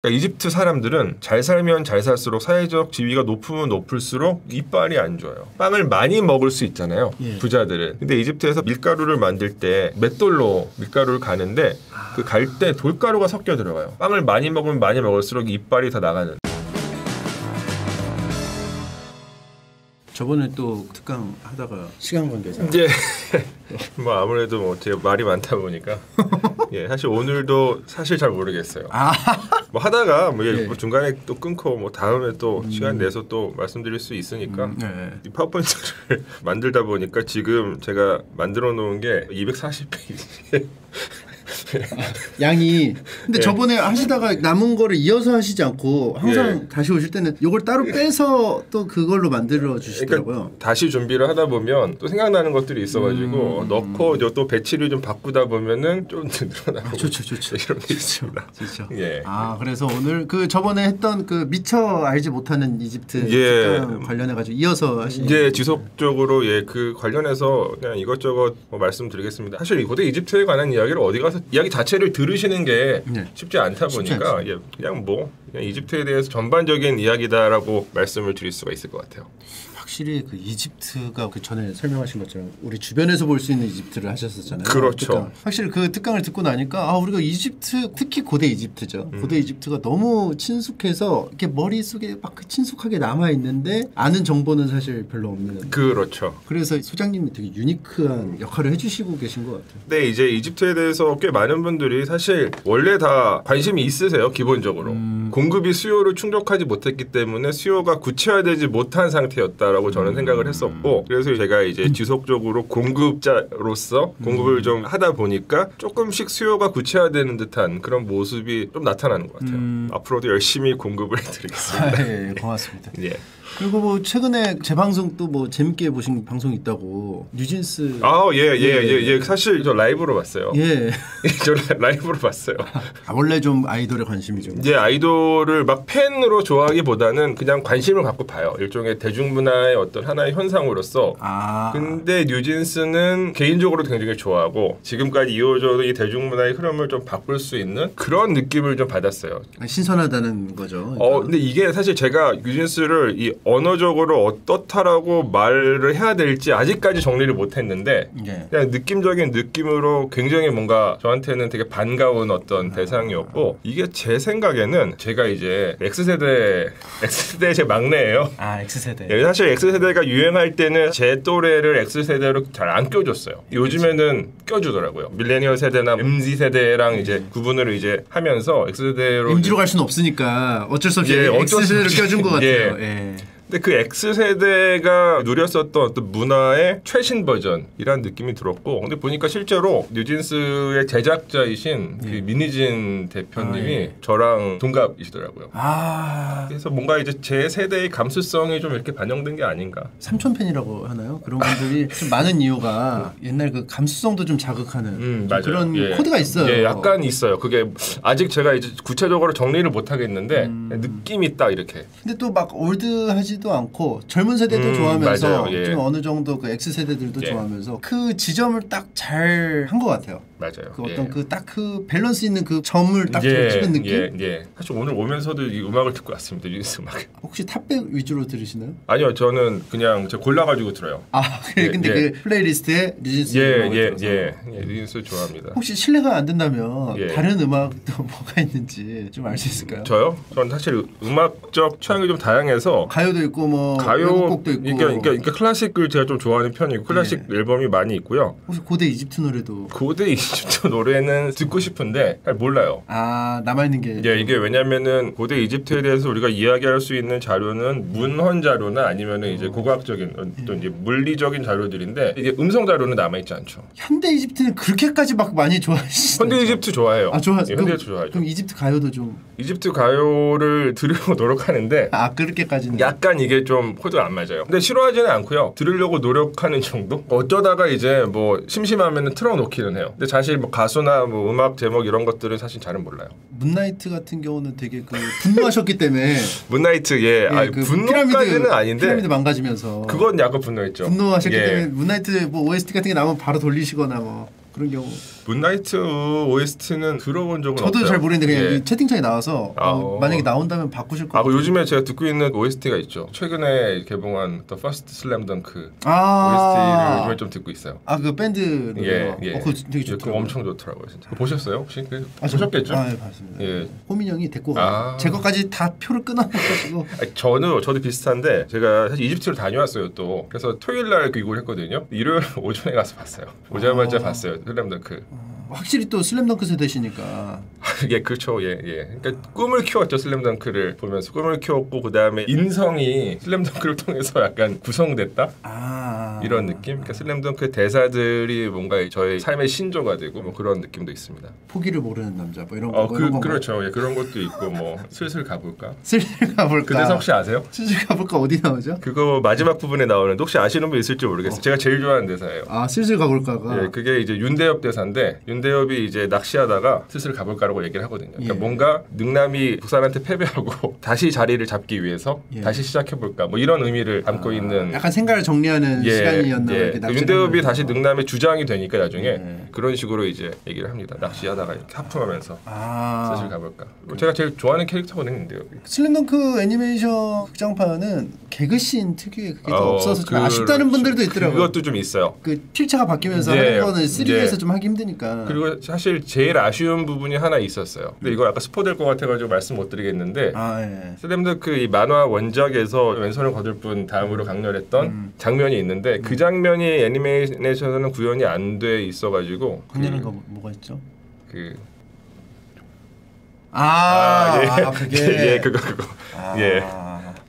그러니까 이집트 사람들은 잘 살면 잘 살수록 사회적 지위가 높으면 높을수록 이빨이 안 좋아요. 빵을 많이 먹을 수 있잖아요. 예. 부자들은. 근데 이집트에서 밀가루를 만들 때 맷돌로 밀가루를 가는데 그 갈 때 돌가루가 섞여 들어가요. 빵을 많이 먹으면 많이 먹을수록 이빨이 더 나가는. 저번에 또 특강 하다가 시간 관계상 예. 뭐 아무래도 뭐 제가 말이 많다 보니까 예, 사실 오늘도 사실 잘 모르겠어요. 뭐 하다가 뭐, 뭐 중간에 또 끊고 뭐 다음에 또 시간 내서 또 말씀드릴 수 있으니까 이 파워포인트를 만들다 보니까 지금 제가 만들어 놓은 게 240페이지. 양이 근데 저번에 하시다가 남은 거를 이어서 하시지 않고 항상 예. 다시 오실 때는 이걸 따로 빼서 또 그걸로 만들어 주시더라고요. 그러니까 다시 준비를 하다 보면 또 생각나는 것들이 있어가지고 넣고 또 배치를 좀 바꾸다 보면은 좀 늘어나고. 좋죠. 이런 게 있습니다. 좋죠. 예. 그래서 오늘 그 저번에 했던 그 미처 알지 못하는 이집트 특강 관련해 가지고 이어서 하신. 예, 지속적으로 그 관련해서 그냥 이것저것 뭐 말씀드리겠습니다. 사실 이 고대 이집트에 관한 이야기를 어디 가서 이야기 자체를 들으시는 게 쉽지 않다 보니까 그냥 이집트에 대해서 전반적인 이야기다라고 말씀을 드릴 수가 있을 것 같아요. 확실히 그 이집트가 그 전에 설명하신 것처럼 우리 주변에서 볼 수 있는 이집트를 하셨었잖아요. 그렇죠. 특강. 확실히 그 특강을 듣고 나니까 우리가 이집트, 특히 고대 이집트죠. 고대 이집트가 너무 친숙해서 이렇게 머릿속에 막 친숙하게 남아 있는데 아는 정보는 사실 별로 없는. 그렇죠. 그래서 소장님이 되게 유니크한 역할을 해주시고 계신 것 같아요. 네, 이제 이집트에 대해서 꽤 많은 분들이 사실 원래 다 관심이 있으세요. 기본적으로 공급이 수요를 충족하지 못했기 때문에 수요가 구체화되지 못한 상태였다라고 저는 생각을 했었고, 그래서 제가 이제 지속적으로 공급자로서 공급을 좀 하다 보니까 조금씩 수요가 구체화되는 듯한 그런 모습이 좀 나타나는 것 같아요. 앞으로도 열심히 공급을 해드리겠습니다. 고맙습니다. 예. 그리고 뭐 최근에 제 방송도 뭐 재밌게 보신 방송이 있다고 뉴진스. 예. 사실 저 라이브로 봤어요. 예. 저 라이브로 봤어요. 원래 좀 아이돌에 관심이 좀. 이제 아이돌을 막 팬으로 좋아하기보다는 그냥 관심을 갖고 봐요. 일종의 대중문화의 어떤 하나의 현상으로서. 근데 뉴진스는 개인적으로도 굉장히 좋아하고 지금까지 이어져도 이 대중문화의 흐름을 좀 바꿀 수 있는 그런 느낌을 좀 받았어요. 신선하다는 거죠. 그러니까. 근데 이게 사실 제가 뉴진스를 이 언어적으로 어떻다라고 말을 해야 될지 아직까지 정리를 못했는데 그냥 느낌적인 느낌으로 굉장히 뭔가 저한테는 되게 반가운 어떤 대상이었고, 이게 제 생각에는 제가 이제 X세대의 제 막내예요. X세대. 사실 X세대가 유행할 때는 제 또래를 X세대로 잘 안 껴줬어요. 요즘에는 껴주더라고요. 밀레니얼 세대나 MZ 세대랑 이제 구분을 이제 하면서 X세대로 MZ로 갈 수는 없으니까 어쩔 수 없이 X세대를 껴준 것 같아요. 근데 그 X세대가 누렸었던 어떤 문화의 최신 버전이라는 느낌이 들었고, 근데 보니까 실제로 뉴진스의 제작자이신 그 민희진 대표님이 저랑 동갑이시더라고요. 그래서 뭔가 이제 제 세대의 감수성이 좀 이렇게 반영된 게 아닌가. 삼촌 팬이라고 하나요? 그런 분들이 좀 많은 이유가 옛날 그 감수성도 좀 자극하는 그런 코드가 있어요. 약간 있어요. 그게 아직 제가 이제 구체적으로 정리를 못 하겠는데 느낌이 딱 이렇게. 근데 또 막 올드하지도 않고 젊은 세대도 좋아하면서 좀 어느 정도 그 X 세대들도 좋아하면서 그 지점을 딱 잘 한 것 같아요. 맞아요. 그 어떤 그 딱 그 밸런스 있는 그 점을 딱 찍은 느낌. 사실 오늘 오면서도 이 음악을 듣고 왔습니다. 뉴진스 음악. 혹시 탑백 위주로 들으시나요? 아니요, 저는 그냥 제가 골라가지고 들어요. 근데 그 플레이리스트에 뉴진스 뉴진스 좋아합니다. 혹시 실례가 안 된다면 다른 음악도 뭐가 있는지 좀 알 수 있을까요? 저요? 전 사실 음악적 취향이 좀 다양해서 가요도 있고 뭐 외국곡도 있고. 그러니까 클래식을 제가 좀 좋아하는 편이고 클래식 앨범이 많이 있고요. 혹시 고대 이집트 노래도? 고대 이집트 노래는 듣고 싶은데 잘 몰라요. 남아있는 게. 이게 왜냐면은 고대 이집트에 대해서 우리가 이야기할 수 있는 자료는 문헌 자료나 아니면은 이제 고고학적인 또 이제 물리적인 자료들인데 이게 음성 자료는 남아있지 않죠. 현대 이집트는 그렇게까지 막 많이 좋아하시죠? 현대 이집트 좋아해요. 좋아하죠. 현대 이집트 좋아하죠. 그럼 이집트 가요도 좀. 이집트 가요를 들으려고 노력하는데 그렇게까지는 약간 이게 좀 코드가 안 맞아요. 근데 싫어하지는 않고요. 들으려고 노력하는 정도? 어쩌다가 이제 뭐 심심하면은 틀어놓기는 해요. 근데 사실 뭐 가수나 뭐 음악 제목 이런 것들은 사실 잘은 몰라요. 문나이트 같은 경우는 되게 그 분노하셨기 때문에 문나이트 그 분노까지는 아닌데 피라미드 망가지면서 그건 약간 분노했죠. 분노하셨기 때문에 문나이트 뭐 OST 같은 게 나오면 바로 돌리시거나 뭐 그런 경우. 문나이트 OST는 들어본 적은 없어요. 저도 잘 모르겠는데 그냥 예. 이 채팅창에 나와서 만약에 나온다면 바꾸실 것 같아요. 요즘에 제가 듣고 있는 OST가 있죠. 최근에 개봉한 The First Slam Dunk 아. OST를 요즘에 좀 듣고 있어요. 그 밴드 노래요. 그거 되게 그거 좋더라고요. 엄청 좋더라고요. 진짜. 보셨어요 혹시? 저- 보셨겠죠? 예, 봤습니다. 예. 호민 형이 데리고 가. 제 것까지 다 표를 끊어가지고. 저도 비슷한데 제가 사실 이집트를 다녀왔어요 또. 그래서 토요일 날 귀국을 했거든요. 일요일 오전에 가서 봤어요. 오자마자 봤어요. 슬램덩크. 확실히 또 슬램덩크 세대시니까. 예, 그렇죠. 예. 그러니까 꿈을 키웠죠. 슬램덩크를 보면서 꿈을 키웠고 그 다음에 인성이 슬램덩크를 통해서 약간 구성됐다. 이런 느낌. 그러니까 슬램덩크 대사들이 뭔가 저의 삶의 신조가 되고 뭐 그런 느낌도 있습니다. 포기를 모르는 남자 뭐 이런 거. 이런 건가요? 그렇죠. 예, 그런 것도 있고 뭐 슬슬 가볼까. 슬슬 가볼까. 그 대사 혹시 아세요? 슬슬 가볼까 어디 나오죠? 그거 마지막 부분에 나오는데 혹시 아시는 분 있을지 모르겠어요. 제가 제일 좋아하는 대사예요. 슬슬 가볼까가. 예, 그게 이제 윤대엽 대사인데 윤대엽이 이제 낚시하다가 슬슬 가볼까라고 얘기를 하거든요. 그러니까 뭔가 능남이 부산한테 패배하고 다시 자리를 잡기 위해서 다시 시작해볼까 뭐 이런 의미를 담고 있는 약간 생각을 정리하는 시간이었나 봐요. 윤대엽이 다시 능남의 주장이 되니까 나중에 그런 식으로 이제 얘기를 합니다. 낚시하다가 이렇게 하품하면서 슬슬 가볼까. 제가 제일 좋아하는 캐릭터거든요, 윤대엽이. 슬램덩크 애니메이션 극장판은 개그씬 특유의 그게 더 없어서 좀 아쉽다는 분들도 있더라고요. 그것도 좀 있어요. 그 필체가 바뀌면서 하는 거는 3D에서 좀 하기 힘드니까. 그리고 사실 제일 아쉬운 부분이 하나 있었어요. 근데 이거 약간 스포될 것 같아가지고 말씀 못 드리겠는데 슬램덩크 이 만화 원작에서 왼손을 거둘 뿐 다음으로 강렬했던 장면이 있는데 그 장면이 애니메이션에서는 구현이 안 돼 있어가지고 강렬한 거 뭐가 있죠? 그게 그거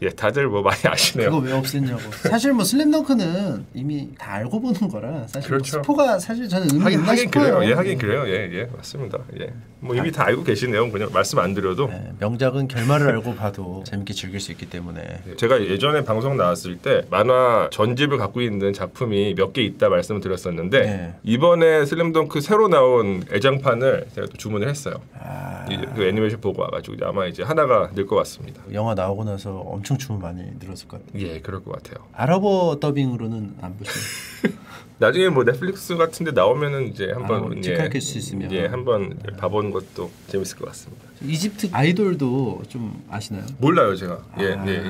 예, 다들 뭐 많이 아시네요. 그거 왜 없앴냐고. 사실 뭐 슬램덩크는 이미 다 알고 보는 거라 사실 그렇죠. 뭐 스포가 사실 저는 의미 있나 싶어요. 그래요. 하긴 그래요. 예, 맞습니다. 예. 뭐 이미 다 알고 계시네요. 그냥 말씀 안 드려도. 명작은 결말을 알고 봐도 재밌게 즐길 수 있기 때문에. 제가 예전에 방송 나왔을 때 만화 전집을 갖고 있는 작품이 몇 개 있다 말씀을 드렸었는데 이번에 슬램덩크 새로 나온 애장판을 제가 또 주문을 했어요. 이제 그 애니메이션 보고 와가지고 아마 이제 하나가 늘 것 같습니다. 영화 나오고 나서 엄청 주문 많이 늘었을 것 같아요. 예, 그럴 것 같아요. 아랍어 더빙으로는 안 보시나요? 나중에 뭐 넷플릭스 같은데 나오면은 이제 한번 직할킬 수 있으면 한번 봐보는 것도 재밌을 것 같습니다. 이집트 아이돌도 좀 아시나요? 몰라요 제가.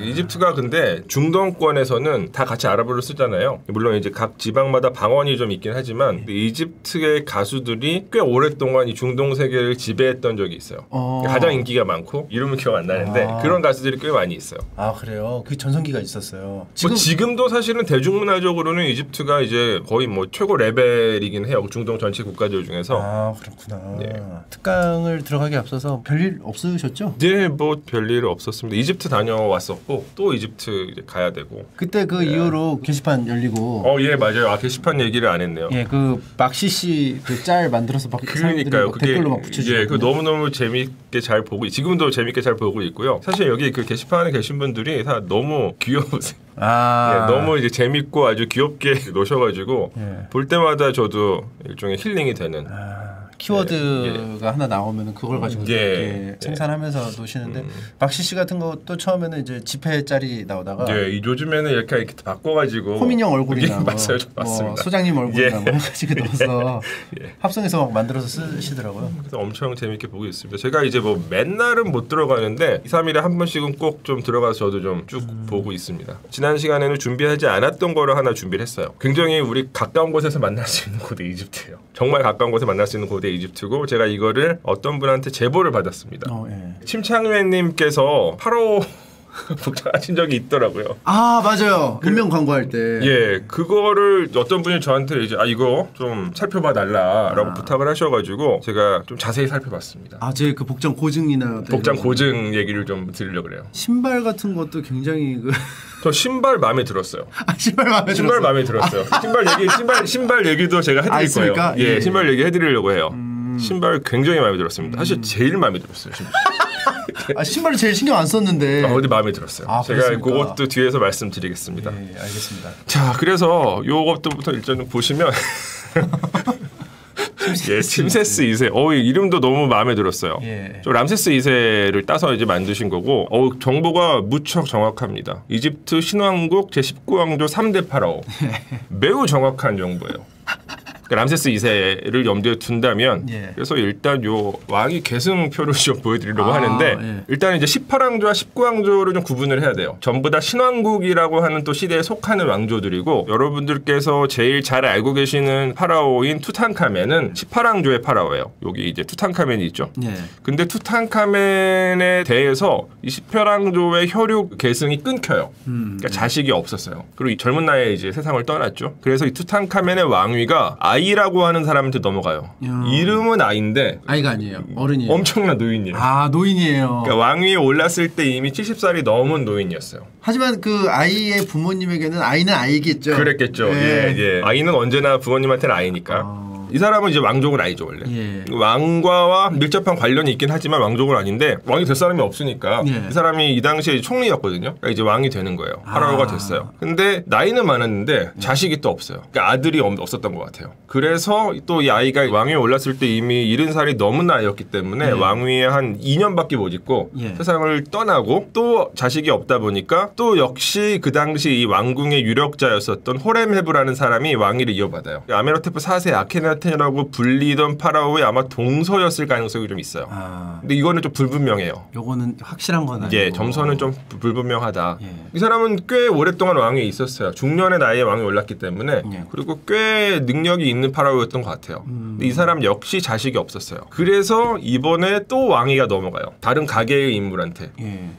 이집트가 근데 중동권에서는 다 같이 아랍어를 쓰잖아요. 물론 이제 각 지방마다 방언이 좀 있긴 하지만 이집트의 가수들이 꽤 오랫동안 이 중동 세계를 지배했던 적이 있어요. 가장 인기가 많고 이름은 기억 안 나는데 그런 가수들이 꽤 많이 있어요. 그래요? 그 전성기가 있었어요. 지금도 사실은 대중문화적으로는 이집트가 이제 거의 뭐 최고 레벨이긴 해요. 중동 전체 국가들 중에서. 그렇구나. 특강을 들어가기 앞서서 별일 없으셨죠? 네, 뭐 별일 없었습니다. 이집트 다녀왔었고 또 이집트 이제 가야 되고. 그때 그 이후로 게시판 열리고. 예, 맞아요. 게시판 얘기를 안 했네요. 그 막시씨 그 짤 만들어서 막 그러니까요. 댓글로 막 붙여주고. 그 너무너무 재밌게 잘 보고 지금도 재밌게 잘 보고 있고요. 사실 여기 그 게시판에 계신 분들이 다 너무 귀여우세요. 너무 이제 재밌고 아주 귀엽게 노셔가지고 볼 때마다 저도 일종의 힐링이 되는. 키워드가 하나 나오면 그걸 가지고 이렇게 생산하면서 노시는데 박시 씨 같은 것도 처음에는 이제 지폐 짤이 나오다가 요즘에는 이렇게 바꿔가지고 호민형 얼굴이나 맞아요, 맞습니다. 소장님 얼굴이나 뭐 해가지고 넣어서 합성해서 막 만들어서 쓰시더라고요. 그래서 엄청 재밌게 보고 있습니다. 제가 이제 뭐 맨날은 못 들어가는데 2, 3일에 한 번씩은 꼭 좀 들어가서 저도 좀 쭉 보고 있습니다. 지난 시간에는 준비하지 않았던 거를 하나 준비를 했어요. 굉장히 우리 가까운 곳에서 만날 수 있는 고대 이집트예요. 정말 가까운 곳에 만날 수 있는 고대 이집트고 제가 이거를 어떤 분한테 제보를 받았습니다. 침창회님께서 8호 복장하신 적이 있더라고요. 맞아요. 분명 광고할 때. 그거를 어떤 분이 저한테 이제 이거 좀 살펴봐 달라라고 부탁을 하셔가지고 제가 좀 자세히 살펴봤습니다. 제 그 복장 고증이나 복장 고증 얘기를 좀 드리려고 그래요. 신발 같은 것도 굉장히 저 신발 마음에 들었어요. 신발 마음에 들었어요. 신발 얘기도 제가 해드릴 거예요. 신발 얘기 해드리려고 해요. 신발 굉장히 마음에 들었습니다. 사실 제일 마음에 들었어요. 신발을 제일 신경 안 썼는데. 어디 마음에 들었어요. 제가 그렇습니까? 그것도 뒤에서 말씀드리겠습니다. 알겠습니다. 자, 그래서 요것부터 일단 보시면 팀세스 2세. 이름도 너무 마음에 들었어요. 저 람세스 2세를 따서 이제 만드신 거고, 정보가 무척 정확합니다. 이집트 신왕국 제19왕조 3대 파라오. 매우 정확한 정보예요. 그러니까 람세스 2세를 염두에 둔다면 예. 그래서 일단 요 왕위 계승표를 좀 보여드리려고 하는데 예. 일단 이제 18왕조와 19왕조를 좀 구분을 해야 돼요. 전부 다 신왕국이라고 하는 또 시대에 속하는 왕조들이고 여러분들께서 제일 잘 알고 계시는 파라오인 투탕카멘은 18왕조의 파라오예요. 여기 이제 투탕카멘이 있죠. 예. 근데 투탕카멘에 대해서 이 18왕조의 혈육 계승이 끊겨요. 그러니까 자식이 없었어요. 그리고 이 젊은 나이에 이제 세상을 떠났죠. 그래서 이 투탕카멘의 왕위가 아이라고 하는 사람한테 넘어가요. 이름은 아이인데 아이가 아니에요. 어른이에요. 엄청난 노인이에요. 아, 노인이에요. 그러니까 왕위에 올랐을 때 이미 70살이 넘은 노인이었어요. 하지만 그 아이의 부모님에게는 아이는 아이겠죠. 그랬겠죠. 예. 아이는 언제나 부모님한테는 아이니까. 이 사람은 이제 왕족은 아니죠 원래. 예. 왕과와 밀접한 관련이 있긴 하지만 왕족은 아닌데 왕이 될 사람이 없으니까 예. 이 사람이 이 당시에 총리였거든요. 그러니까 이제 왕이 되는 거예요. 파라오가 됐어요. 근데 나이는 많았는데 자식이 또 없어요. 그러니까 아들이 없었던 것 같아요. 그래서 또 이 아이가 왕위에 올랐을 때 이미 70살이 넘은 나이였기 때문에 왕위에 한 2년밖에 못 있고 세상을 떠나고 또 자식이 없다 보니까 또 역시 그 당시 이 왕궁의 유력자였었던 호렘헤브라는 사람이 왕위를 이어받아요. 아메노테프 4세 아케나텐이라고 불리던 파라오의 아마 동서였을 가능성이 좀 있어요. 근데 이거는 좀 불분명해요. 요거는 확실한 건 아니고. 예, 점선은 좀 불분명하다. 이 사람은 꽤 오랫동안 왕위에 있었어요. 중년의 나이에 왕위에 올랐기 때문에 그리고 꽤 능력이 있는 파라오였던 것 같아요. 근데 이 사람 역시 자식이 없었어요. 그래서 이번에 또 왕위가 넘어가요. 다른 가계의 인물한테.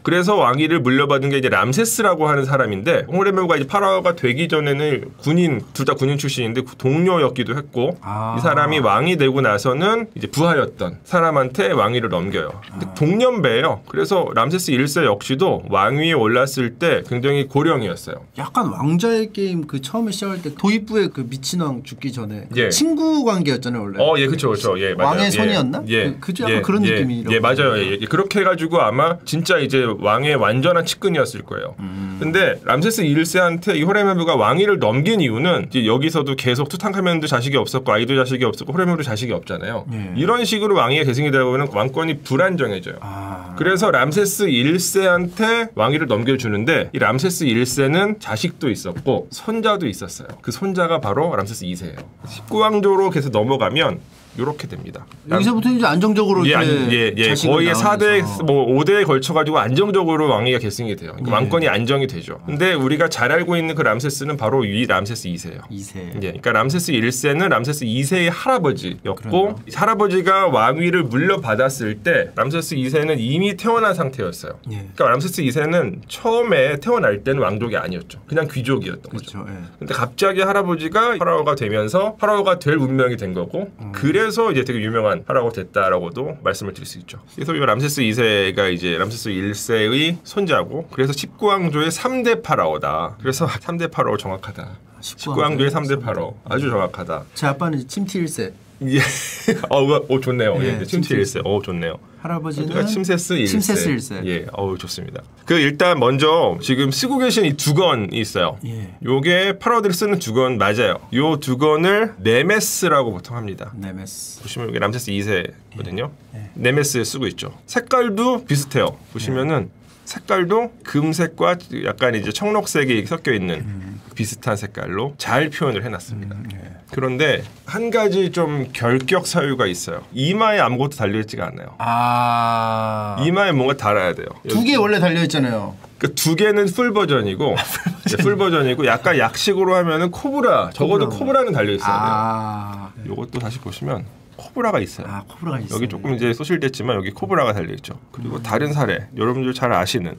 그래서 왕위를 물려받은 게 이제 람세스라고 하는 사람인데 호레메부가 이제 파라오가 되기 전에는 군인, 둘 다 군인 출신인데 동료였기도 했고 이 사람이 왕이 되고 나서는 이제 부하였던 사람한테 왕위를 넘겨요. 근데 동년배예요. 그래서 람세스 1세 역시도 왕위에 올랐을 때 굉장히 고령이었어요. 약간 왕자의 게임 그 처음에 시작할 때 도입부의 그 미친 왕 죽기 전에 예. 친구 관계였잖아요 원래. 예, 그렇죠. 예, 맞아요. 왕의 손이었나? 예, 그죠? 약간 그런 느낌이. 예, 맞아요. 예, 그렇게 해가지고 아마 진짜 이제 왕의 완전한 측근이었을 거예요. 근데 람세스 1세한테 이 호레메부가 왕위를 넘긴 이유는 이제 여기서도 계속 투탕카멘도 자식이 없었고 아이도 자식이 없었고 호레메부도 자식이 없잖아요. 이런 식으로 왕위가 계승이 되다 보면 왕권이 불안정해져요. 그래서 람세스 1세한테 왕위를 넘겨주는데 이 람세스 1세는 자식도 있었고 손자도 있었어요. 그 손자가 바로 람세스 2세예요. 19왕조로 계속 넘어가면 요렇게 됩니다. 여기서부터 이제 안정적으로 거의 4대, 뭐 5대에 걸쳐가지고 안정적으로 왕위가 계승이 돼요. 그러니까 왕권이 안정이 되죠. 근데 우리가 잘 알고 있는 그 람세스는 바로 이 람세스 2세예요. 2세. 그러니까 람세스 1세는 람세스 2세의 할아버지였고 할아버지가 왕위를 물려받았을 때 람세스 2세는 이미 태어난 상태였어요. 그러니까 람세스 2세는 처음에 태어날 때는 왕족이 아니었죠. 그냥 귀족이었던 거죠. 근데 갑자기 할아버지가 파라오가 되면서 파라오가 될 운명이 된 거고 그래서 이제 되게 유명한 파라오가 됐다라고도 말씀을 드릴 수 있죠. 그래서 이 람세스 2세가 이제 람세스 1세의 손자고 그래서 19왕조의 3대 파라오다. 그래서 3대 파라오 정확하다. 19왕조의 3대 파라오 아주 정확하다. 제 아빠는 침티 1세. 예. 좋네요. 예, 침티 1세. 좋네요. 할아버지는 침세스 1세. 침세스 1세. 예, 좋습니다. 그 일단 먼저 지금 쓰고 계신 이 두건이 있어요. 요게 파라오들이 쓰는 두건 맞아요. 요 두건을 네메스라고 보통 합니다. 네메스. 보시면 여기 람세스 2세거든요. 네메스 쓰고 있죠. 색깔도 비슷해요. 보시면은 색깔도 금색과 약간 이제 청록색이 섞여 있는 비슷한 색깔로 잘 표현을 해놨습니다. 그런데 한 가지 좀 결격 사유가 있어요. 이마에 아무것도 달려있지가 않아요. 이마에 뭔가 달아야 돼요. 두 개 원래 달려있잖아요. 그 두 개는 풀 버전이고 풀 버전이고 약간 약식으로 하면은 코브라 적어도 코브라는 달려있어야 돼요. 요것도 다시 보시면 코브라가 있어요. 코브라가 있어요. 여기 조금 이제 소실됐지만 여기 코브라가 달려있죠. 그리고 다른 사례 여러분들 잘 아시는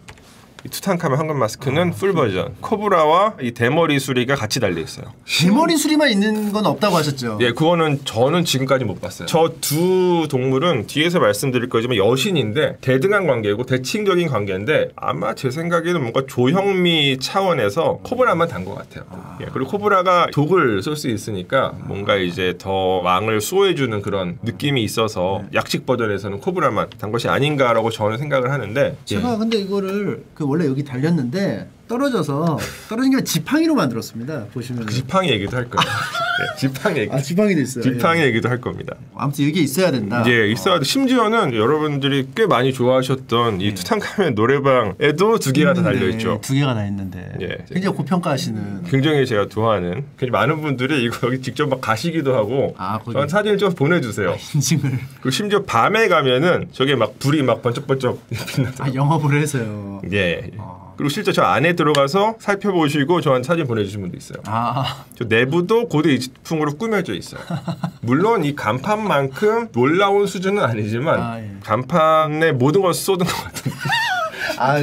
이 투탕카멘 황금 마스크는 풀 버전. 코브라와 이 대머리 수리가 같이 달려 있어요. 대머리 수리만 있는 건 없다고 하셨죠? 예, 그거는 저는 지금까지 못 봤어요. 저 두 동물은 뒤에서 말씀드릴 거지만 여신인데 대등한 관계고 대칭적인 관계인데 아마 제 생각에는 뭔가 조형미 차원에서 코브라만 단 것 같아요. 예, 그리고 코브라가 독을 쏠 수 있으니까 뭔가 이제 더 왕을 수호해주는 그런 느낌이 있어서 약식 버전에서는 코브라만 단 것이 아닌가라고 저는 생각을 하는데 제가 근데 이거를 원래 여기 달렸는데 떨어진 게 지팡이로 만들었습니다. 보시면 그 지팡이 얘기도 할 겁니다. 네, 지팡이 얘기. 지팡이도 있어요. 지팡이 얘기도 할 겁니다. 아무튼 이게 있어야 된다. 예, 있어야 돼. 심지어는 여러분들이 꽤 많이 좋아하셨던 이 투탕카멘 노래방에도 2개가 다 달려 있죠. 2개가 다 있는데. 예. 굉장히 고평가하시는. 굉장히 제가 좋아하는. 많은 분들이 이거 여기 직접 막 가시기도 하고. 저는 사진 좀 보내주세요. 인증을. 그리고 심지어 밤에 가면은 저게 막 불이 막 번쩍번쩍 빛나요. 영업을 해서요. 예. 그리고 실제 저 안에 들어가서 살펴보시고 저한테 사진 보내주신 분도 있어요. 저 내부도 고대 이집트풍으로 꾸며져 있어요. 물론 이 간판만큼 놀라운 수준은 아니지만 간판에 모든 걸 쏟은 것 같은데.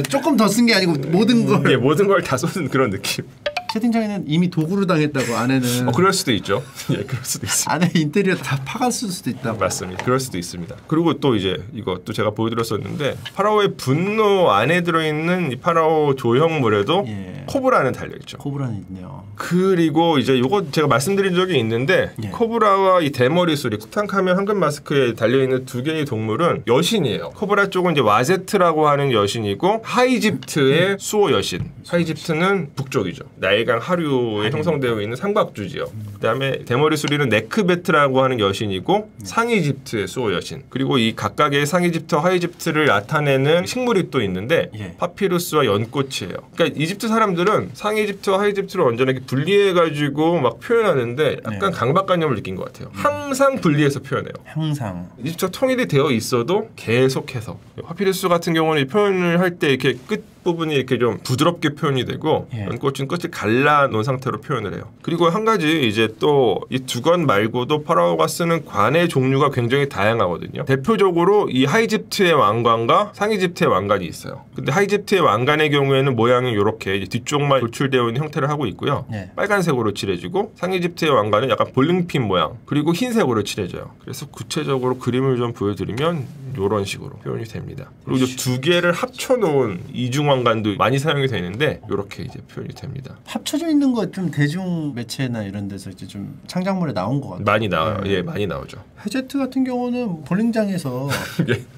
조금 더 쓴 게 아니고 모든 걸. 예, 모든 걸 다 쏟은 그런 느낌. 채팅창에는 이미 도구로 당했다고 안에는. 그럴 수도 있죠. 예, 그럴 수도 있습니다. 안에 인테리어 다 파갔을 수도 있다고. 맞습니다. 그럴 수도 있습니다. 그리고 또 이제 이것도 제가 보여드렸었는데 파라오의 분노 안에 들어있는 이 파라오 조형물에도 코브라는 달려있죠. 코브라는 있네요. 그리고 이제 이거 제가 말씀드린 적이 있는데 코브라와 이 대머리 수리 투탕카멘 황금 마스크에 달려있는 2개의 동물은 여신이에요. 코브라 쪽은 이제 와제트라고 하는 여신이고 하이집트의 수호 여신. 하이집트는 북쪽이죠. 나일강 하류에 형성되어 있는 삼각주지요. 그다음에 대머리 수리는 네크베트라고 하는 여신이고 상이집트의 수호 여신. 그리고 이 각각의 상이집트와 하이집트를 나타내는 식물이 또 있는데 파피루스와 연꽃이에요. 그러니까 이집트 사람들은 상이집트와 하이집트를 완전히 분리해가지고 막 표현하는데 약간 강박관념을 느낀 것 같아요. 항상 분리해서 표현해요. 항상. 이집트가 통일이 되어 있어도 계속해서. 파피루스 같은 경우는 표현을 할 때 이렇게 끝 부분이 이렇게 좀 부드럽게 표현이 되고 연꽃은 끝을 갈라 놓은 상태로 표현을 해요. 그리고 한 가지 이제 또 이 두건 말고도 파라오가 쓰는 관의 종류가 굉장히 다양하거든요. 대표적으로 이 하이집트의 왕관과 상이집트의 왕관이 있어요. 근데 하이집트의 왕관의 경우에는 모양이 이렇게 뒤쪽만 돌출되어 있는 형태를 하고 있고요. 빨간색으로 칠해지고 상이집트의 왕관은 약간 볼링핀 모양 그리고 흰색으로 칠해져요. 그래서 구체적으로 그림을 좀 보여드리면 이런 식으로 표현이 됩니다. 그리고 이 2개를 합쳐놓은 이중왕관도 많이 사용이 되는데 이렇게 이제 표현이 됩니다. 합쳐져 있는 거 좀 대중 매체나 이런 데서 이제 좀 창작물에 나온 것 같아요. 많이 나와요. 예, 많이 나오죠. 헤제트 같은 경우는 볼링장에서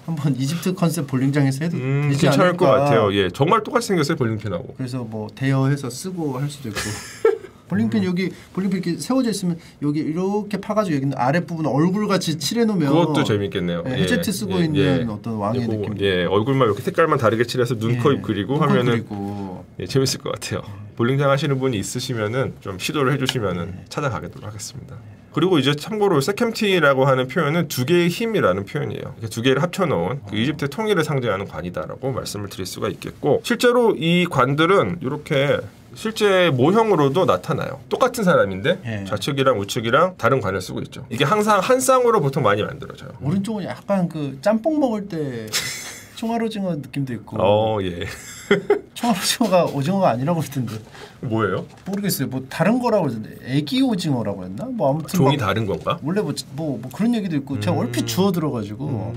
한번 이집트 컨셉 볼링장에서 해도 되지 괜찮을 않을까. 것 같아요. 예, 정말 똑같이 생겼어요 볼링핀하고. 그래서 뭐 대여해서 쓰고 할 수도 있고. 볼링핀 여기 볼링핀 이렇게 세워져 있으면 여기 이렇게 파가지고 여기 아랫부분 얼굴같이 칠해놓으면 그것도 재밌겠네요. 헤제트 쓰고 있는 어떤 왕의 느낌. 얼굴만 이렇게 색깔만 다르게 칠해서 눈, 코, 입 그리고 하면은 재밌을 것 같아요. 볼링장 하시는 분이 있으시면은 좀 시도를 해주시면은 찾아가도록 하겠습니다. 그리고 이제 참고로 세켐티라고 하는 표현은 2개의 힘이라는 표현이에요. 2개를 합쳐놓은 그 이집트의 통일을 상징하는 관이다라고 말씀을 드릴 수가 있겠고 실제로 이 관들은 이렇게 실제 모형으로도 나타나요. 똑같은 사람인데 좌측이랑 우측이랑 다른 관을 쓰고 있죠. 이게 항상 한 쌍으로 보통 많이 만들어져요. 오른쪽은 약간 그 짬뽕 먹을 때 총알오징어 느낌도 있고. 예. 총알오징어가 오징어가 아니라고 그러던데. 뭐예요? 모르겠어요. 뭐 다른 거라고 그러던데. 애기 오징어라고 했나? 뭐 아무튼 종이 다른 건가? 원래 뭐 그런 얘기도 있고 제가 얼핏 주워 들어가지고.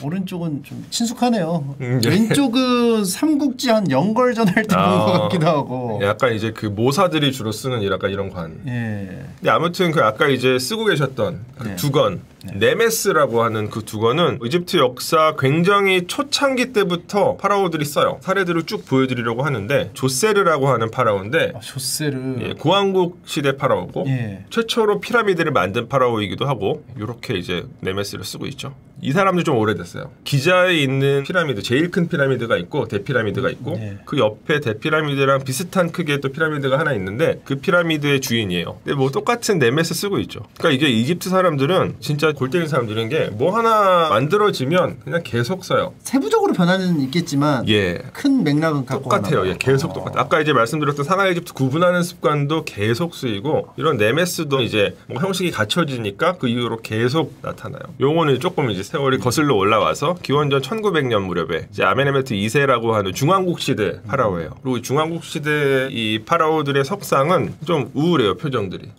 오른쪽은 좀 친숙하네요. 왼쪽은 삼국지 한 영걸전 할 때 본 것 같기도 하고. 약간 이제 그 모사들이 주로 쓰는 약간 이런 관. 근데 아무튼 그 아까 이제 쓰고 계셨던 그 두건 네메스라고 하는 그 두건은 이집트 역사 굉장히 초창기 때부터 파라오들이 써요. 사례들을 쭉 보여드리려고 하는데 조세르라고 하는 파라오인데 조세르 고왕국 시대 파라오고 최초로 피라미드를 만든 파라오이기도 하고 이렇게 이제 네메스를 쓰고 있죠. 이 사람도 좀 오래됐어요. 기자에 있는 피라미드, 제일 큰 피라미드가 있고 대피라미드가 있고 그 옆에 대피라미드랑 비슷한 크기의 또 피라미드가 하나 있는데 그 피라미드의 주인이에요. 근데 뭐 똑같은 네메스 쓰고 있죠. 그러니까 이게 이집트 사람들은 진짜 골때리는 사람들인 게 뭐 하나 만들어지면 그냥 계속 써요. 세부적으로 변화는 있겠지만 큰 맥락은 갖고 똑같아요. 계속 똑같아. 아까 이제 말씀드렸던 상하 이집트 구분하는 습관도 계속 쓰이고 이런 네메스도 이제 뭐 형식이 갖춰지니까 그 이후로 계속 나타나요. 요거는 조금 이제 세월이 거슬러 올라와서 기원전 1900년 무렵에 이제 아멘에메트 2세라고 하는 중왕국 시대 파라오예요. 그리고 중왕국 시대 이 파라오들의 석상은 좀 우울해요, 표정들이.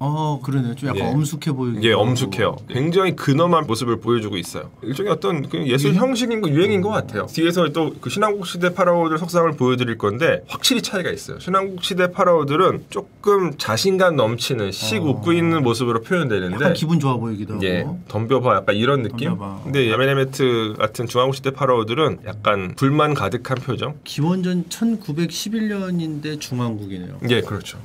그러네요. 좀 약간 엄숙해 보이고. 엄숙해요. 굉장히 근엄한 모습을 보여주고 있어요. 일종의 어떤 그 예술 형식인 거 유행인 것 같아요. 뒤에서 또 그 신왕국 시대 파라오들 석상을 보여드릴 건데 확실히 차이가 있어요. 신왕국 시대 파라오들은 조금 자신감 넘치는 씩 웃고 있는 모습으로 표현되는데 약간 기분 좋아 보이기도 하고. 예, 덤벼봐 약간 이런 느낌. 덤벼봐. 근데 야메네메트 같은 중왕국 시대 파라오들은 약간 불만 가득한 표정. 기원전 1911년인데 중왕국이네요. 예, 그렇죠.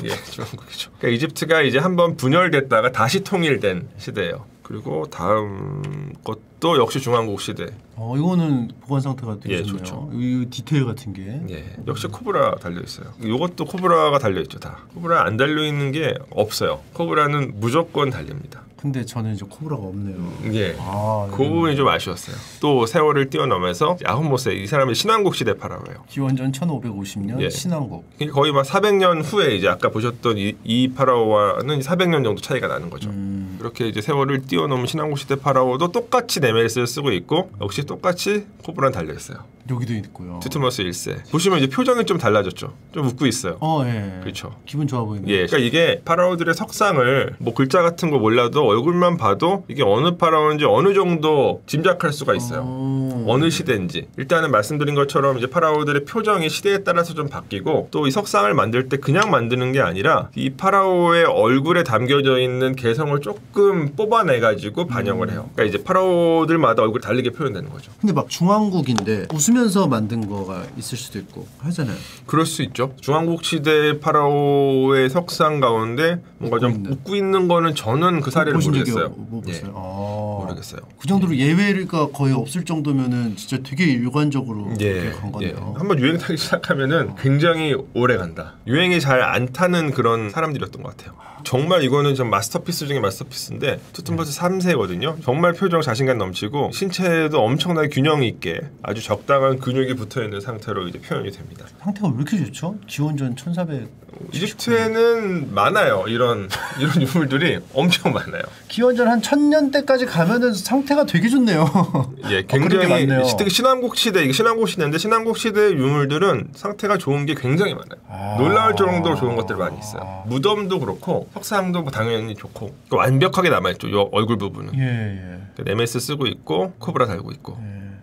예, 중왕국이죠. 그러니까 이집트가 이제 한번 분열됐다가 다시 통일된 시대예요. 그리고 다음 것도 역시 중왕국 시대. 이거는 보관 상태가 되게 예, 좋네요. 좋죠. 이 디테일 같은 게. 예, 역시 코브라 달려 있어요. 이것도 코브라가 달려 있죠, 다. 코브라 안 달려 있는 게 없어요. 코브라는 무조건 달립니다. 근데 저는 이제 코브라가 없네요. 예, 아, 그 부분이 좀 아쉬웠어요. 또 세월을 뛰어넘어서 야혼모세 이 사람이 신왕국 시대 파라오예요. 기원전 1550년 예. 신왕국. 거의 막 400년 후에 이제 아까 보셨던 이 파라오와는 400년 정도 차이가 나는 거죠. 이렇게 이제 세월을 뛰어넘은 신왕국 시대 파라오도 똑같이 네메스를 쓰고 있고 역시 똑같이 코브라는 달려 있어요. 여기도 있고요. 투트모스 1세. 보시면 이제 표정이 좀 달라졌죠. 좀 웃고 있어요. 예. 그렇죠. 기분 좋아 보이네요. 예, 그러니까 이게 파라오들의 석상을 뭐 글자 같은 거 몰라도 얼굴만 봐도 이게 어느 파라오인지 어느 정도 짐작할 수가 있어요. 어느 시대인지. 일단은 말씀드린 것처럼 이제 파라오들의 표정이 시대에 따라서 좀 바뀌고 또 이 석상을 만들 때 그냥 만드는 게 아니라 이 파라오의 얼굴에 담겨져 있는 개성을 조금 뽑아내가지고 반영을 해요. 그러니까 이제 파라오들마다 얼굴이 다르게 표현되는 거죠. 근데 막 중왕국인데 웃으면서 만든 거가 있을 수도 있고 하잖아요. 그럴 수 있죠. 중왕국 시대 파라오의 석상 가운데 뭔가 좀 웃고 있는 거는 저는 그 사례를 모르겠어요. 못 예. 봤어요. 모르겠어요. 그 정도로 예외가 거의 없을 정도면은 진짜 되게 일관적으로 예, 그렇게 간 거네요. 한번 유행 타기 시작하면은 굉장히 오래 간다. 유행이 잘 안 타는 그런 사람들이었던 것 같아요. 정말 이거는 좀 마스터피스 중에 마스터피스인데 투트모스 3세거든요. 정말 표정 자신감 넘치고 신체도 엄청나게 균형 있게 아주 적당한 근육이 붙어있는 상태로 이제 표현이 됩니다. 상태가 왜 이렇게 좋죠? 기원전 1400 이집트에는 많아요. 이런 유물들이 엄청 많아요. 기원전 한 1000년대까지 가면은 상태가 되게 좋네요. 예, 그런 게 굉장히 많네요. 특히 신왕국 시대 이게 신왕국 시대인데 신왕국 시대 유물들은 상태가 좋은 게 굉장히 많아요. 놀라울 정도로 좋은 것들이 많이 있어요. 무덤도 그렇고 석상도 뭐 당연히 좋고 완벽하게 남아있죠. 요 얼굴 부분은. 예. 네메스 쓰고 있고 코브라 달고 있고.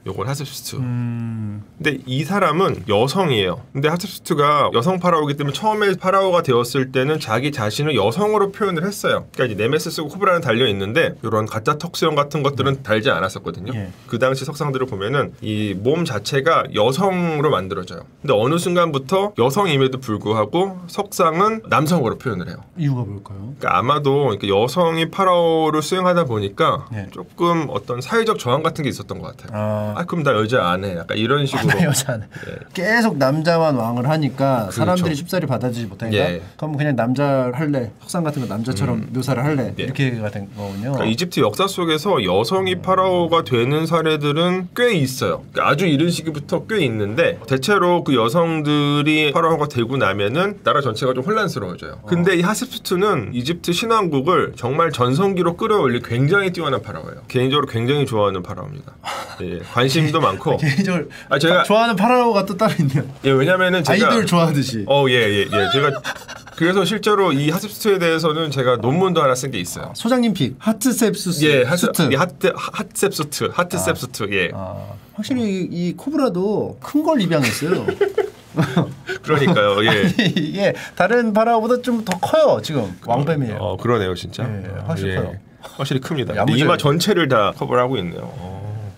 요건 하트슈트. 음. 근데 이 사람은 여성이에요. 근데 하트슈트가 여성 파라오이기 때문에 처음에 파라오가 되었을 때는 자기 자신을 여성으로 표현을 했어요. 그러니까 이제 네메스 쓰고 코브라는 달려 있는데 이런 가짜 턱 수염 같은 것들은 달지 않았었거든요. 예. 그 당시 석상들을 보면은 이 몸 자체가 여성으로 만들어져요. 근데 어느 순간부터 여성임에도 불구하고 석상은 남성으로 표현을 해요. 이유가 뭘까요? 그러니까 아마도 이렇게 여성이 파라오를 수행하다 보니까 네. 조금 어떤 사회적 저항 같은 게 있었던 것 같아요. 아 그럼 나 여자 안 해. 약간 이런 식으로. 여자는 계속 남자만 왕을 하니까 사람들이 쉽사리 받아들이지 못하니까 예. 그럼 그냥 남자 할래. 석상 같은 거 남자처럼 묘사를 할래. 예. 이렇게가 된 거군요. 그러니까 이집트 역사 속에서 여성이 파라오가 되는 사례들은 꽤 있어요. 그러니까 아주 이른 시기부터 꽤 있는데 대체로 그 여성들이 파라오가 되고 나면은 나라 전체가 좀 혼란스러워져요. 근데 이 하트슈트는 이집트 신왕국을 정말 전성기로 끌어올릴 굉장히 뛰어난 파라오예요. 개인적으로 굉장히 좋아하는 파라오입니다. 예, 관심도 많고. 개인적으로 제가 좋아하는 파라오가 또 따로 있네요. 예, 왜냐면은 제가 아이돌 좋아하듯이. 예. 제가 그래서 실제로 이 하트슈트에 대해서는 제가 논문도 하나 쓴 게 있어요. 소장님 픽 하트셉수스. 예, 수트. 하트셉수트. 예. 확실히 이 코브라도 큰 걸 입양했어요. 그러니까요. 예. 이게 다른 파라오보다 좀 더 커요. 지금 왕뱀이에요. 그러네요, 진짜. 예, 확실히 커요. 확실히 큽니다. 야무져요. 이마 전체를 다 커버를 하고 있네요.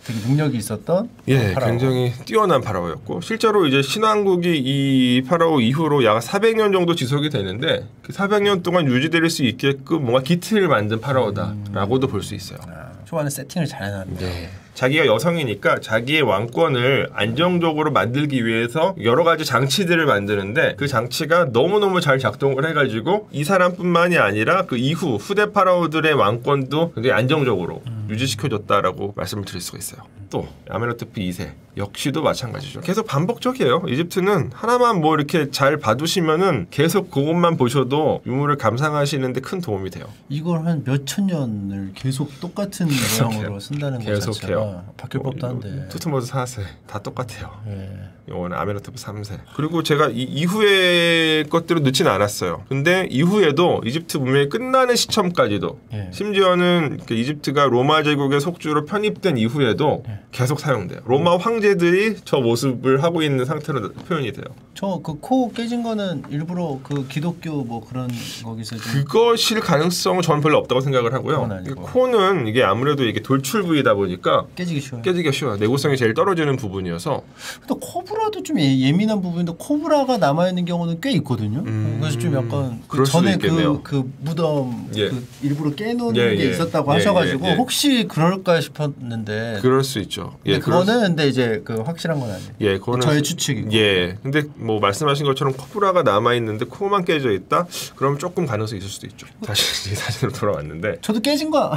되게 능력이 있었던 파라오. 굉장히 뛰어난 파라오였고 실제로 이제 신왕국이 이 파라오 이후로 약 400년 정도 지속이 되는데 그 400년 동안 유지될 수 있게끔 뭔가 기틀을 만든 파라오다라고도 볼 수 있어요. 좋아하는 세팅을 잘 해놨네요. 네. 자기가 여성이니까 자기의 왕권을 안정적으로 만들기 위해서 여러 가지 장치들을 만드는데 그 장치가 너무너무 잘 작동을 해가지고 이 사람뿐만이 아니라 그 이후 후대 파라오들의 왕권도 굉장히 안정적으로 유지시켜줬다라고 말씀을 드릴 수가 있어요. 또 아메노테프 2세 역시도 마찬가지죠. 계속 반복적이에요. 이집트는 하나만 뭐 이렇게 잘 봐두시면은 계속 그것만 보셔도 유물을 감상하시는데 큰 도움이 돼요. 이걸 한 몇천 년을 계속 똑같은 모양으로 쓴다는 것 자체가 바뀔 법도 한데. 투트모스 4세 다 똑같아요. 예. 이거는 아메노테프 3세. 그리고 제가 이후의 것들을 넣지는 않았어요. 근데 이후에도 이집트 문명이 끝나는 시점까지도 예. 심지어는 이집트가 로마 제국의 속주로 편입된 이후에도 계속 사용돼요. 로마 황제들이 저 모습을 하고 있는 상태로 표현이 돼요. 저 그 코 깨진 거는 일부러 그 기독교 뭐 그런 거기서 좀 그것일 가능성은 저는 별로 없다고 생각을 그건 하고요. 아니고. 코는 이게 아무래도 이게 돌출 부위다 보니까 깨지기 쉬워요. 깨지기가 쉬워요. 내구성이 제일 떨어지는 부분이어서. 근데 코브라도 좀 예민한 부분인데 코브라가 남아 있는 경우는 꽤 있거든요. 그래서 좀 약간 그 그럴 수도 전에 있겠네요. 그 무덤 예. 그 일부러 깨놓은 예, 게 예. 있었다고 예, 하셔가지고 예, 예. 혹시 그럴까 싶었는데. 그럴 수 있죠. 근데 그거는 근데 이제 그 확실한 건 아니에요. 예, 그거는 저의 추측이고. 예. 근데 뭐 말씀하신 것처럼 코브라가 남아 있는데 코만 깨져 있다. 그럼 조금 가능성이 있을 수도 있죠. 다시 사진으로 돌아왔는데. 저도 깨진 거야.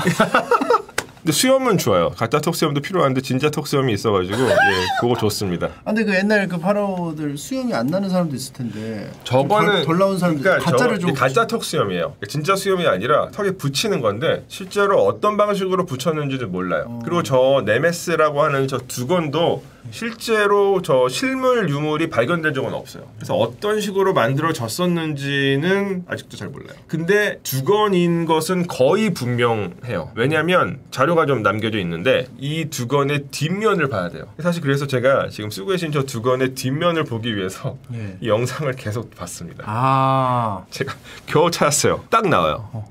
근데 수염은 좋아요. 가짜 턱수염도 필요한데 진짜 턱수염이 있어가지고 예, 그거 좋습니다. 근데 그 옛날 그 파라오들 수염이 안 나는 사람도 있을 텐데. 저거는 덜 나온 사람들 그러니까 가짜를 좀 가짜 턱 수염이에요. 진짜 수염이 아니라 턱에 붙이는 건데 실제로 어떤 방식으로 붙였는지는 몰라요. 그리고 저 네메스라고 하는 저 두건도 실제로 저 실물 유물이 발견된 적은 없어요. 그래서 어떤 식으로 만들어졌었는지는 아직도 잘 몰라요. 근데 두건인 것은 거의 분명해요. 왜냐하면 자료가 좀 남겨져 있는데 이 두건의 뒷면을 봐야 돼요. 사실 그래서 제가 지금 쓰고 계신 저 두건의 뒷면을 보기 위해서 예. 이 영상을 계속 봤습니다. 아. 제가 겨우 찾았어요. 딱 나와요.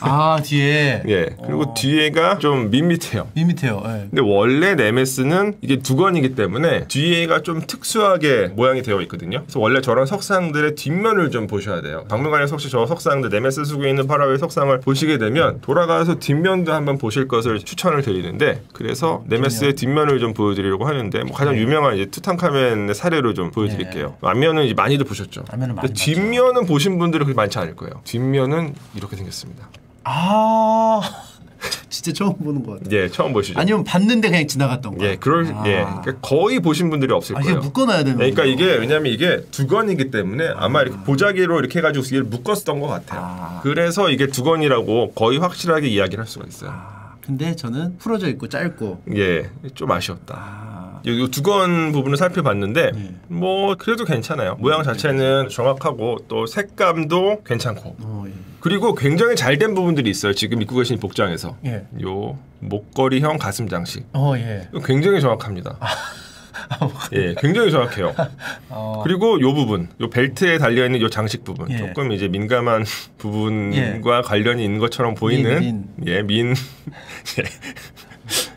아 뒤에. 예. 그리고 뒤에가 좀 밋밋해요. 밋밋해요. 예. 근데 원래 네메스는 이게 두건이기 때문에 뒤에가 좀 특수하게 모양이 되어 있거든요. 그래서 원래 저런 석상들의 뒷면을 좀 보셔야 돼요. 박물관에서 혹시 저 석상들 네메스 쓰고 있는 파라오의 석상을 보시게 되면 돌아가서 뒷면도 한번 보실 것을 추천을 드리는데 그래서 네메스의 뒷면을 좀 보여드리려고 하는데 뭐 가장 유명한 이제 투탕카멘의 사례로 좀 보여드릴게요. 앞면은 이제 많이들 보셨죠. 앞면은 많이 근데 뒷면은 보신 분들이 그렇게 많지 않을 거예요. 뒷면은 이렇게 생겼습니다. 아. 진짜 처음 보는 것 같아요. 예, 처음 보시죠. 아니면 봤는데 그냥 지나갔던 거. 예, 그러니까 거의 보신 분들이 없을 이게 거예요. 묶어놔야 되는 그러니까 거죠? 이게 왜냐면 이게 두건이기 때문에 아마 이렇게 보자기로 이렇게 해가지고 얘를 묶었던 것 같아요. 그래서 이게 두건이라고 거의 확실하게 이야기를 할 수가 있어요. 근데 저는 풀어져 있고 짧고. 예, 좀 아쉬웠다. 이 두건 부분을 살펴봤는데 뭐 그래도 괜찮아요. 모양 자체는 정확하고 또 색감도 괜찮고. 예. 그리고 굉장히 잘 된 부분들이 있어요. 지금 입고 계신 복장에서. 예. 요 목걸이형 가슴 장식. 예. 이거 굉장히 정확합니다. 예, 굉장히 정확해요. 그리고 요 부분, 요 벨트에 달려 있는 요 장식 부분, 예. 조금 이제 민감한 부분과 관련이 있는 것처럼 보이는 민.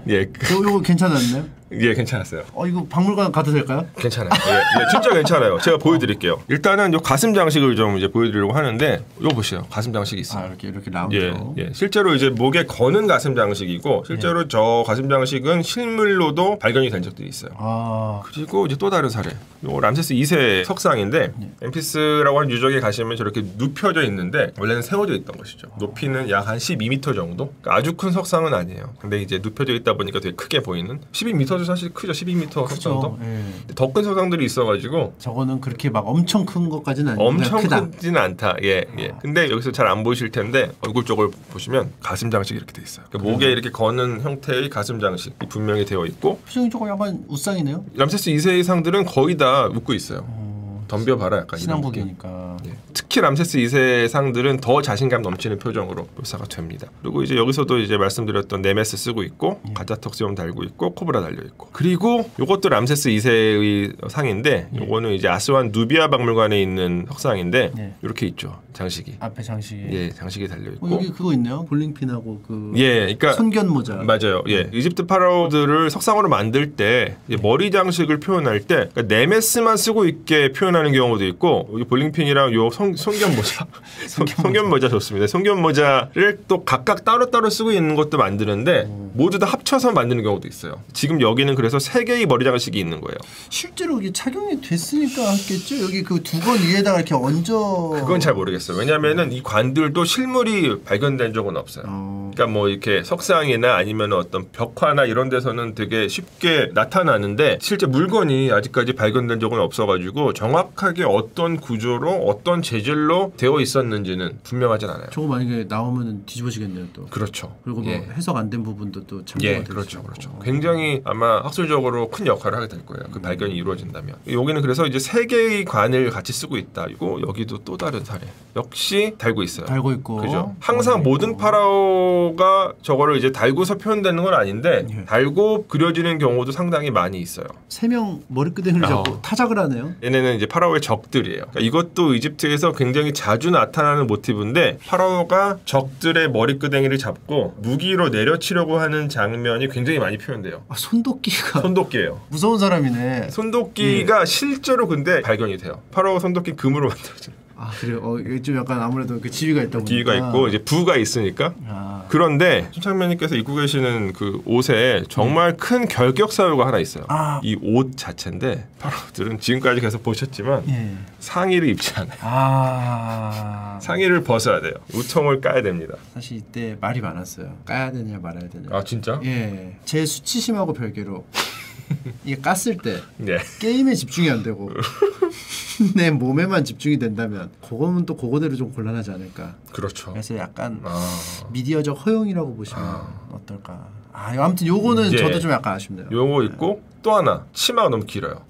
예, 요거 괜찮았나요? 예, 괜찮았어요. 이거 박물관 가도 될까요? 괜찮아요. 예, 진짜 괜찮아요. 제가 보여드릴게요. 일단은 요 가슴 장식을 좀 이제 보여드리려고 하는데, 요 보세요. 가슴 장식이 있어요. 이렇게 나오죠. 예. 실제로 이제 목에 거는 가슴 장식이고, 실제로 저 가슴 장식은 실물로도 발견이 된 적들이 있어요. 그리고 이제 또 다른 사례. 요 람세스 2세 석상인데, 멤피스라고 하는 유적에 가시면 저렇게 눕혀져 있는데, 원래는 세워져 있던 것이죠. 높이는 약 한 12m 정도? 그러니까 아주 큰 석상은 아니에요. 근데 이제 눕혀져 있다 보니까 되게 크게 보이는? 12m도 사실 크죠. 12m 석상도. 더 큰 석상들이 있어가지고. 저거는 그렇게 막 엄청 큰 것까지는 아니고 엄청 크다. 크지는 않다. 예. 근데 여기서 잘 안 보이실 텐데 얼굴 쪽을 보시면 가슴 장식이 이렇게 돼 있어요. 그러니까 목에 이렇게 거는 형태의 가슴 장식이 분명히 되어 있고. 표정이 조금 약간 우상이네요. 람세스 2세의 상들은 거의 다 웃고 있어요. 덤벼봐라 약간 신앙복이니까. 특히 람세스 2세 상들은 더 자신감 넘치는 표정으로 묘사가 됩니다. 그리고 이제 여기서도 이제 말씀드렸던 네메스 쓰고 있고 가짜 턱수염 달고 있고 코브라 달려 있고 그리고 이것도 람세스 2세의 상인데 요거는 이제 아스완 누비아 박물관에 있는 석상인데 이렇게 있죠. 장식이 앞에 장식이 장식이 달려 있고 여기 그거 있네요. 볼링핀하고 그 그러니까 손견 모자 맞아요. 이집트 파라오들을 석상으로 만들 때 머리 장식을 표현할 때 그러니까 네메스만 쓰고 있게 표현하는 경우도 있고 이 볼링핀이랑 요 손견 모자 손견 모자 좋습니다. 손견 모자를 또 각각 따로따로 쓰고 있는 것도 만드는데 모두 다 합쳐서 만드는 경우도 있어요. 지금 여기는 그래서 3개의 머리 장식이 있는 거예요. 실제로 이게 착용이 됐으니까 했겠죠. 여기 그 두건 위에다가 이렇게 얹어 그건 잘 모르겠어요. 왜냐면은 이 관들도 실물이 발견된 적은 없어요. 그러니까 뭐 이렇게 석상이나 아니면 어떤 벽화나 이런 데서는 되게 쉽게 나타나는데 실제 물건이 아직까지 발견된 적은 없어가지고 정확하게 어떤 구조로 어떤 재질로 되어 있었는지는 분명하진 않아요. 저거 만약에 나오면 뒤집어지겠네요 또. 그렇죠. 그리고 뭐 해석 안 된 부분도 또 참고가 예, 될 그렇죠, 수 있고. 그렇죠. 굉장히 아마 학술적으로 큰 역할을 하게 될 거예요. 그 발견이 이루어진다면. 여기는 그래서 이제 세 개의 관을 같이 쓰고 있다. 그리고 여기도 또 다른 사례. 역시 달고 있어요. 달고 있고. 그죠. 항상 모든 파라오가 저거를 이제 달고서 표현되는 건 아닌데 예. 달고 그려지는 경우도 상당히 많이 있어요. 3명 머리끄댕이를 잡고 타작을 하네요. 얘네는 이제 파라오의 적들이에요. 그러니까 이것도 이집트에서 굉장히 자주 나타나는 모티브인데 파라오가 적들의 머리끄댕이를 잡고 무기로 내려치려고 하는 장면이 굉장히 많이 표현돼요. 아, 손도끼가 손도끼예요. 무서운 사람이네. 손도끼가 실제로 근데 발견이 돼요. 파라오 손도끼 금으로 만들어진. 아 그래요. 이게 좀 약간 아무래도 그 지위가 있다 보니까. 기위가 있고 이제 부가 있으니까. 그런데 손창면님께서 입고 계시는 그 옷에 정말 큰 결격 사유가 하나 있어요. 이 옷 자체인데 파라오들은 지금까지 계속 보셨지만 상의를 입지 않아요. 상의를 벗어야 돼요. 우통을 까야 됩니다. 사실 이때 말이 많았어요. 까야 되냐 말아야 되냐. 아 진짜? 예. 제 수치심하고 별개로 이게 깠을 때 네. 게임에 집중이 안 되고 내 몸에만 집중이 된다면 그거는 또 그거대로 좀 곤란하지 않을까. 그렇죠. 그래서 약간 미디어적 허용이라고 보시면 어떨까. 아무튼 요거는 저도 좀 약간 아쉽네요. 요거 있고 또 하나 치마가 너무 길어요.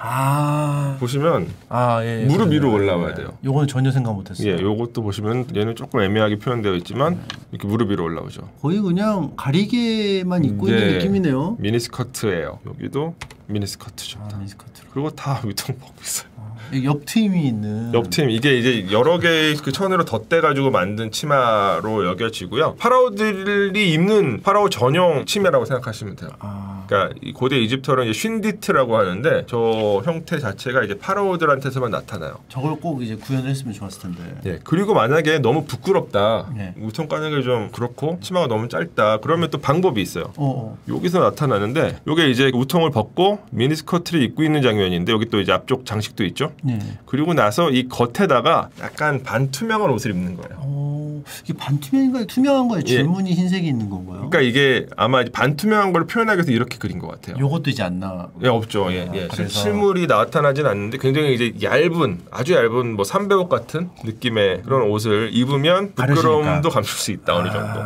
보시면 예, 무릎 위로 올라와야 돼요. 요거는 전혀 생각 못했어요. 예, 요것도 보시면 얘는 조금 애매하게 표현되어 있지만 이렇게 무릎 위로 올라오죠. 거의 그냥 가리개만 입고 있는 느낌이네요. 미니스커트예요. 여기도 미니스커트죠. 미니스커트. 그리고 다 위통 벗고 있어요. 옆트임이 있는. 옆트임 이게 이제 여러 개의 그 천으로 덧대 가지고 만든 치마로 여겨지고요. 파라오들이 입는 파라오 전용 치마라고 생각하시면 돼요. 그러니까 이 고대 이집트어는 이제 쉰디트라고 하는데 저 형태 자체가 이제 파라오들한테서만 나타나요. 저걸 꼭 이제 구현을 했으면 좋았을 텐데. 예. 그리고 만약에 너무 부끄럽다. 우통 까는 게 좀 그렇고 치마가 너무 짧다. 그러면 또 방법이 있어요. 여기서 나타나는데 이게 이제 우통을 벗고 미니스커트를 입고 있는 장면인데 여기 또 이제 앞쪽 장식도 있죠. 그리고 나서 이 겉에다가 약간 반투명한 옷을 입는 거예요. 이게 반투명인가요? 투명한 거에 줄무늬 흰색이 있는 건가요? 그러니까 이게 아마 반투명한 걸 표현하기 위해서 이렇게 그린 것 같아요. 요것도 이제 안 나. 예, 없죠. 실물이 나타나진 않는데 굉장히 이제 얇은, 아주 얇은 뭐 삼배옷 같은 느낌의 그런 옷을 입으면 부끄러움도 감출 수 있다 어느 정도.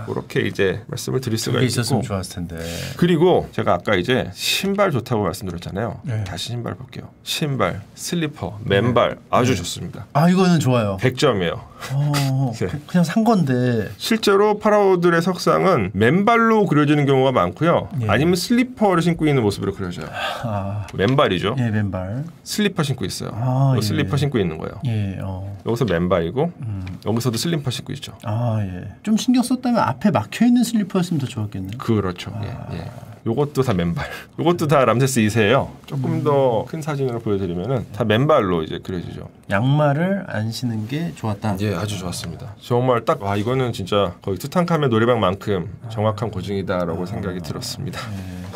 그렇게 이제 말씀을 드릴 수가 있고. 있었으면 좋았을 텐데. 그리고 제가 아까 이제 신발 좋다고 말씀드렸잖아요. 다시 신발 볼게요. 신발, 슬리퍼, 맨발 아주 좋습니다. 이거는 좋아요. 100점이에요. 그냥 산 건데 실제로 파라오들의 석상은 맨발로 그려지는 경우가 많고요. 아니면 슬리퍼를 신고 있는 모습으로 그려져요. 맨발이죠. 예, 맨발. 슬리퍼 신고 있어요. 슬리퍼 신고 있는 거예요. 여기서 맨발이고 여기서도 슬리퍼 신고 있죠. 좀 신경 썼다면 앞에 막혀 있는 슬리퍼였으면 더 좋았겠네요. 그렇죠. 요것도 다 맨발. 요것도 다 람세스 2세예요. 조금 더 큰 사진으로 보여드리면은 다 맨발로 이제 그려지죠. 양말을 안 신는 게 좋았다. 예, 아주 좋았습니다. 정말 딱 이거는 진짜 거의 투탕카멘 노래방만큼 정확한 고증이다라고 생각이 들었습니다.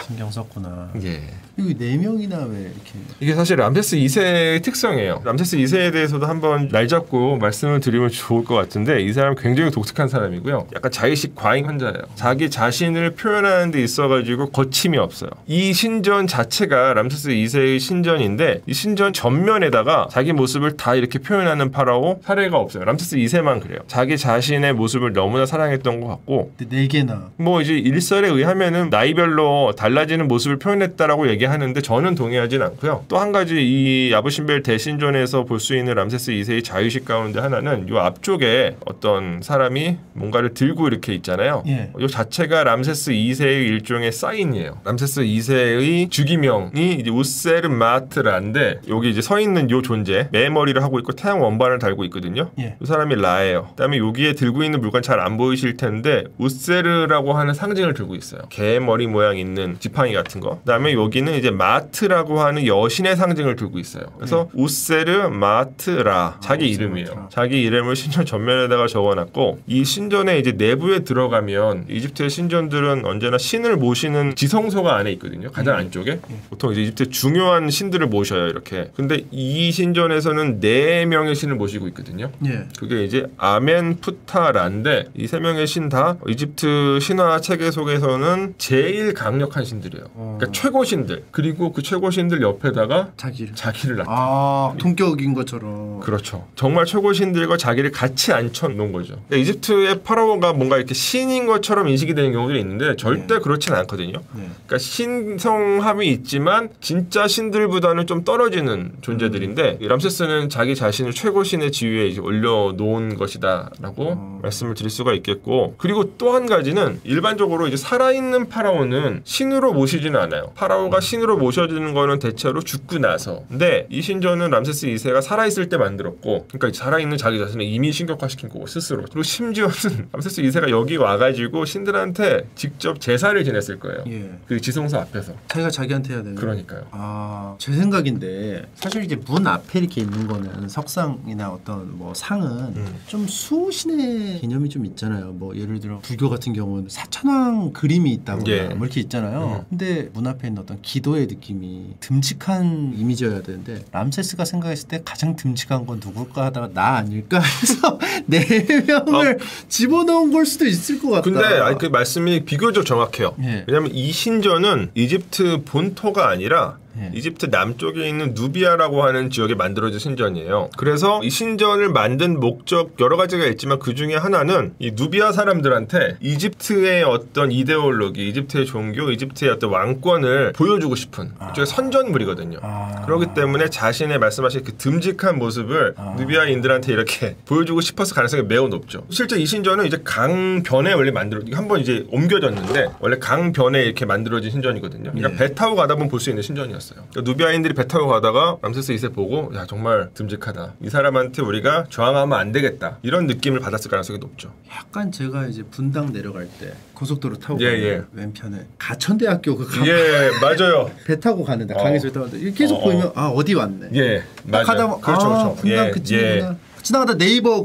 신경 썼구나. 예. 이거 4명이나 왜 이렇게? 이게 사실 람세스 2세의 특성이에요. 람세스 2세에 대해서도 한번 날 잡고 말씀을 드리면 좋을 것 같은데 이 사람은 굉장히 독특한 사람이고요. 약간 자의식 과잉 환자예요. 자기 자신을 표현하는 데 있어가지고 거침이 없어요. 이 신전 자체가 람세스 2세의 신전인데 이 신전 전면에다가 자기 모습을 다 이렇게 표현하는 파라오 사례가 없어요. 람세스 2세만 그래요. 자기 자신의 모습을 너무나 사랑했던 것 같고 4개나 뭐 이제 일설에 의하면은 나이별로 달라지는 모습을 표현했다라고 얘기하는데 저는 동의하진 않고요. 또 한 가지 이 야부신벨 대신전에서 볼 수 있는 람세스 2세의 자유식 가운데 하나는 이 앞쪽에 어떤 사람이 뭔가를 들고 이렇게 있잖아요. 이 자체가 람세스 2세의 일종의 사인이에요. 람세스 2세의 주기명이 이제 우세르마트라인데 여기 이제 서 있는 이 존재 매머리를 하고 있고 태양 원반을 달고 있거든요. 이 사람이 라예요. 그다음에 여기에 들고 있는 물건 잘 안 보이실 텐데 우세르라고 하는 상징을 들고 있어요. 개 머리 모양 있는 지팡이 같은 거. 그다음에 여기는 이제 마트라고 하는 여신의 상징을 들고 있어요. 그래서 우세르 마트라 자기 이름이에요. 마트라. 자기 이름을 신전 전면에다가 적어놨고 이 신전에 이제 내부에 들어가면 이집트의 신전들은 언제나 신을 모시는 지성소가 안에 있거든요. 가장 안쪽에 보통 이제 이집트 중요한 신들을 모셔요 이렇게. 근데 이 신전에서는 4명의 신을 모시고 있거든요. 예. 그게 이제 아멘푸타라인데 이 3명의 신 다 이집트 신화 체계 속에서는 제일 강력한 신들이에요. 그러니까 최고 신들. 그리고 그 최고 신들 옆에다가 자기를 놨다. 아, 동격인 것처럼. 그렇죠. 정말 최고 신들과 자기를 같이 앉혀놓은 거죠. 그러니까 이집트의 파라오가 뭔가 이렇게 신인 것처럼 인식이 되는 경우들이 있는데 절대 그렇진 않거든요. 그러니까 신성함이 있지만 진짜 신들보다는 좀 떨어지는 존재들인데 람세스는 자기 자신을 최고 신의 지위에 이제 올려놓은 것이다라고 말씀을 드릴 수가 있겠고, 그리고 또 한 가지는 일반적으로 이제 살아있는 파라오는 신으로 모시지는 않아요. 파라오가 신으로 모셔지는 거는 대체로 죽고 나서. 근데 이 신전은 람세스 2세가 살아있을 때 만들었고, 그러니까 살아있는 자기 자신을 이미 신격화시킨 거고 스스로. 그리고 심지어는 람세스 2세가 여기 와가지고 신들한테 직접 제사를 지냈을 거예요. 예. 그 지성소 앞에서. 자기가 자기한테 해야 되는. 그러니까요. 아, 제 생각인데 사실 이제 문 앞에 이렇게 있는 거는 석상이나 어떤 뭐 상은 좀 수신의 개념이 좀 있잖아요. 뭐 예를 들어 불교 같은 경우는 사천왕 그림이 있다거나 예. 뭐 이렇게 있잖아요. 근데 문 앞에 있는 어떤 기도의 느낌이 듬직한 이미지여야 되는데 람세스가 생각했을 때 가장 듬직한 건 누굴까 하다가 나 아닐까 해서 4명을 집어넣은 걸 수도 있을 것 같다. 근데 그 말씀이 비교적 정확해요. 예. 왜냐하면 이 신전은 이집트 본토가 아니라 예. 이집트 남쪽에 있는 누비아라고 하는 지역에 만들어진 신전이에요. 그래서 이 신전을 만든 목적 여러 가지가 있지만 그 중에 하나는 이 누비아 사람들한테 이집트의 어떤 이데올로기, 이집트의 종교, 이집트의 어떤 왕권을 보여주고 싶은 일종의 선전물이거든요. 그렇기 때문에 자신의 말씀하신 그 듬직한 모습을 누비아인들한테 이렇게 보여주고 싶어서 가능성이 매우 높죠. 실제 이 신전은 이제 강변에 원래 한번 이제 옮겨졌는데 원래 강변에 이렇게 만들어진 신전이거든요. 그러니까 예. 배 타고 가다 보면 볼 수 있는 신전이었어요. 그러니까 누비아인들이 배 타고 가다가 람세스 2세 보고 야 정말 듬직하다. 이 사람한테 우리가 저항하면 안 되겠다. 이런 느낌을 받았을 가능성이 높죠. 약간 제가 이제 분당 내려갈 때 고속도로 타고 예, 가는 예. 왼편에 가천대학교 예, 맞아요. 배 타고 가는데 강에서 배 타고 가는데 계속 보이면 아 어디 왔네. 예, 맞아요. 가다 보면 그렇죠, 아 그렇죠. 분당 예, 그쯤이구나. 지나가다 네이버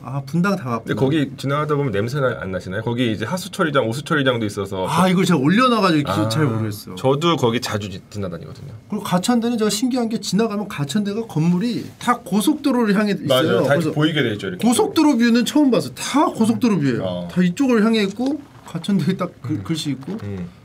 아 분당 다 왔구나. 근데 거기 지나가다 보면 냄새나 안 나시나요? 거기 이제 하수처리장, 오수처리장도 있어서. 아 이걸 제가 올려놔가지고 잘 모르겠어. 저도 거기 자주 지나다니거든요. 그리고 가천대는 제가 신기한 게 지나가면 가천대가 건물이 다 고속도로를 향해 있어요. 맞아요. 다 그래서 보이게 돼 있죠. 이렇게. 고속도로 뷰는 처음 봤어. 다 고속도로 뷰예요. 다 이쪽을 향해 있고 가천대에 딱 글씨 있고.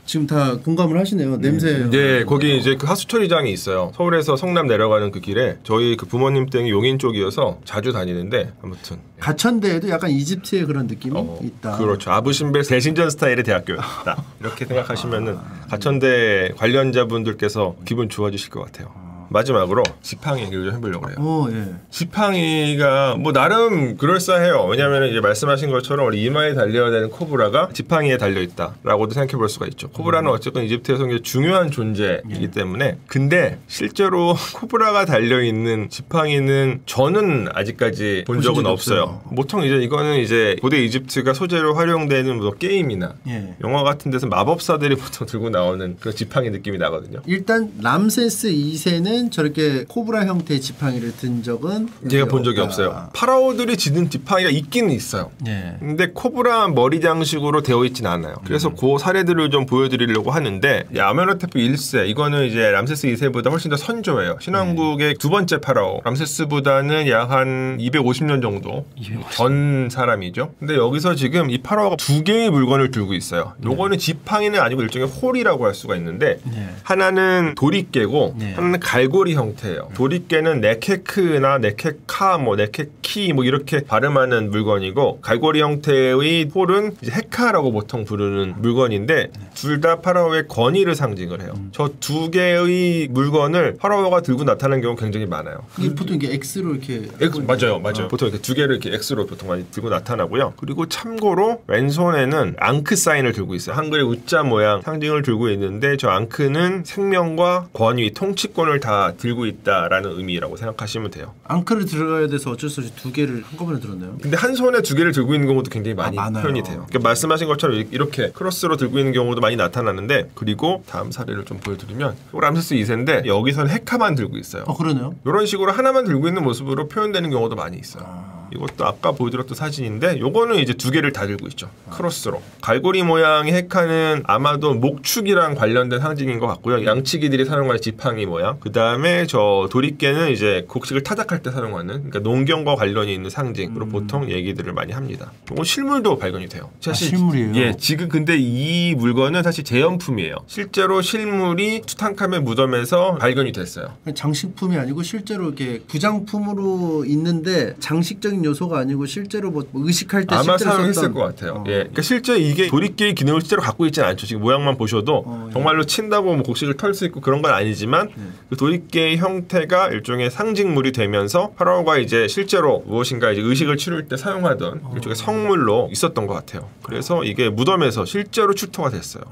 지금 다 공감을 하시네요. 냄새. 네, 거기 이제 그 하수처리장이 있어요. 서울에서 성남 내려가는 그 길에 저희 그 부모님 댁이 용인 쪽이어서 자주 다니는데 아무튼 가천대에도 약간 이집트의 그런 느낌이 있다. 그렇죠. 아부신벨 대신전 스타일의 대학교였다. 이렇게 생각하시면은 가천대 관련자분들께서 기분 좋아지실 것 같아요. 마지막으로 지팡이 얘기를 좀 해보려고 해요. 예. 지팡이가 뭐 나름 그럴싸해요. 왜냐하면 이제 말씀하신 것처럼 우리 이마에 달려야 되는 코브라가 지팡이에 달려 있다라고도 생각해 볼 수가 있죠. 코브라는 어쨌든 이집트에서 굉장히 중요한 존재이기 때문에. 근데 실제로 코브라가 달려 있는 지팡이는 저는 아직까지 본 적은 없어요. 보통 이거는 이제 고대 이집트가 소재로 활용되는 뭐 게임이나 영화 같은 데서 마법사들이 보통 들고 나오는 그 지팡이 느낌이 나거든요. 일단 람세스 2세는 저렇게 코브라 형태의 지팡이를 든 적은 제가 본 적이 없어요. 파라오들이 지는 지팡이가 있기는 있어요. 근데 코브라 머리 장식으로 되어 있진 않아요. 그래서 그 사례들을 좀 보여드리려고 하는데 아멘호테프 1세 이거는 이제 람세스 2세보다 훨씬 더 선조예요. 신왕국의 두 번째 파라오. 람세스보다는 약 한 250년 정도 전 사람이죠. 근데 여기서 지금 이 파라오가 두 개의 물건을 들고 있어요. 요거는 지팡이는 아니고 일종의 홀이라고 할 수가 있는데 하나는 도리깨고 하나는 갈고리 형태예요. 도리깨는 네케크나 네케카, 뭐 네케키 뭐 이렇게 발음하는 물건이고 갈고리 형태의 홀은 이제 헤카라고 보통 부르는 물건인데 둘 다 파라오의 권위를 상징을 해요. 저 두 개의 물건을 파라오가 들고 나타나는 경우가 굉장히 많아요. 이게 보통 이게 X로 이렇게 맞아요. 보통 이렇게 두 개를 이렇게 X로 보통 많이 들고 나타나고요. 그리고 참고로 왼손에는 앙크 사인을 들고 있어요. 한글의 우자 모양 상징을 들고 있는데 저 앙크는 생명과 권위, 통치권을 다 다 들고 있다라는 의미라고 생각하시면 돼요. 앙크를 들어가야 돼서 어쩔 수 없이 두 개를 한꺼번에 들었나요? 근데 한 손에 두 개를 들고 있는 경우도 굉장히 많이 표현이 돼요. 그러니까 말씀하신 것처럼 이렇게 크로스로 들고 있는 경우도 많이 나타나는데, 그리고 다음 사례를 좀 보여드리면 람세스 2세인데 여기서는 헤카만 들고 있어요. 그러네요. 이런 식으로 하나만 들고 있는 모습으로 표현되는 경우도 많이 있어요. 이것도 아까 보여드렸던 사진인데 요거는 이제 두 개를 다 들고 있죠. 크로스로. 갈고리 모양의 헤카는 아마도 목축이랑 관련된 상징인 것 같고요. 양치기들이 사용하는 지팡이 모양. 그 다음에 저 도리깨는 이제 곡식을 타작할 때 사용하는, 그러니까 농경과 관련이 있는 상징으로 보통 얘기들을 많이 합니다. 이건 실물도 발견이 돼요. 사실 실물이에요? 예, 지금 근데 이 물건은 사실 재현품이에요. 실제로 실물이 투탕카멘 무덤에서 발견이 됐어요. 장식품이 아니고 실제로 이렇게 부장품으로 있는데 장식적인 요소가 아니고 실제로 뭐 의식할 때 아마 실제로 사용했을 썼던... 것 같아요. 예, 그러니까 실제 이게 도리깨의 기능을 실제로 갖고 있지는 않죠. 지금 모양만 보셔도 정말로 친다고 뭐 곡식을 털 수 있고 그런 건 아니지만 그 도리깨의 형태가 일종의 상징물이 되면서 파라오가 이제 실제로 무엇인가 이제 의식을 치를 때 사용하던 일종의 성물로 있었던 것 같아요. 그래서 이게 무덤에서 실제로 출토가 됐어요.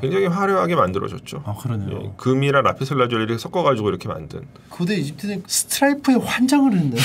굉장히 화려하게 만들어졌죠. 그러네요. 예, 금이랑 라피슬라졸리를 섞어가지고 이렇게 만든. 고대 이집트는 스트라이프에 환장을 했네.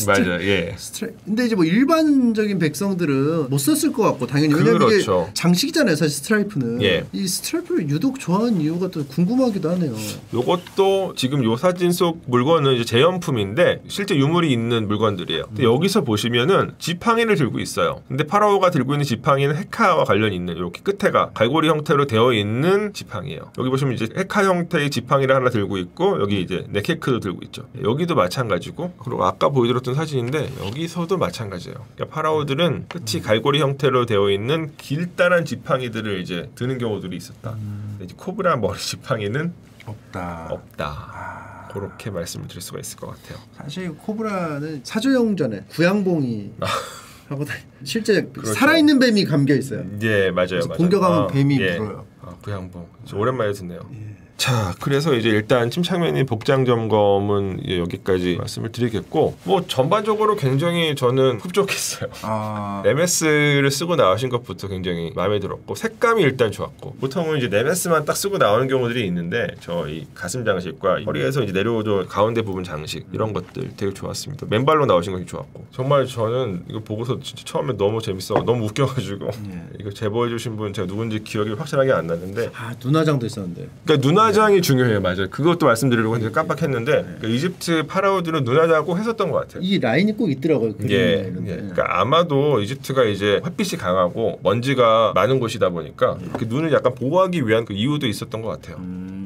맞아요. 예. 근데 이제 뭐 일반적인 백성들은 못 썼을 것 같고 당연히 왜냐면 그렇죠. 이게 장식이잖아요. 사실 스트라이프는. 예. 이 스트라이프를 유독 좋아하는 이유가 또 궁금하기도 하네요. 요것도 지금 요 사진 속 물건은 이제 재현품인데 실제 유물이 있는 물건들이에요. 근데 여기서 보시면은 지팡이를 들고 있어요. 근데 파라오가 들고 있는 지팡이는 헤카와 관련이 있는 이렇게 끝에가 갈고리 형태로 되어 있는 지팡이에요. 여기 보시면 이제 헤카 형태의 지팡이를 하나 들고 있고 여기 이제 네케크도 들고 있죠. 여기도 마찬가지고, 그리고 아까 보여드렸던 사진인데 여기서도 마찬가지예요. 그러니까 파라오들은 끝이 갈고리 형태로 되어 있는 길다란 지팡이들을 이제 드는 경우들이 있었다. 이제 코브라 머리 지팡이는 없다. 그렇게 말씀을 드릴 수가 있을 것 같아요. 사실 코브라는 사조영전에 구양봉이 하고 실제 그렇죠. 살아있는 뱀이 감겨 있어요. 예, 맞아요. 공격하면 뱀이 물어요. 구양봉. 오랜만에 듣네요. 자, 그래서 이제 일단 침착맨이 복장 점검은 여기까지 말씀을 드리겠고, 뭐 전반적으로 굉장히 저는 흡족했어요. 네메스를 쓰고 나오신 것부터 굉장히 마음에 들었고, 색감이 일단 좋았고, 보통은 이제 네메스만 딱 쓰고 나오는 경우들이 있는데 저 이 가슴 장식과 허리에서 이제 내려오던 가운데 부분 장식 이런 것들 되게 좋았습니다. 맨발로 나오신 것이 좋았고, 정말 저는 이거 보고서 진짜 처음에 너무 재밌어, 너무 웃겨가지고 이거 제보해주신 분 제가 누군지 기억이 확실하게 안 나는데, 눈화장도 있었는데. 그러니까 눈화장이 중요해요. 맞아요. 그것도 말씀드리려고 했는데 깜빡했는데, 그러니까 이집트 파라오들은 눈화장 꼭 했었던 것 같아요. 이 라인이 꼭 있더라고요. 예. 그러니까 아마도 이집트가 이제 햇빛이 강하고 먼지가 많은 곳이다 보니까 그 눈을 약간 보호하기 위한 그 이유도 있었던 것 같아요.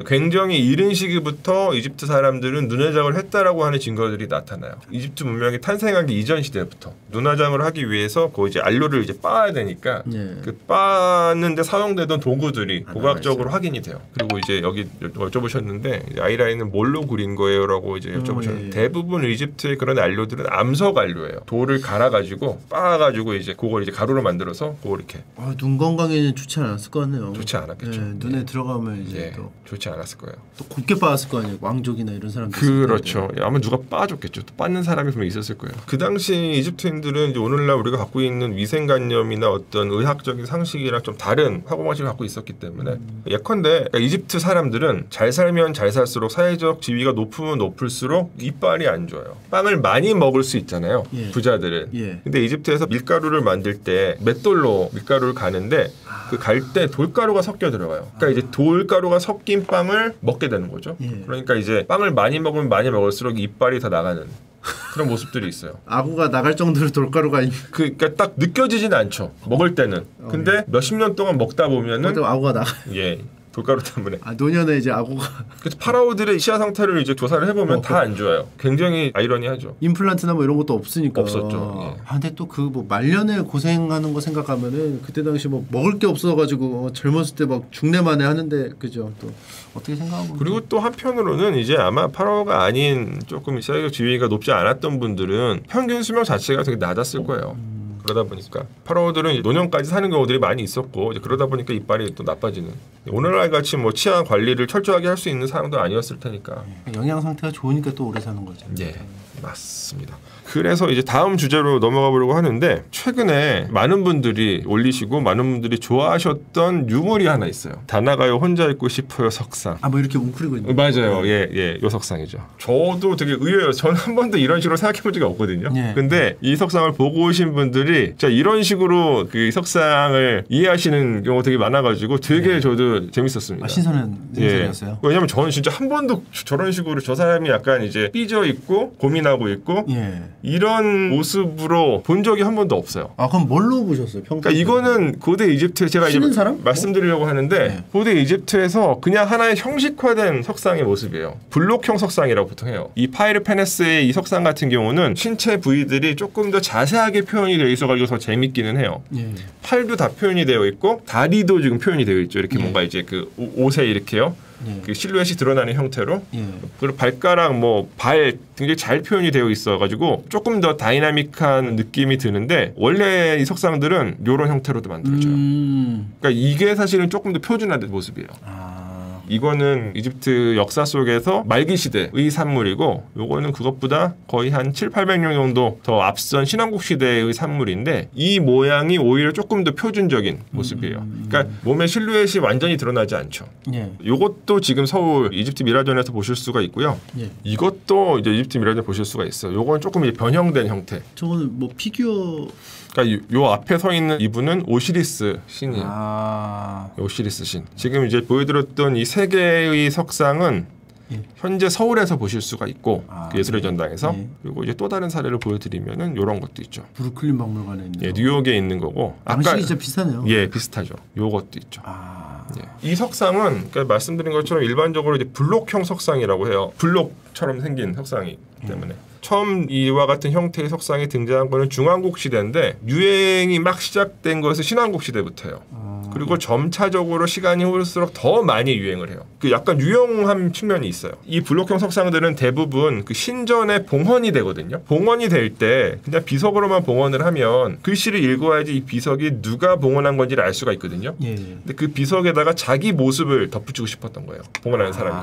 굉장히 이른 시기부터 이집트 사람들은 눈화장을 했다라고 하는 증거들이 나타나요. 이집트 문명이 탄생하기 이전 시대부터 눈화장을 하기 위해서 그 이제 안료를 이제 빻아야 되니까 그 빻는데 사용되던 도구들이 고고학적으로 확인이 돼요. 그리고 이제 여기 여쭤보셨는데 아이라인은 뭘로 그린 거예요라고 이제 여쭤보셨는데, 대부분 이집트의 그런 안료들은 암석 안료예요. 돌을 갈아가지고 빻아가지고 이제 그걸 이제 가루로 만들어서 그걸 이렇게. 눈 건강에는 좋지 않았을 것 같네요. 좋지 않았겠죠. 눈에 들어가면 이제 또 좋지 않았을 거예요. 또 곱게 빻았을 거 아니에요. 왕족이나 이런 사람들. 그렇죠. 아마 누가 빻아줬겠죠. 또 빻는 사람이 분명 있었을 거예요. 그 당시 이집트인들은 이제 오늘날 우리가 갖고 있는 위생관념이나 어떤 의학적인 상식이랑 좀 다른 사고방식을 갖고 있었기 때문에 예컨대 그러니까 이집트 사람들은 잘 살면 잘 살수록 사회적 지위가 높으면 높을수록 이빨이 안 좋아요. 빵을 많이 먹을 수 있잖아요. 부자들은. 근데 이집트에서 밀가루를 만들 때 맷돌로 밀가루를 가는데 그 갈 때 돌가루가 섞여 들어가요. 그러니까 이제 돌가루가 섞인 빵을 먹게 되는 거죠. 그러니까 이제 빵을 많이 먹으면 많이 먹을수록 이빨이 더 나가는 그런 모습들이 있어요. 아구가 나갈 정도로 돌가루가 그러니까 딱 느껴지진 않죠. 먹을 때는. 근데 몇십 년 동안 먹다 보면은 아구가 나가. 돌가루 때문에. 노년에 이제 아구가. 그래서 파라오들의 치아 상태를 이제 조사를 해보면 다 안 좋아요. 굉장히 아이러니하죠. 임플란트나 뭐 이런 것도 없으니까. 없었죠. 근데 또 그 뭐 말년에 고생하는 거 생각하면은 그때 당시 뭐 먹을 게 없어가지고 젊었을 때 막 중내만에 하는데 그죠. 또 어떻게 생각하면. 그리고 또 한편으로는 이제 아마 파라오가 아닌 조금 사회적 지위가 높지 않았던 분들은 평균 수명 자체가 되게 낮았을 거예요. 그러다 보니까 파라오들은 노년까지 사는 경우들이 많이 있었고 이제 그러다 보니까 이빨이 또 나빠지는. 오늘날 같이 뭐 치아 관리를 철저하게 할 수 있는 사람도 아니었을 테니까. 영양 상태가 좋으니까 또 오래 사는 거죠. 예, 맞습니다. 그래서 이제 다음 주제로 넘어가 보려고 하는데 최근에 많은 분들이 올리시고 많은 분들이 좋아하셨던 유물이 하나 있어요. 다나가요 혼자 있고 싶어요 석상. 뭐 이렇게 웅크리고 있는. 맞아요. 예, 요 석상이죠. 저도 되게 의외예요. 저는 한 번도 이런 식으로 생각해 본 적이 없거든요. 예. 근데 이 석상을 보고 오신 분들이 진짜 이런 식으로 그 석상을 이해하시는 경우가 되게 많아가지고 되게 저도 재밌었습니다. 신선한 생각이었어요. 왜냐면 저는 진짜 한 번도 저런 식으로 저 사람이 약간 이제 삐져 있고 고민하고 있고 이런 모습으로 본 적이 한 번도 없어요. 그럼 뭘로 보셨어요? 그러니까 이거는 고대 이집트 제가 이제 사람? 말씀드리려고 하는데 고대 이집트에서 그냥 하나의 형식화된 석상의 모습이에요. 블록형 석상이라고 보통 해요. 이 파이르페네스의 이 석상 같은 경우는 신체 부위들이 조금 더 자세하게 표현이 되어 있어가지고 더 재밌기는 해요. 팔도 다 표현이 되어 있고 다리도 지금 표현이 되어 있죠. 이렇게 뭔가 이제 그 옷에 이렇게요. 그 실루엣이 드러나는 형태로 그리고 발가락 뭐 발 굉장히 잘 표현이 되어 있어가지고 조금 더 다이나믹한 느낌이 드는데 원래 이 석상들은 이런 형태로도 만들어져요. 그러니까 이게 사실은 조금 더 표준화된 모습이에요. 이거는 이집트 역사 속에서 말기 시대의 산물이고 요거는 그것보다 거의 한 700~800년 정도 더 앞선 신왕국 시대의 산물인데 이 모양이 오히려 조금 더 표준적인 모습이에요. 그러니까 몸의 실루엣이 완전히 드러나지 않죠. 요것도 지금 서울 이집트 미라전에서 보실 수가 있고요. 이것도 이제 이집트 미라전 보실 수가 있어요. 요건 조금 이제 변형된 형태. 저거는 뭐 피규어. 그러니까 요 앞에 서 있는 이분은 오시리스 신이에요. 오시리스 신. 지금 이제 보여드렸던 이 세 개의 석상은 현재 서울에서 보실 수가 있고 그 예술의 전당에서 그리고 이제 또 다른 사례를 보여드리면은 이런 것도 있죠. 브루클린 박물관에 있는. 뉴욕에 있는 거고. 양식이 진짜 비슷하네요. 비슷하죠. 요것도 있죠. 이 석상은 그러니까 말씀드린 것처럼 일반적으로 이제 블록형 석상이라고 해요. 블록처럼 생긴 석상이기 때문에. 처음 이와 같은 형태의 석상이 등장한 거는 중왕국 시대인데 유행이 막 시작된 것은 신왕국 시대부터예요. 그리고 점차적으로 시간이 흐를수록 더 많이 유행을 해요. 그 약간 유용한 측면이 있어요. 이 블록형 석상들은 대부분 그 신전에 봉헌이 되거든요. 봉헌이 될 때 그냥 비석으로만 봉헌을 하면 글씨를 읽어야지 이 비석이 누가 봉헌한 건지를 알 수가 있거든요. 근데 그 비석에다가 자기 모습을 덧붙이고 싶었던 거예요. 봉헌하는 사람이.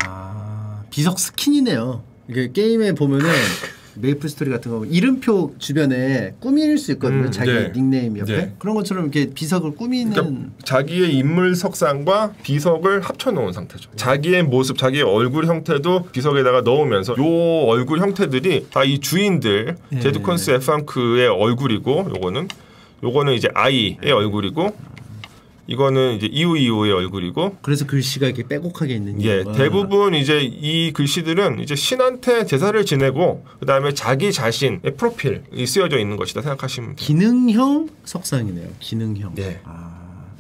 비석 스킨이네요. 이게 게임에 보면은 메이플 스토리 같은 거 이름표 주변에 꾸밀 수 있거든요. 자기 닉네임 옆에. 그런 것처럼 이렇게 비석을 꾸미는. 그러니까 자기의 인물 석상과 비석을 합쳐놓은 상태죠. 자기의 모습, 자기의 얼굴 형태도 비석에다가 넣으면서 요 얼굴 형태들이 다 이 주인들 제두컨스 에팡크의 얼굴이고 요거는 이제 아이의 얼굴이고 이거는 이제 이후의 얼굴이고. 그래서 글씨가 이렇게 빼곡하게 있는 이유가. 대부분 이제 이 글씨들은 이제 신한테 제사를 지내고 그다음에 자기 자신의 프로필이 쓰여져 있는 것이다 생각하시면 돼요. 기능형 석상이네요. 기능형.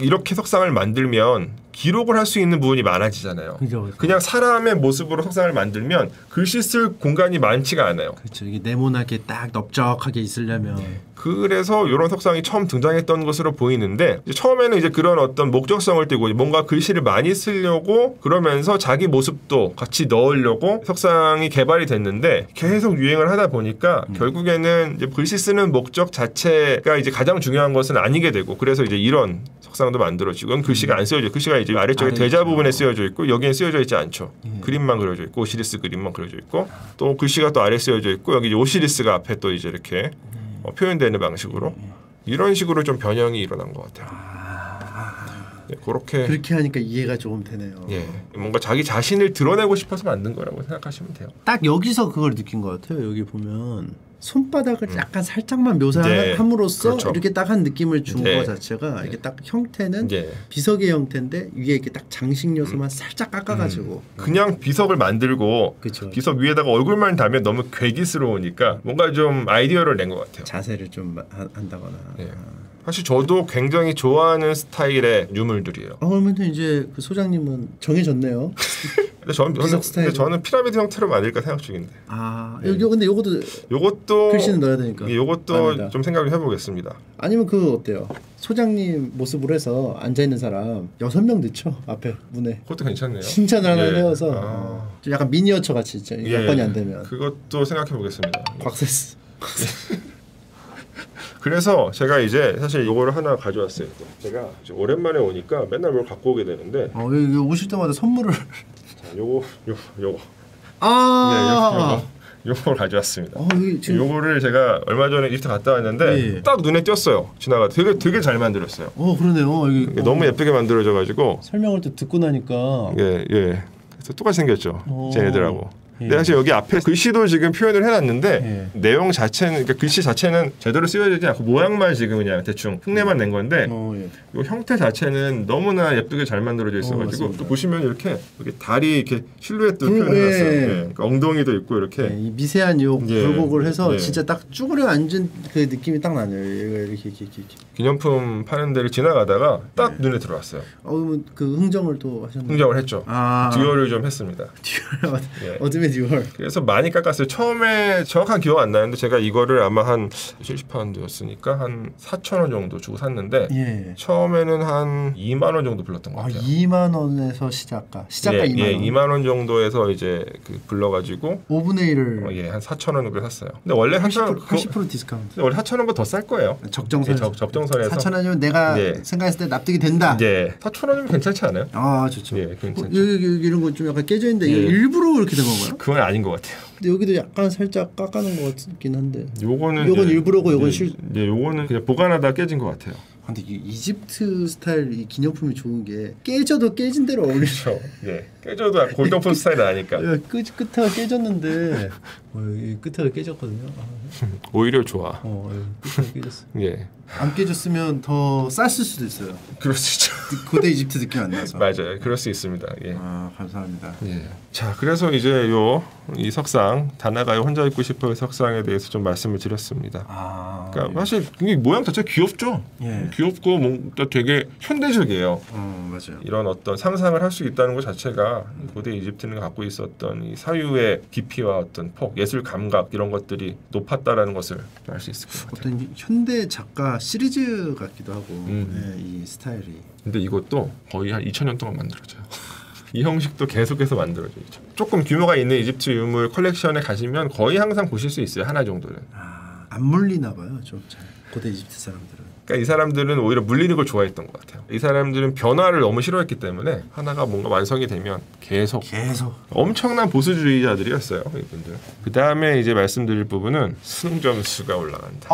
이렇게 석상을 만들면 기록을 할 수 있는 부분이 많아지잖아요. 그냥 사람의 모습으로 석상을 만들면 글씨 쓸 공간이 많지가 않아요. 그렇죠. 이게 네모나게 딱 넓적하게 있으려면. 그래서 이런 석상이 처음 등장했던 것으로 보이는데 처음에는 이제 그런 어떤 목적성을 띠고 뭔가 글씨를 많이 쓰려고 그러면서 자기 모습도 같이 넣으려고 석상이 개발이 됐는데 계속 유행을 하다 보니까 결국에는 이제 글씨 쓰는 목적 자체가 이제 가장 중요한 것은 아니게 되고 그래서 이제 이런 석상도 만들어지고 글씨가 안 쓰여져. 글씨가 이제 아래쪽에 대자 부분에 쓰여져 있고 여기는 쓰여져 있지 않죠. 그림만 그려져 있고 오시리스 그림만 그려져 있고 또 글씨가 또 아래 쓰여져 있고 여기 오시리스가 앞에 또 이제 이렇게 표현되는 방식으로 이런 식으로 좀 변형이 일어난 것 같아요. 그렇게 하니까 이해가 조금 되네요. 뭔가 자기 자신을 드러내고 싶어서 만든 거라고 생각하시면 돼요. 딱 여기서 그걸 느낀 것 같아요. 여기 보면 손바닥을 약간 살짝만 묘사함으로써 이렇게 딱 한 느낌을 준 거 자체가 이게 딱 형태는 비석의 형태인데 위에 이렇게 딱 장식 요소만 살짝 깎아가지고 그냥 비석을 만들고 비석 위에다가 얼굴만 달면 너무 괴기스러우니까 뭔가 좀 아이디어를 낸 것 같아요. 자세를 좀 한다거나. 사실 저도 굉장히 좋아하는 스타일의 유물들이에요. 그러면 이제 그 소장님은 정해졌네요. 근데 저는 피라미드 형태로 만들까 생각 중인데. 근데 요것도 글씨는 넣어야 되니까. 요것도 좀 생각을 해보겠습니다. 아니면 그거 어때요? 소장님 모습으로 해서 앉아 있는 사람 6명 넣죠 앞에 문에. 그것도 괜찮네요. 칭찬을 하나 해서 좀 약간 미니어처 같이 있죠. 여건이 안 되면. 그것도 생각해 보겠습니다. 곽세스. 그래서 제가 이제 사실 이거를 하나 가져왔어요. 제가 이제 오랜만에 오니까 맨날 뭘 갖고 오게 되는데 여기 오실 때마다 선물을 자, 요거 아 네, 요걸 가져왔습니다. 여기 지금 요거를 제가 얼마 전에 이집트 갔다 왔는데 예. 딱 눈에 띄었어요. 지나가 되게 잘 만들었어요. 그러네요. 여기 너무 예쁘게 만들어져 가지고 설명을 또 듣고 나니까 예. 그래서 똑같이 생겼죠. 쟤네들하고. 예. 근데 사실 여기 앞에 글씨도 지금 표현을 해놨는데 내용 자체는 그러니까 글씨 자체는 제대로 쓰여지지 않고 모양만 지금 그냥 대충 흉내만 낸 건데 예. 이 형태 자체는 너무나 예쁘게 잘 만들어져 있어가지고 맞습니다. 또 보시면 이렇게 여기 다리 이렇게 실루엣도 표현해놨어요. 예. 그러니까 엉덩이도 있고 이렇게 이 미세한 요 예. 굴곡을 해서 예. 진짜 딱 쭈그려 앉은 그 느낌이 딱 나네요. 이렇게. 기념품 파는 데를 지나가다가 딱 눈에 들어왔어요. 그러면 그 흥정을 또 하셨나요? 흥정을 했죠. 듀얼을 좀 했습니다. 듀얼 예. 어둠의 듀얼. 그래서 많이 깎았어요. 처음에 정확한 기억 안 나는데 제가 이거를 아마 한 70파운드였으니까 한 4,000원 정도 주고 샀는데 예. 처음에는 한 2만 원 정도 불렀던 것 같아요. 2만 원에서 시작가 2만 원. 2만 원 정도에서 이제 그 불러가지고 5분의 1을 한 4,000원으로 샀어요. 근데 원래 80% 디스카운트. 원래 4,000원보다 더 쌀 거예요. 적정선. 적정선에서 4,000원이면 내가 생각했을 때 납득이 된다. 4,000원이면 괜찮지 않아요? 좋죠. 괜찮죠. 여기 이런 거 좀 약간 깨져 있는데 일부러 그렇게 된 건가요? 그건 아닌 것 같아요. 근데 여기도 약간 살짝 깎아놓은 것 같긴 한데. 요건 일부러고 요건 요거는 그냥 보관하다 깨진 것 같아요. 근데 이 이집트 스타일 이 기념품이 좋은 게 깨져도 깨진 대로 어울리죠. 깨져도 골동품 스타일 아니까. 끝에가 깨졌는데 여기 끝에가 깨졌거든요. 오히려 좋아. 끝에가 깨졌어. 안 깨졌으면 더 쌌을 수도 있어요. 그럴 수 있죠. 고대 이집트 느낌 안 나서. 맞아요. 그럴 수 있습니다. 감사합니다. 자, 그래서 이제 이 석상 다나가의 혼자 있고 싶어의 석상에 대해서 좀 말씀을 드렸습니다. 그러니까 사실 이게 모양 자체가 귀엽죠. 귀엽고 뭔가 되게 현대적이에요. 맞아요. 이런 어떤 상상을 할 수 있다는 것 자체가 고대 이집트는 갖고 있었던 이 사유의 깊이와 어떤 폭, 예술 감각 이런 것들이 높았다라는 것을 알 수 있을 것 같아요. 어떤 현대 작가 시리즈 같기도 하고 이 스타일이. 근데 이것도 거의 한 2,000년 동안 만들어져요. 이 형식도 계속해서 만들어져 있죠. 조금 규모가 있는 이집트 유물 컬렉션에 가시면 거의 항상 보실 수 있어요. 하나 정도는. 안 물리나 봐요. 좀 잘. 고대 이집트 사람들은. 그러니까 이 사람들은 오히려 물리는 걸 좋아했던 것 같아요. 이 사람들은 변화를 너무 싫어했기 때문에 하나가 뭔가 완성이 되면 계속 엄청난 보수주의자들이었어요. 이분들. 그 다음에 이제 말씀드릴 부분은 수능 점수가 올라간다.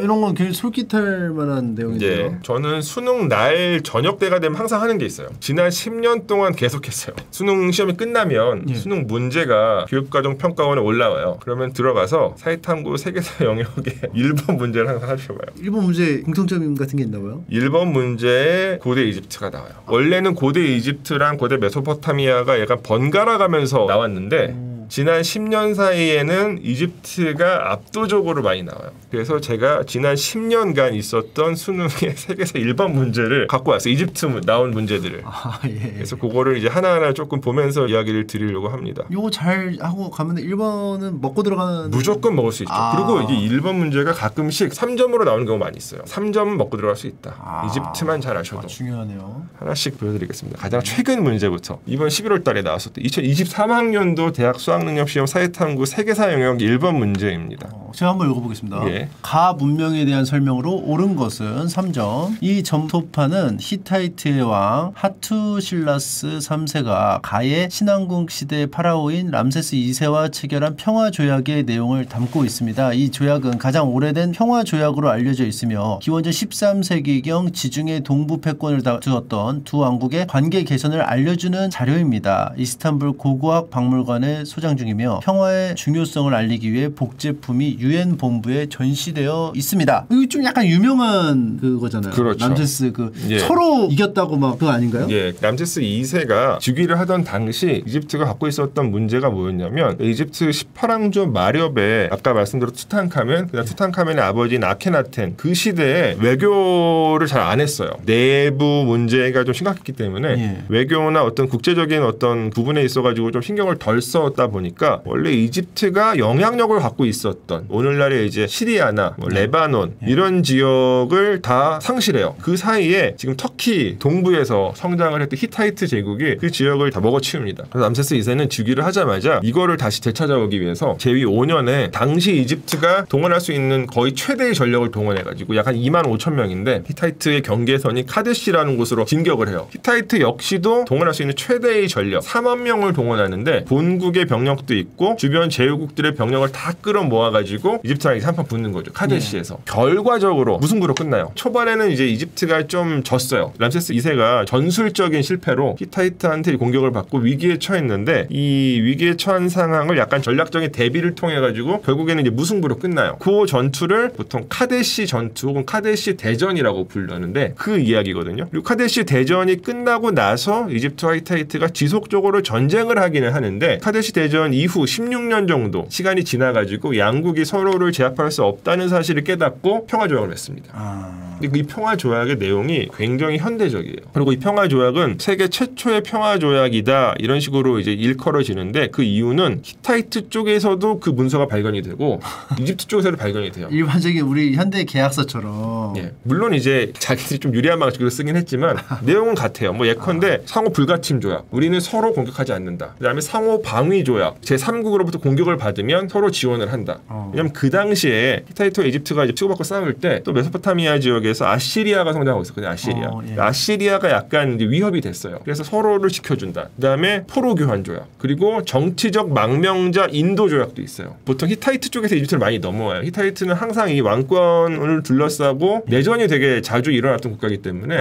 이런 건 굉장히 솔깃할 만한 내용인데요. 저는 수능 날 저녁 때가 되면 항상 하는 게 있어요. 지난 10년 동안 계속했어요. 수능 시험이 끝나면 수능 문제가 교육과정 평가원에 올라와요. 그러면 들어가서 사회탐구 세계사 영역의 1번 문제를 항상 살펴봐요. 1번 문제 공통점 같은 게 있나 봐요? 1번 문제에 고대 이집트가 나와요. 원래는 고대 이집트랑 고대 메소포타미아가 약간 번갈아 가면서 나왔는데 지난 10년 사이에는 이집트가 압도적으로 많이 나와요. 그래서 제가 지난 10년간 있었던 수능의 세계사 1번 문제를 갖고 왔어요. 이집트 나온 문제들을. 그래서 그거를 이제 하나하나 조금 보면서 이야기를 드리려고 합니다. 요거 잘 하고 가면 1번은 먹고 들어가는 무조건 먹을 수 있죠. 그리고 이게 1번 문제가 가끔씩 3점으로 나오는 경우가 많이 있어요. 3점은 먹고 들어갈 수 있다. 이집트만 잘 아셔도. 중요하네요. 하나씩 보여드리겠습니다. 가장 최근 문제부터 이번 11월 달에 나왔었던 2023학년도 대학 수학능력시험 사회탐구 세계사 영역 1번 문제입니다. 제가 한번 읽어보겠습니다. 가 문명에 대한 설명으로 옳은 것은 3점. 이 점토파는 히타이트의 왕 하투실라스 3세가 가의 신왕국 시대 파라오인 람세스 2세와 체결한 평화조약의 내용을 담고 있습니다. 이 조약은 가장 오래된 평화조약으로 알려져 있으며 기원전 13세기경 지중해 동부 패권을 다투었던 두 왕국의 관계 개선을 알려주는 자료입니다. 이스탄불 고고학 박물관에 소장 중이며 평화의 중요성을 알리기 위해 복제품이 유엔 본부에 전시되어 있습니다. 이거 좀 약간 유명한 그거잖아요. 그렇죠. 람세스 서로 이겼다고 막 그거 아닌가요? 람세스 2세가 즉위를 하던 당시 이집트가 갖고 있었던 문제가 뭐였냐면 이집트 18왕조 마렵에 아까 말씀드린 투탕카멘, 그다음 투탕카멘의 아버지인 아케나텐 그 시대에 외교를 잘 안 했어요. 내부 문제가 좀 심각했기 때문에 외교나 어떤 국제적인 어떤 부분에 있어가지고 좀 신경을 덜 썼다 보니까 원래 이집트가 영향력을 갖고 있었던 오늘날의 이제 시리아나 뭐 레바논 이런 지역을 다 상실해요. 그 사이에 지금 터키 동부에서 성장을 했던 히타이트 제국이 그 지역을 다 먹어치웁니다. 그래서 람세스 2세는 즉위를 하자마자 이거를 다시 되찾아오기 위해서 재위 5년에 당시 이집트가 동원할 수 있는 거의 최대의 전력을 동원해가지고 약 한 2만 5천 명인데 히타이트의 경계선이 카데시라는 곳으로 진격을 해요. 히타이트 역시도 동원할 수 있는 최대의 전력 4만 명을 동원하는데 본국의 병력도 있고 주변 제후국들의 병력을 다 끌어모아가지고 이집트랑 한판 붙는 거죠. 카데시에서. 결과적으로 무승부로 끝나요. 초반에는 이제 이집트가 좀 졌어요. 람세스 2세가 전술적인 실패로 히타이트한테 공격을 받고 위기에 처했는데 이 위기에 처한 상황을 약간 전략적인 대비를 통해 가지고 결국에는 이제 무승부로 끝나요. 그 전투를 보통 카데시 전투 혹은 카데시 대전이라고 부르는데 그 이야기거든요. 그리고 카데시 대전이 끝나고 나서 이집트와 히타이트가 지속적으로 전쟁을 하기는 하는데 카데시 대전 이후 16년 정도 시간이 지나가지고 양국이 서로를 제압할 수 없다는 사실을 깨닫고 평화조약을 맺습니다. 근데 이 평화조약의 내용이 굉장히 현대적이에요. 그리고 이 평화조약은 세계 최초의 평화조약이다 이런 식으로 이제 일컬어지는데 그 이유는 히타이트 쪽에서도 그 문서가 발견이 되고 이집트 쪽에서도 발견이 돼요. 일반적인 우리 현대 계약서처럼. 예. 물론 이제 자기들이 좀 유리한 방식으로 쓰긴 했지만 내용은 같아요. 뭐 예컨대 상호 불가침 조약. 우리는 서로 공격하지 않는다. 그다음에 상호 방위 조약. 제3국으로부터 공격을 받으면 서로 지원을 한다. 왜냐면 그 당시에 히타이트와 이집트가 이제 치고받고 싸울 때 또 메소포타미아 지역에서 아시리아가 성장하고 있었거든요. 아시리아. 예. 아시리아가 약간 이제 위협이 됐어요. 그래서 서로를 지켜준다. 그다음에 포로 교환 조약. 그리고 정치적 망명자 인도 조약도 있어요. 보통 히타이트 쪽에서 이집트를 많이 넘어와요. 히타이트는 항상 이 왕권을 둘러싸고 내전이 되게 자주 일어났던 국가이기 때문에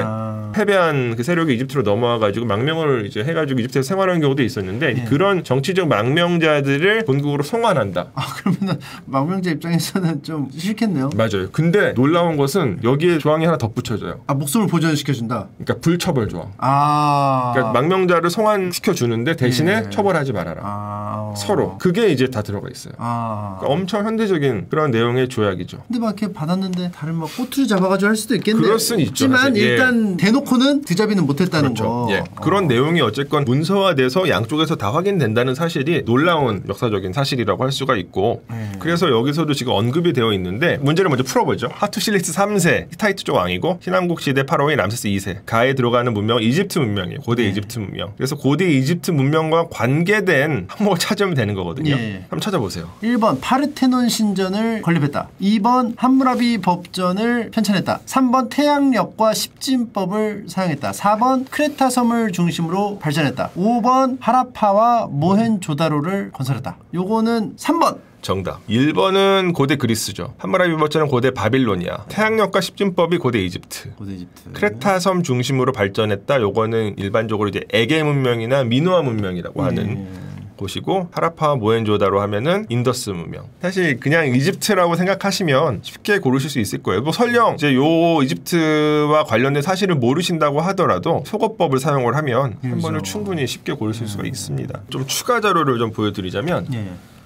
패배한 그 세력이 이집트로 넘어와가지고 망명을 이제 해가지고 이집트에서 생활하는 경우도 있었는데 그런 정치적 망명자들을 본국으로 송환한다. 그러면 망명자 입장에서는 좀 싫겠네요. 맞아요. 근데 놀라운 것은 여기에 조항이 하나 덧붙여져요. 목숨을 보존시켜준다. 그러니까 불처벌 조항. 그러니까 망명자를 송환시켜 주는데 대신에 처벌하지 말아라. 서로. 그게 이제 다 들어가 있어요. 그러니까 엄청 현대적인 그런 내용의 조약이죠. 근데 막 이렇게 받았는데 다른 막 꼬투리 잡아가지고 할 수도 있겠네요. 그럴 수는 있죠. 하지만 일단 대놓고는 드자비는 못했다는 그렇죠. 거. 예. 그런 내용이 어쨌건 문서화돼서 양쪽에서 다 확인된다는 사실이 놀라운 역사적인 사실이라고 할 수가 있고 그래서 여기서도 지금 언급이 되어 있는데 문제를 먼저 풀어보죠. 하투실리스 3세 히타이트 쪽 왕이고 신왕국 시대 파라오인 람세스 2세 가에 들어가는 문명은 이집트 문명이에요. 고대 이집트 문명. 그래서 고대 이집트 문명과 관계된 항목을 찾으면 되는 거거든요. 한번 찾아보세요. 1번 파르테논 신전을 건립했다. 2번 함무라비 법전을 편찬했다. 3번 태양력과 십진법을 사용했다. 4번 크레타 섬을 중심으로 발전했다. 5번 하라파와 모헨조다로를 건설했다. 요거는 3번. 정답. 1번은 고대 그리스죠. 함무라비 법전은 고대 바빌로니아. 태양력과 십진법이 고대 이집트. 크레타 섬 중심으로 발전했다. 요거는 일반적으로 이제 에게 문명이나 미노아 문명이라고 하는 곳이고 하라파와 모헨조다로 하면은 인더스 문명. 사실 그냥 이집트라고 생각하시면 쉽게 고르실 수 있을 거예요. 뭐 설령 이제 요 이집트와 관련된 사실을 모르신다고 하더라도 속어법을 사용을 하면 한 번을 충분히 쉽게 고르실 수가 있습니다. 좀 추가 자료를 좀 보여드리자면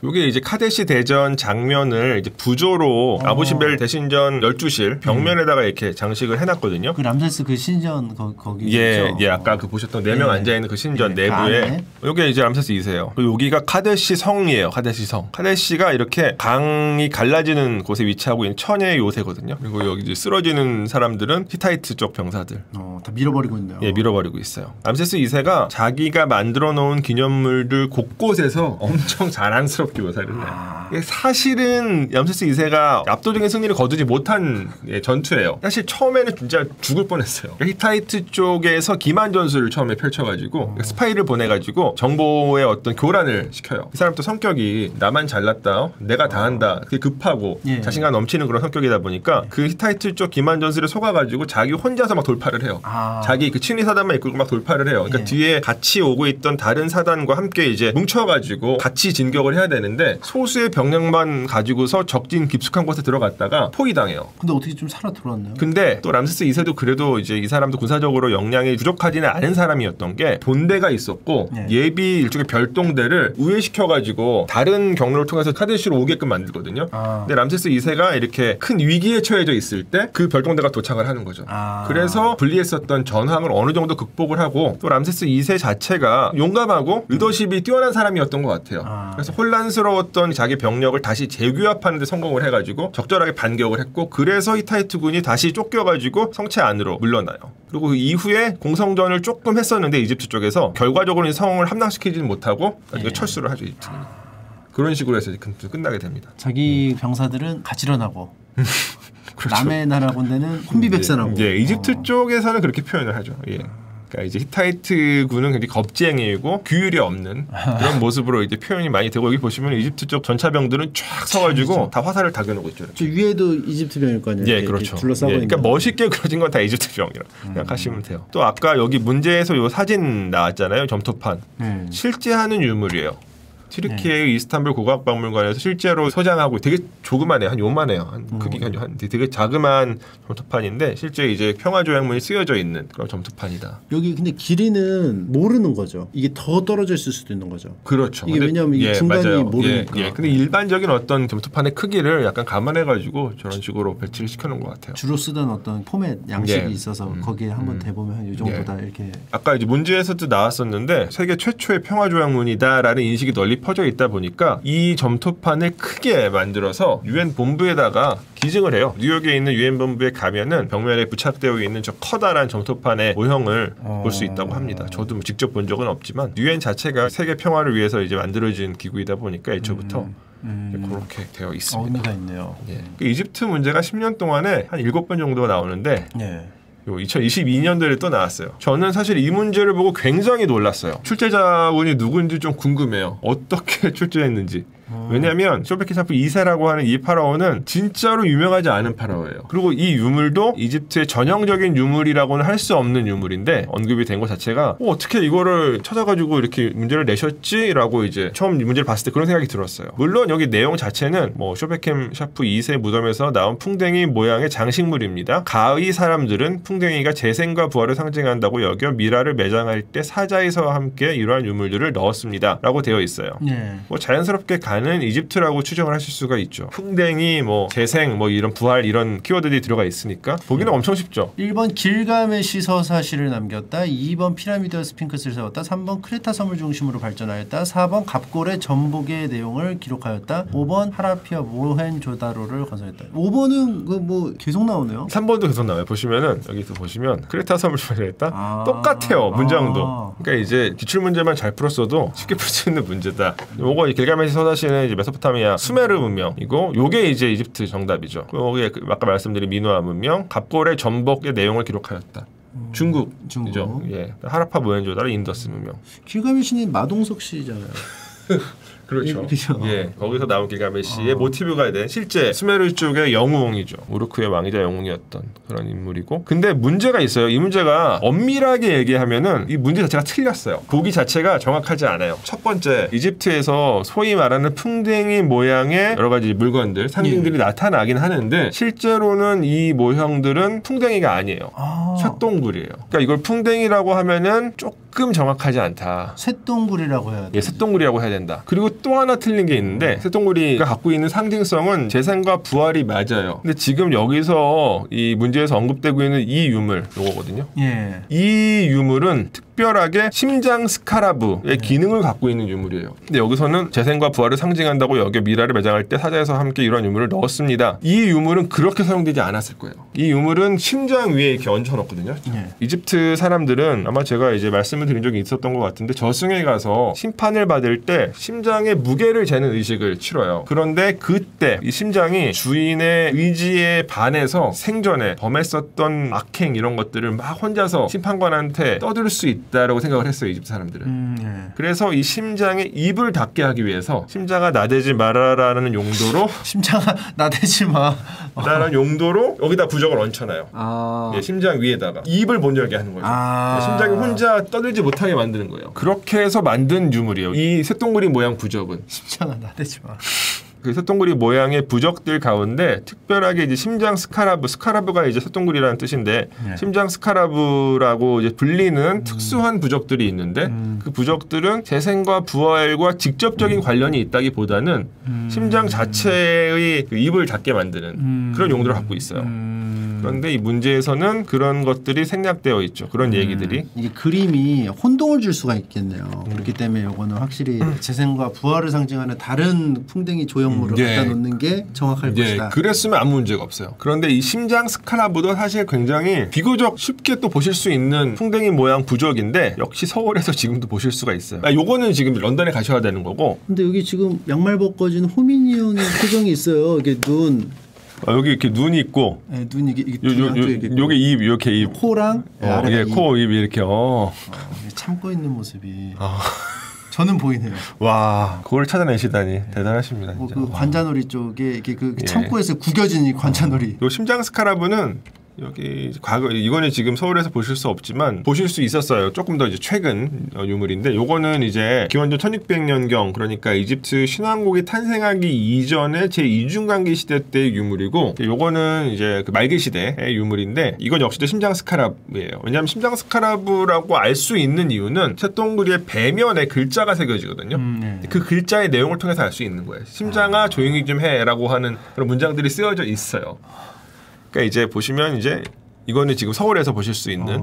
요게 이제 카데시 대전 장면을 이제 부조로 아부시벨 대신전 12실 벽면에다가 이렇게 장식을 해놨거든요. 그 람세스 그 신전 거기. 예, 아까 그 보셨던 4명 앉아있는 그 신전 내부에. 요게 이제 람세스 2세예요. 그리고 여기가 카데시 성이에요. 카데시 성. 카데시가 이렇게 강이 갈라지는 곳에 위치하고 있는 천혜의 요새거든요. 그리고 여기 이제 쓰러지는 사람들은 히타이트 쪽 병사들. 다 밀어버리고 있네요. 예, 밀어버리고 있어요. 람세스 2세가 자기가 만들어 놓은 기념물들 곳곳에서 엄청 자랑스럽게 묘사를 해요. 사실은 람세스 2세가 압도적인 승리를 거두지 못한 전투예요. 사실 처음에는 진짜 죽을 뻔했어요. 히타이트 쪽에서 기만 전술을 처음에 펼쳐가지고 스파이를 보내가지고 정보의 어떤 교란을 시켜요. 이 사람 또 성격이 나만 잘났다, 내가 다 한다, 되게 급하고 자신감 넘치는 그런 성격이다 보니까 그 히타이트 쪽 기만 전술에 속아가지고 자기 혼자서 막 돌파를 해요. 자기 그 친위 사단만 이끌고 막 돌파를 해요. 그러니까 뒤에 같이 오고 있던 다른 사단과 함께 이제 뭉쳐가지고 같이 진격을 해야 되는데 소수의 병력만 가지고서 적진 깊숙한 곳에 들어갔다가 포위당해요. 근데 어떻게 좀 살아 들어왔나요? 근데 또 람세스 2세도 그래도 이제 이 사람도 군사적으로 역량이 부족하지는 않은 사람이었던 게 본대가 있었고 예비 일종의 별동대를 우회시켜가지고 다른 경로를 통해서 카데시로 오게끔 만들거든요. 근데 람세스 2세가 이렇게 큰 위기에 처해져 있을 때 그 별동대가 도착을 하는 거죠. 그래서 불리했었던 전황을 어느 정도 극복을 하고 또 람세스 2세 자체가 용감하고 리더십이 뛰어난 사람이었던 것 같아요. 그래서 혼란 혼란스러웠던 자기 병력을 다시 재규합하는 데 성공을 해가지고 적절하게 반격을 했고 그래서 히타이트군이 다시 쫓겨가지고 성체 안으로 물러나요. 그리고 그 이후에 공성전을 조금 했었는데 이집트 쪽에서 결과적으로는 성을 함락시키지는 못하고 나중에 철수를 하죠. 이집트는. 그런 식으로 해서 끝나게 됩니다. 자기 병사들은 가지런하고 그렇죠. 남의 나라 군대는 혼비백산하고. 예, 이집트 쪽에서는 그렇게 표현을 하죠. 예. 그러니까 이제 히타이트군은 굉장히 겁쟁이이고 규율이 없는 그런 모습으로 이제 표현이 많이 되고 여기 보시면 이집트 쪽 전차병들은 쫙 서가지고 다 화살을 다겨놓고 있죠. 저 위에도 이집트 병일 거 아니에요? 예, 그렇죠. 둘러싸고 예, 그러니까 멋있게 그려진 건 다 이집트 병이라 생각하시면 돼요. 또 아까 여기 문제에서 요 사진 나왔잖아요. 점토판. 실제 하는 유물이에요. 튀르키예의 이스탄불 국악박물관에서 실제로 소장하고 되게 조그만해요. 한 요만해요. 한 크기가 한 되게 자그마한 점토판인데 실제 이제 평화조약문이 쓰여져 있는 그런 점토판이다. 여기 근데 길이는 모르는 거죠. 이게 더 떨어져 있을 수도 있는 거죠. 그렇죠. 이게 왜냐하면 이게 중간이 모르니까. 예. 근데 일반적인 어떤 점토판의 크기를 약간 감안해가지고 저런 식으로 배치를 시켜놓은 것 같아요. 주로 쓰던 어떤 포맷 양식이 있어서 거기에 한번 대보면 한 이 정도다 이렇게. 아까 이제 문제에서도 나왔었는데 세계 최초의 평화조약문이다라는 인식이 널리 퍼져 있다 보니까 이 점토판을 크게 만들어서 유엔 본부에다가 기증을 해요. 뉴욕에 있는 유엔 본부에 가면은 벽면에 부착되어 있는 저 커다란 점토판의 모형을 볼 수 있다고 합니다. 저도 직접 본 적은 없지만 유엔 자체가 세계 평화를 위해서 이제 만들어진 기구이다 보니까 애초부터 그렇게 되어 있습니다. 의미가 있네요. 예. 이집트 문제가 10년 동안에 한 7번 정도가 나오는데 2022년도에 또 나왔어요. 저는 사실 이 문제를 보고 굉장히 놀랐어요. 출제자분이 누군지 좀 궁금해요. 어떻게 출제했는지. 왜냐하면 쇼베키샤프 2세라고 하는 이 파라오는 진짜로 유명하지 않은 파라오예요. 그리고 이 유물도 이집트의 전형적인 유물이라고는 할 수 없는 유물인데 언급이 된 것 자체가 어떻게 이거를 찾아가지고 이렇게 문제를 내셨지? 라고 이제 처음 문제를 봤을 때 그런 생각이 들었어요. 물론 여기 내용 자체는 뭐 쇼베켐샤프 2세 무덤에서 나온 풍뎅이 모양의 장식물입니다. 가의 사람들은 풍뎅이가 재생과 부활을 상징한다고 여겨 미라를 매장할 때 사자에서와 함께 이러한 유물들을 넣었습니다. 라고 되어 있어요. 뭐 자연스럽게 가는 이집트라고 추정을 하실 수가 있죠. 풍뎅이, 뭐 재생, 뭐 이런 부활 이런 키워드들이 들어가 있으니까 보기는 엄청 쉽죠. 1번 길가메시 서사시를 남겼다. 2번 피라미드와 스핑크스를 세웠다. 3번 크레타 섬을 중심으로 발전하였다. 4번 갑골의 전복의 내용을 기록하였다. 5번 하라피와 모헨조다로를 건설했다. 5번은 그 뭐 계속 나오네요. 3번도 계속 나와요. 보시면은 여기서 보시면 크레타 섬을 발전했다. 똑같아요. 문장도. 그러니까 이제 기출 문제만 잘 풀었어도 쉽게 풀 수 있는 문제다. 요거 길가메시 서사시는 이제 메소포타미아 수메르 문명이고 요게 이제 이집트 정답이죠. 여기에 아까 말씀드린 미노아 문명, 갑골의 전복의 내용을 기록하였다. 중국이죠. 예. 하라파 모헨조다로 인더스 문명. 길가메시는 마동석 씨잖아요. 그렇죠. 예, 거기서 나온 길가메시의 모티브가 된 실제 수메르 쪽의 영웅이죠. 우르크의 왕이자 영웅이었던 그런 인물이고. 근데 문제가 있어요. 이 문제가 엄밀하게 얘기하면은 이 문제 자체가 틀렸어요. 보기 자체가 정확하지 않아요. 첫 번째, 이집트에서 소위 말하는 풍뎅이 모양의 여러 가지 물건들, 상징들이 나타나긴 하는데 실제로는 이 모형들은 풍뎅이가 아니에요. 쇳동굴이에요. 그러니까 이걸 풍뎅이라고 하면은 조금 정확하지 않다. 쇳동굴이라고 해야 돼. 예, 쇳동굴이라고 해야 된다. 그리고 또 하나 틀린 게 있는데 쇳동굴이가 갖고 있는 상징성은 재생과 부활이 맞아요. 근데 지금 여기서 이 문제에서 언급되고 있는 이 유물 요거거든요. 예. 이 유물은 특별하게 심장 스카라브의 기능을 갖고 있는 유물이에요. 근데 여기서는 재생과 부활을 상징한다고 여겨 미라를 매장할 때 사자에서 함께 이런 유물을 넣었습니다. 이 유물은 그렇게 사용되지 않았을 거예요. 이 유물은 심장 위에 이렇게 얹혀놓거든요. 이집트 사람들은 아마 제가 이제 말씀을 드린 적이 있었던 것 같은데 저승에 가서 심판을 받을 때 심장의 무게를 재는 의식을 치러요. 그런데 그때 이 심장이 주인의 의지에 반해서 생전에 범했었던 악행 이런 것들을 막 혼자서 심판관한테 떠들 수 있다라고 생각을 했어요. 이집트 사람들은. 그래서 이 심장에 입을 닫게 하기 위해서 심장아 나대지 말아라는 용도로 심장아 나대지 마 라는 용도로 여기다 부적을 얹혀놔요. 예, 심장 위에다가 입을 못 열게 하는 거죠. 심장이 혼자 떠들지 못하게 만드는 거예요. 그렇게 해서 만든 유물이에요. 이 쇳동굴이 모양 부적은. 심장아 나대지 마. 그 쇳동굴이 모양의 부적들 가운데 특별하게 이제 심장 스카라브가 이제 쇳동굴이라는 뜻인데 심장 스카라브라고 이제 불리는 특수한 부적들이 있는데 그 부적들은 재생과 부활과 직접적인 관련이 있다기보다는 심장 자체의 그 입을 닫게 만드는 그런 용도를 갖고 있어요. 그런데 이 문제에서는 그런 것들이 생략되어 있죠. 그런 얘기들이. 이게 그림이 혼동을 줄 수가 있겠네요. 그렇기 때문에 이거는 확실히 재생과 부활을 상징하는 다른 풍뎅이 조형물을 갖다 놓는 게 정확할 것이다. 그랬으면 아무 문제가 없어요. 그런데 이 심장 스카라브도 사실 굉장히 비교적 쉽게 또 보실 수 있는 풍뎅이 모양 부적인데 역시 서울에서 지금도 보실 수가 있어요. 요거는 지금 런던에 가셔야 되는 거고. 근데 여기 지금 양말 벗겨진 호민이 형의 표정이 있어요. 이게 눈. 여기 이렇게 눈이 있고, 네, 눈 이게 요게 입, 이렇게 입, 코랑 이게 코, 입 이렇게. 참고 있는 모습이. 저는 보이네요. 와, 그걸 찾아내시다니 대단하십니다. 진짜. 그 관자놀이 쪽에 이게 그 창고에서 구겨진 이 관자놀이. 요 심장 스카라브는 여기 과거 이거는 지금 서울에서 보실 수 없지만 보실 수 있었어요. 조금 더 이제 최근 유물인데 요거는 이제 기원전 1600년경 그러니까 이집트 신왕국이 탄생하기 이전에 제2중간기 시대 때의 유물이고 요거는 이제 그 말기 시대의 유물인데 이건 역시도 심장 스카라브예요. 왜냐하면 심장 스카라브라고 알 수 있는 이유는 쇳동그리의 배면에 글자가 새겨지거든요. 그 글자의 내용을 통해서 알 수 있는 거예요. 심장아 조용히 좀 해라고 하는 그런 문장들이 쓰여져 있어요. 그러니까 이제 보시면 이제 이거는 지금 서울에서 보실 수 있는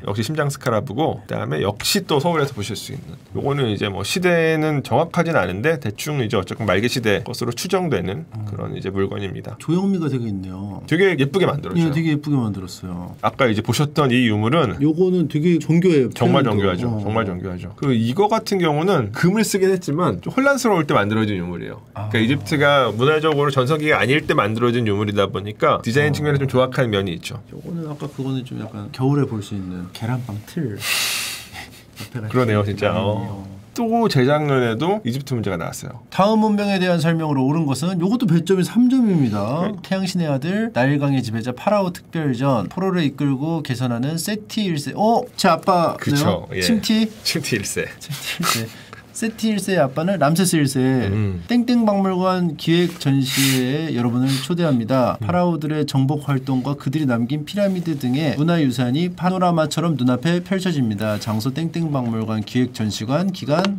역시 심장 스카라브고 그다음에 역시 또 서울에서 보실 수 있는 요거는 이제 뭐 시대는 정확하진 않은데 대충 이제 어쨌든 말기 시대 것으로 추정되는 그런 이제 물건입니다. 조형미가 되게 있네요. 되게 예쁘게 만들었죠. 예, 되게 예쁘게 만들었어요. 아까 이제 보셨던 이 유물은 요거는 되게 정교해요. 정말 정교하죠. 정말 정교하죠. 그리고 이거 같은 경우는 금을 쓰긴 했지만 좀 혼란스러울 때 만들어진 유물이에요. 그러니까 이집트가 문화적으로 전성기가 아닐 때 만들어진 유물이다 보니까 디자인 측면에 좀 조악한 면이 있죠. 요거는 아까 그거는 좀 약간 겨울에 볼 수 있는 계란빵 틀. 그러네요, 진짜. 또 재작년에도 이집트 문제가 나왔어요. 다음 문명에 대한 설명으로 옳은 것은 요것도 배점이 3점입니다. 태양신의 아들 나일강의 지배자 파라오 특별전 포로를 이끌고 개선하는 세티 1세. 제 아빠네요. 그쵸. 예. 침티 1세. 세티 1세의 아빠는 람세스 1세. 땡땡박물관 기획 전시회에 여러분을 초대합니다. 파라오들의 정복 활동과 그들이 남긴 피라미드 등의 문화유산이 파노라마처럼 눈앞에 펼쳐집니다. 장소 땡땡박물관 기획 전시관 기간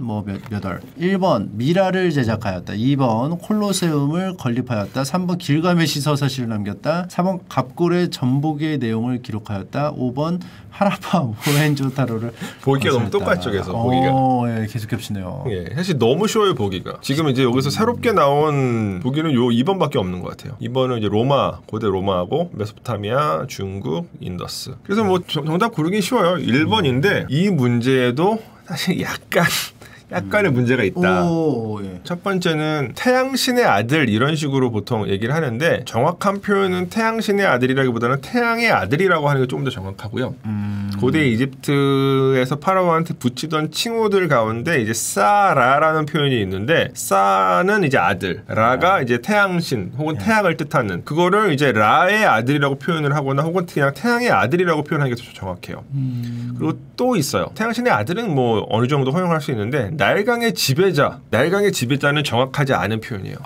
몇 월. 1번 미라를 제작하였다. 2번 콜로세움을 건립하였다. 3번 길가메시 서사시를 남겼다. 4번 갑골의 전복의 내용을 기록하였다. 5번 하라파 모헨조다로를 보기가 너무 똑같죠, 계속 보기가. 예, 계속 겹치네요. 예, 사실 너무 쉬워요 보기가. 지금 이제 여기서 새롭게 나온 보기는 요 2번밖에 없는 것 같아요. 2번은 이제 로마, 고대 로마하고 메소포타미아, 중국, 인더스. 그래서 뭐 정답 고르기 쉬워요. 1번인데 이 문제에도 사실 약간의 문제가 있다. 첫 번째는 태양신의 아들 이런 식으로 보통 얘기를 하는데 정확한 표현은 태양신의 아들이라기보다는 태양의 아들이라고 하는 게 조금 더 정확하고요. 고대 이집트에서 파라오한테 붙이던 칭호들 가운데 이제 사라라는 표현이 있는데 사는 이제 아들, 라가 이제 태양신 혹은 태양을 뜻하는 그거를 이제 라의 아들이라고 표현을 하거나 혹은 그냥 태양의 아들이라고 표현하는 게 더 정확해요. 그리고 또 있어요. 태양신의 아들은 뭐 어느 정도 허용할 수 있는데 나일강의 지배자는 정확하지 않은 표현이에요.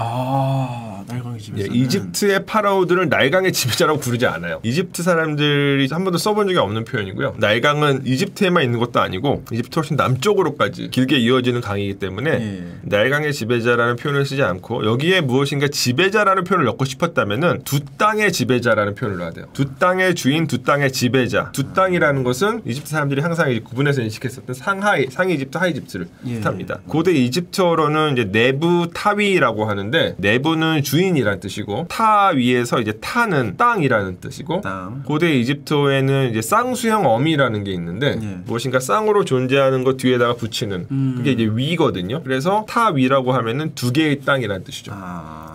나일강의 지배자. 예, 이집트의 파라오들은 나일강의 지배자라고 부르지 않아요. 이집트 사람들이 한 번도 써본 적이 없는 표현이고요. 나일강은 이집트에만 있는 것도 아니고 이집트 훨씬 남쪽으로까지 길게 이어지는 강이기 때문에 나일강의 지배자라는 표현을 쓰지 않고 여기에 무엇인가 지배자라는 표현을 넣고 싶었다면은 두 땅의 지배자라는 표현을 넣어야 돼요. 두 땅의 주인, 두 땅의 지배자. 두 땅이라는 것은 이집트 사람들이 항상 구분해서 인식했었던 상하 이집트, 하이 이집트를 뜻합니다. 고대 이집트어로는 이제 네부 타위라고 하는데 네부는 주인이라는 뜻이고 타 위에서 이제 타는 땅이라는 뜻이고 고대 이집트어에는 이제 쌍수형 어미라는 게 있는데 무엇인가 쌍으로 존재하는 것 뒤에다가 붙이는 그게 이제 위거든요. 그래서 타 위라고 하면은 두 개의 땅이라는 뜻이죠.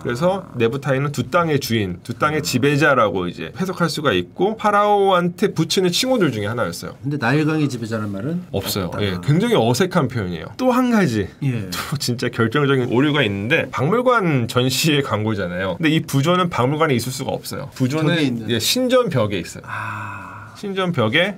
그래서 네부타이는 두 땅의 주인, 두 땅의 지배자라고 이제 해석할 수가 있고 파라오한테 붙이는 칭호들 중에 하나였어요. 근데 나일강의 지배자는 말은 없어요. 예, 굉장히 어색한 표현이에요. 또 한 가지 또 진짜 결정적인 오류가 있는데 박물관 전시의 광고잖아요. 근데 이 부조는 박물관에 있을 수가 없어요. 부조는 신전 벽에 있어요. 신전 벽에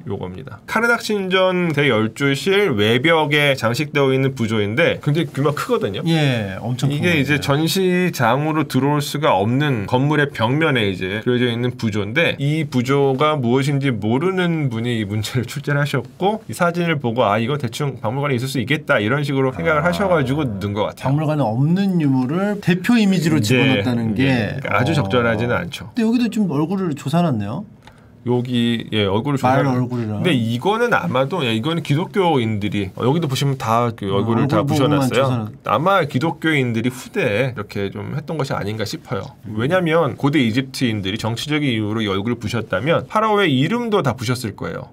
요겁니다. 카르닥 신전 대12실 외벽에 장식되어 있는 부조인데 굉장히 규모가 크거든요. 예, 엄청 이게 이제 전시장으로 들어올 수가 없는 건물의 벽면에 이제 그려져 있는 부조인데 이 부조가 무엇인지 모르는 분이 이 문제를 출제하셨고 이 사진을 보고 아 이거 대충 박물관에 있을 수 있겠다 이런 식으로 생각을 하셔가지고 넣은 것 같아요. 박물관에 없는 유물을 대표 이미지로 집어넣었다는 게 그러니까 아주 적절하지는 않죠. 근데 여기도 좀 얼굴을 조사놨네요. 여기 얼굴을 말 얼굴이랑. 근데 이거는 아마도 이거는 기독교인들이 여기도 보시면 다 그 얼굴을 다 부셔놨어요. 아마 기독교인들이 후대에 이렇게 좀 했던 것이 아닌가 싶어요. 왜냐하면 고대 이집트인들이 정치적인 이유로 이 얼굴을 부셨다면 파라오의 이름도 다 부셨을 거예요.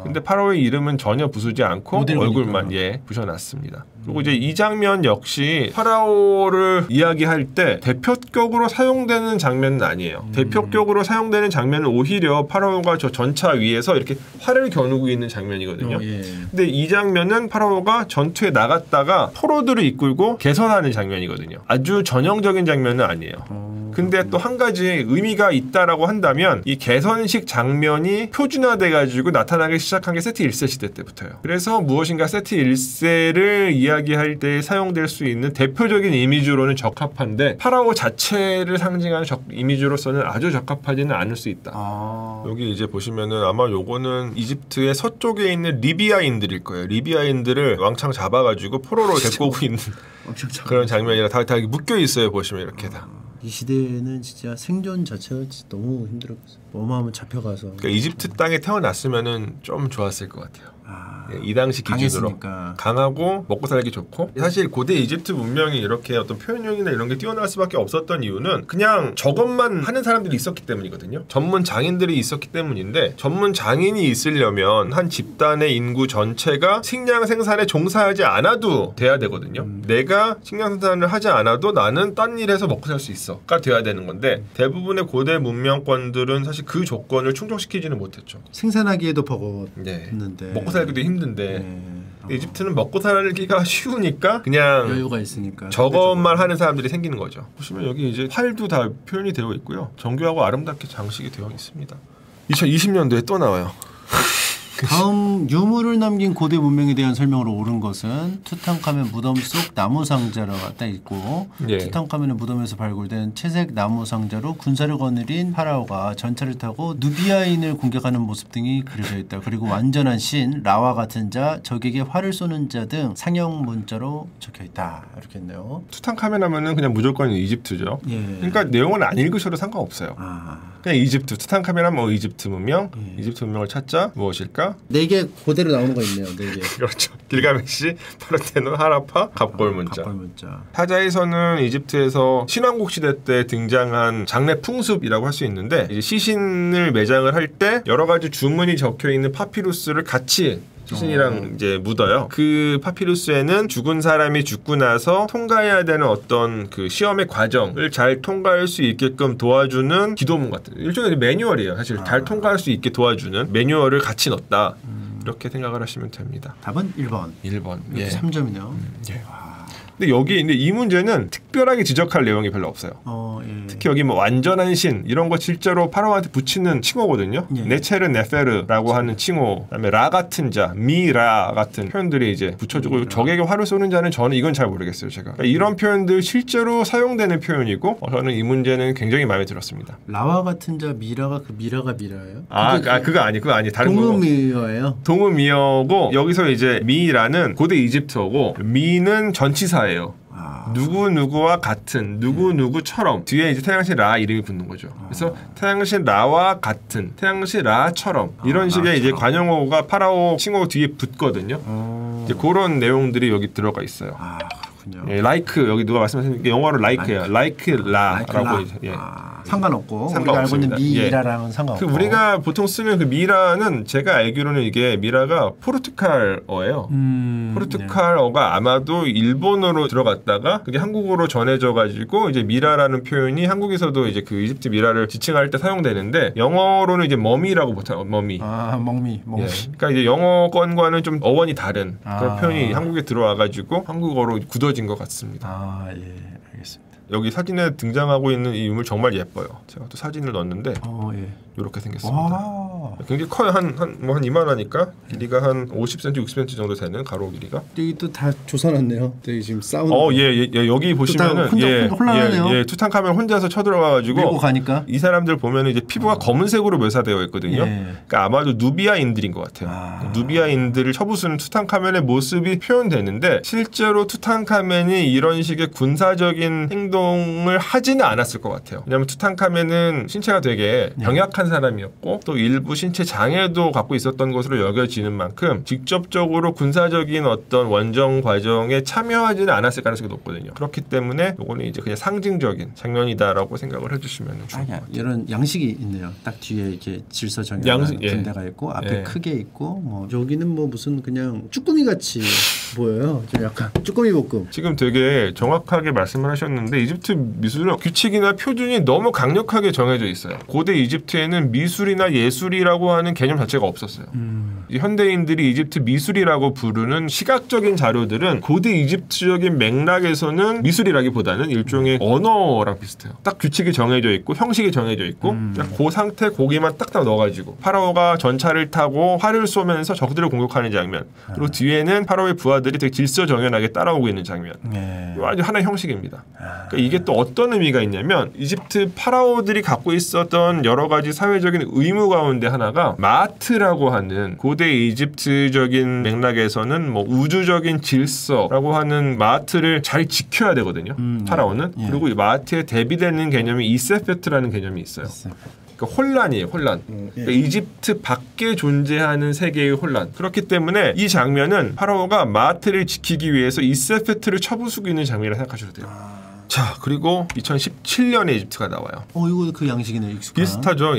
근데 파라오의 이름은 전혀 부수지 않고 얼굴만 부셔놨습니다. 그리고 이제 이 장면 역시 파라오를 이야기할 때 대표격으로 사용되는 장면은 아니에요. 대표격으로 사용되는 장면은 오히려 파라오가 저 전차 위에서 이렇게 활을 겨누고 있는 장면이거든요. 근데 이 장면은 파라오가 전투에 나갔다가 포로들을 이끌고 개선하는 장면이거든요. 아주 전형적인 장면은 아니에요. 근데 또 한 가지 의미가 있다라고 한다면 이 개선식 장면이 표준화돼가지고 나타나기 시작한 게 세티 1세 시대 때부터요. 그래서 무엇인가 세티 1세를 이야기할 때 사용될 수 있는 대표적인 이미지로는 적합한데 파라오 자체를 상징하는 이미지로서는 아주 적합하지는 않을 수 있다. 여기 이제 보시면은 아마 요거는 이집트의 서쪽에 있는 리비아인들일 거예요. 리비아인들을 왕창 잡아가지고 포로로 데리고 오고 있는 그런 장면이라 다 묶여 있어요. 보시면 이렇게 다. 이 시대는 진짜 생존 자체가 진짜 너무 힘들었어요. 뭐만 잡혀가서. 그러니까 이집트 땅에 태어났으면은 좀 좋았을 것 같아요. 이 당시 기준으로 강했으니까. 강하고 먹고 살기 좋고 사실 고대 이집트 문명이 이렇게 어떤 표현력이나 이런 게 뛰어날 수밖에 없었던 이유는 그냥 저것만 하는 사람들이 있었기 때문이거든요. 전문 장인들이 있었기 때문인데 전문 장인이 있으려면 한 집단의 인구 전체가 식량 생산에 종사하지 않아도 돼야 되거든요. 내가 식량 생산을 하지 않아도 나는 딴 일해서 먹고 살 수 있어가 돼야 되는 건데 대부분의 고대 문명권들은 사실 그 조건을 충족시키지는 못했죠. 생산하기에도 버거웠는데 먹고 살기도 힘든데 이집트는 먹고 살기가 쉬우니까 그냥 여유가 있으니까 저것만 하는 사람들이 생기는 거죠. 보시면 여기 이제 활도 다 표현이 되어 있고요. 정교하고 아름답게 장식이 되어 있습니다. 2020년도에 또 나와요. 다음 유물을 남긴 고대 문명에 대한 설명으로 옳은 것은 투탕카멘 무덤 속 나무 상자가 딱 있고 투탕카멘의 무덤에서 발굴된 채색 나무 상자로 군사를 거느린 파라오가 전차를 타고 누비아인을 공격하는 모습 등이 그려져 있다. 그리고 완전한 신, 라와 같은 자, 적에게 활을 쏘는 자 등 상형 문자로 적혀 있다. 이렇게 했네요. 투탕카멘 하면은 그냥 무조건 이집트죠. 그러니까 내용은 안 읽으셔도 상관없어요. 그냥 이집트, 투탕카멘 하면 이집트 문명, 이집트 문명을 찾자 무엇일까? 4개 그대로 나오는 거 있네요. 4개. 그렇죠. 길가메시, 파르테논, 하라파, 갑골문자. 사자에서는 이집트에서 신왕국 시대 때 등장한 장례 풍습이라고 할 수 있는데 이제 시신을 매장을 할 때 여러 가지 주문이 적혀 있는 파피루스를 같이 시신이랑 이제 묻어요. 그 파피루스에는 죽은 사람이 죽고 나서 통과해야 되는 어떤 그 시험의 과정을 잘 통과할 수 있게끔 도와주는 기도문 같은 일종의 매뉴얼이에요. 사실 잘 통과할 수 있게 도와주는 매뉴얼을 같이 넣었다. 이렇게 생각을 하시면 됩니다. 답은 1번. 1번. 3점이네요. 근데 여기 이 문제는 특별하게 지적할 내용이 별로 없어요. 특히 여기 뭐 완전한 신 이런 거 실제로 파라오한테 붙이는 칭호거든요. 네체르 네페르라고 하는 칭호, 그다음에 라 같은 자, 미라 같은 표현들이 이제 붙여주고 적에게 활을 쏘는 자는 저는 이건 잘 모르겠어요. 제가 그러니까 이런 표현들 실제로 사용되는 표현이고 저는 이 문제는 굉장히 마음에 들었습니다. 라와 같은 자 미라가 그 미라가 미라예요? 그거 아니 다른 거고. 동음미어예요? 동음미어고 여기서 이제 미라는 고대 이집트어고 미는 전치사예요. 누구누구와 같은 누구누구처럼 뒤에 이제 태양신 라 이름이 붙는 거죠. 그래서 태양신 라와 같은 태양신 라처럼 이런 식의 이제 관용어가 파라오 칭호 뒤에 붙거든요. 이제 그런 내용들이 여기 들어가 있어요. like 여기 누가 말씀하신 게 영어로 like예요. like 라라고 상관없고 우리가 알고 있는 미라랑은 상관없고 우리가 보통 쓰는 그 미라는 제가 알기로는 이게 미라가 포르투갈어예요. 포르투갈어가 아마도 일본어로 들어갔다가 그게 한국어로 전해져 가지고 이제 미라라는 표현이 한국에서도 이제 그 이집트 미라를 지칭할 때 사용되는데 영어로는 이제 머미라고 보통 머미. 멍미. 그러니까 이제 영어권과는 좀 어원이 다른 그런 표현이 한국에 들어와 가지고 한국어로 굳어진 것 같습니다. 알겠습니다. 여기 사진에 등장하고 있는 이 유물 정말 예뻐요. 제가 또 사진을 넣었는데 이렇게 생겼습니다. 굉장히 커요. 한 2만화니까 길이가 한 50cm, 60cm 정도 되는 가로 길이가. 여기 또 다 조사놨네요. 여기 지금 싸우는. 여기 보시면은 혼란하네요. 투탕카멘 혼자서 쳐들어가가지고 밀고 가니까 이 사람들 보면은 이제 피부가 검은색으로 묘사되어 있거든요. 그러니까 아마도 누비아인들인 것 같아요. 누비아인들을 쳐부수는 투탕카멘의 모습이 표현되는데 실제로 투탕카멘이 이런 식의 군사적인 행동을 하지는 않았을 것 같아요. 왜냐하면 투탕카멘은 신체가 되게 병약한 사람이었고 또 일부 신체 장애도 갖고 있었던 것으로 여겨지는 만큼 직접적으로 군사적인 어떤 원정 과정에 참여하지는 않았을 가능성이 높거든요. 그렇기 때문에 이거는 이제 그냥 상징적인 장면이다라고 생각을 해주시면 좋을 것 같아요. 이런 양식이 있네요. 딱 뒤에 이렇게 질서정연한 군대가 있고 앞에 크게 있고 뭐 여기는 뭐 무슨 그냥 쭈꾸미 같이 보여요. 좀 약간 쭈꾸미 볶음. 지금 되게 정확하게 말씀을 하셨는데 이집트 미술은 규칙이나 표준이 너무 강력하게 정해져 있어요. 고대 이집트에는 미술이나 예술이라고 하는 개념 자체가 없었어요. 현대인들이 이집트 미술이라고 부르는 시각적인 자료들은 고대 이집트적인 맥락에서는 미술이라기보다는 일종의 언어랑 비슷해요. 딱 규칙이 정해져 있고 형식이 정해져 있고 그 상태 고기만 딱딱 넣어가지고 파라오가 전차를 타고 활을 쏘면서 적들을 공격하는 장면, 그리고 뒤에는 파라오의 부하들이 되게 질서정연하게 따라오고 있는 장면. 아주 하나의 형식입니다. 그러니까 이게 또 어떤 의미가 있냐면 이집트 파라오들이 갖고 있었던 여러 가지 사회적인 의무 가운데 하나가 마트라고 하는 고대 이집트적인 맥락에서는 뭐 우주적인 질서라고 하는 마트를 잘 지켜야 되거든요. 파라오는. 그리고 이 마트에 대비되는 개념이 이세페트라는 개념이 있어요. 그러니까 혼란이에요, 혼란. 그러니까 이집트 밖에 존재하는 세계의 혼란. 그렇기 때문에 이 장면은 파라오가 마트를 지키기 위해서 이세페트를 쳐부수고 있는 장면이라 생각하셔도 돼요. 자, 그리고 2017년에 이집트가 나와요. 이거 그 양식이네. 익숙한. 비슷하죠,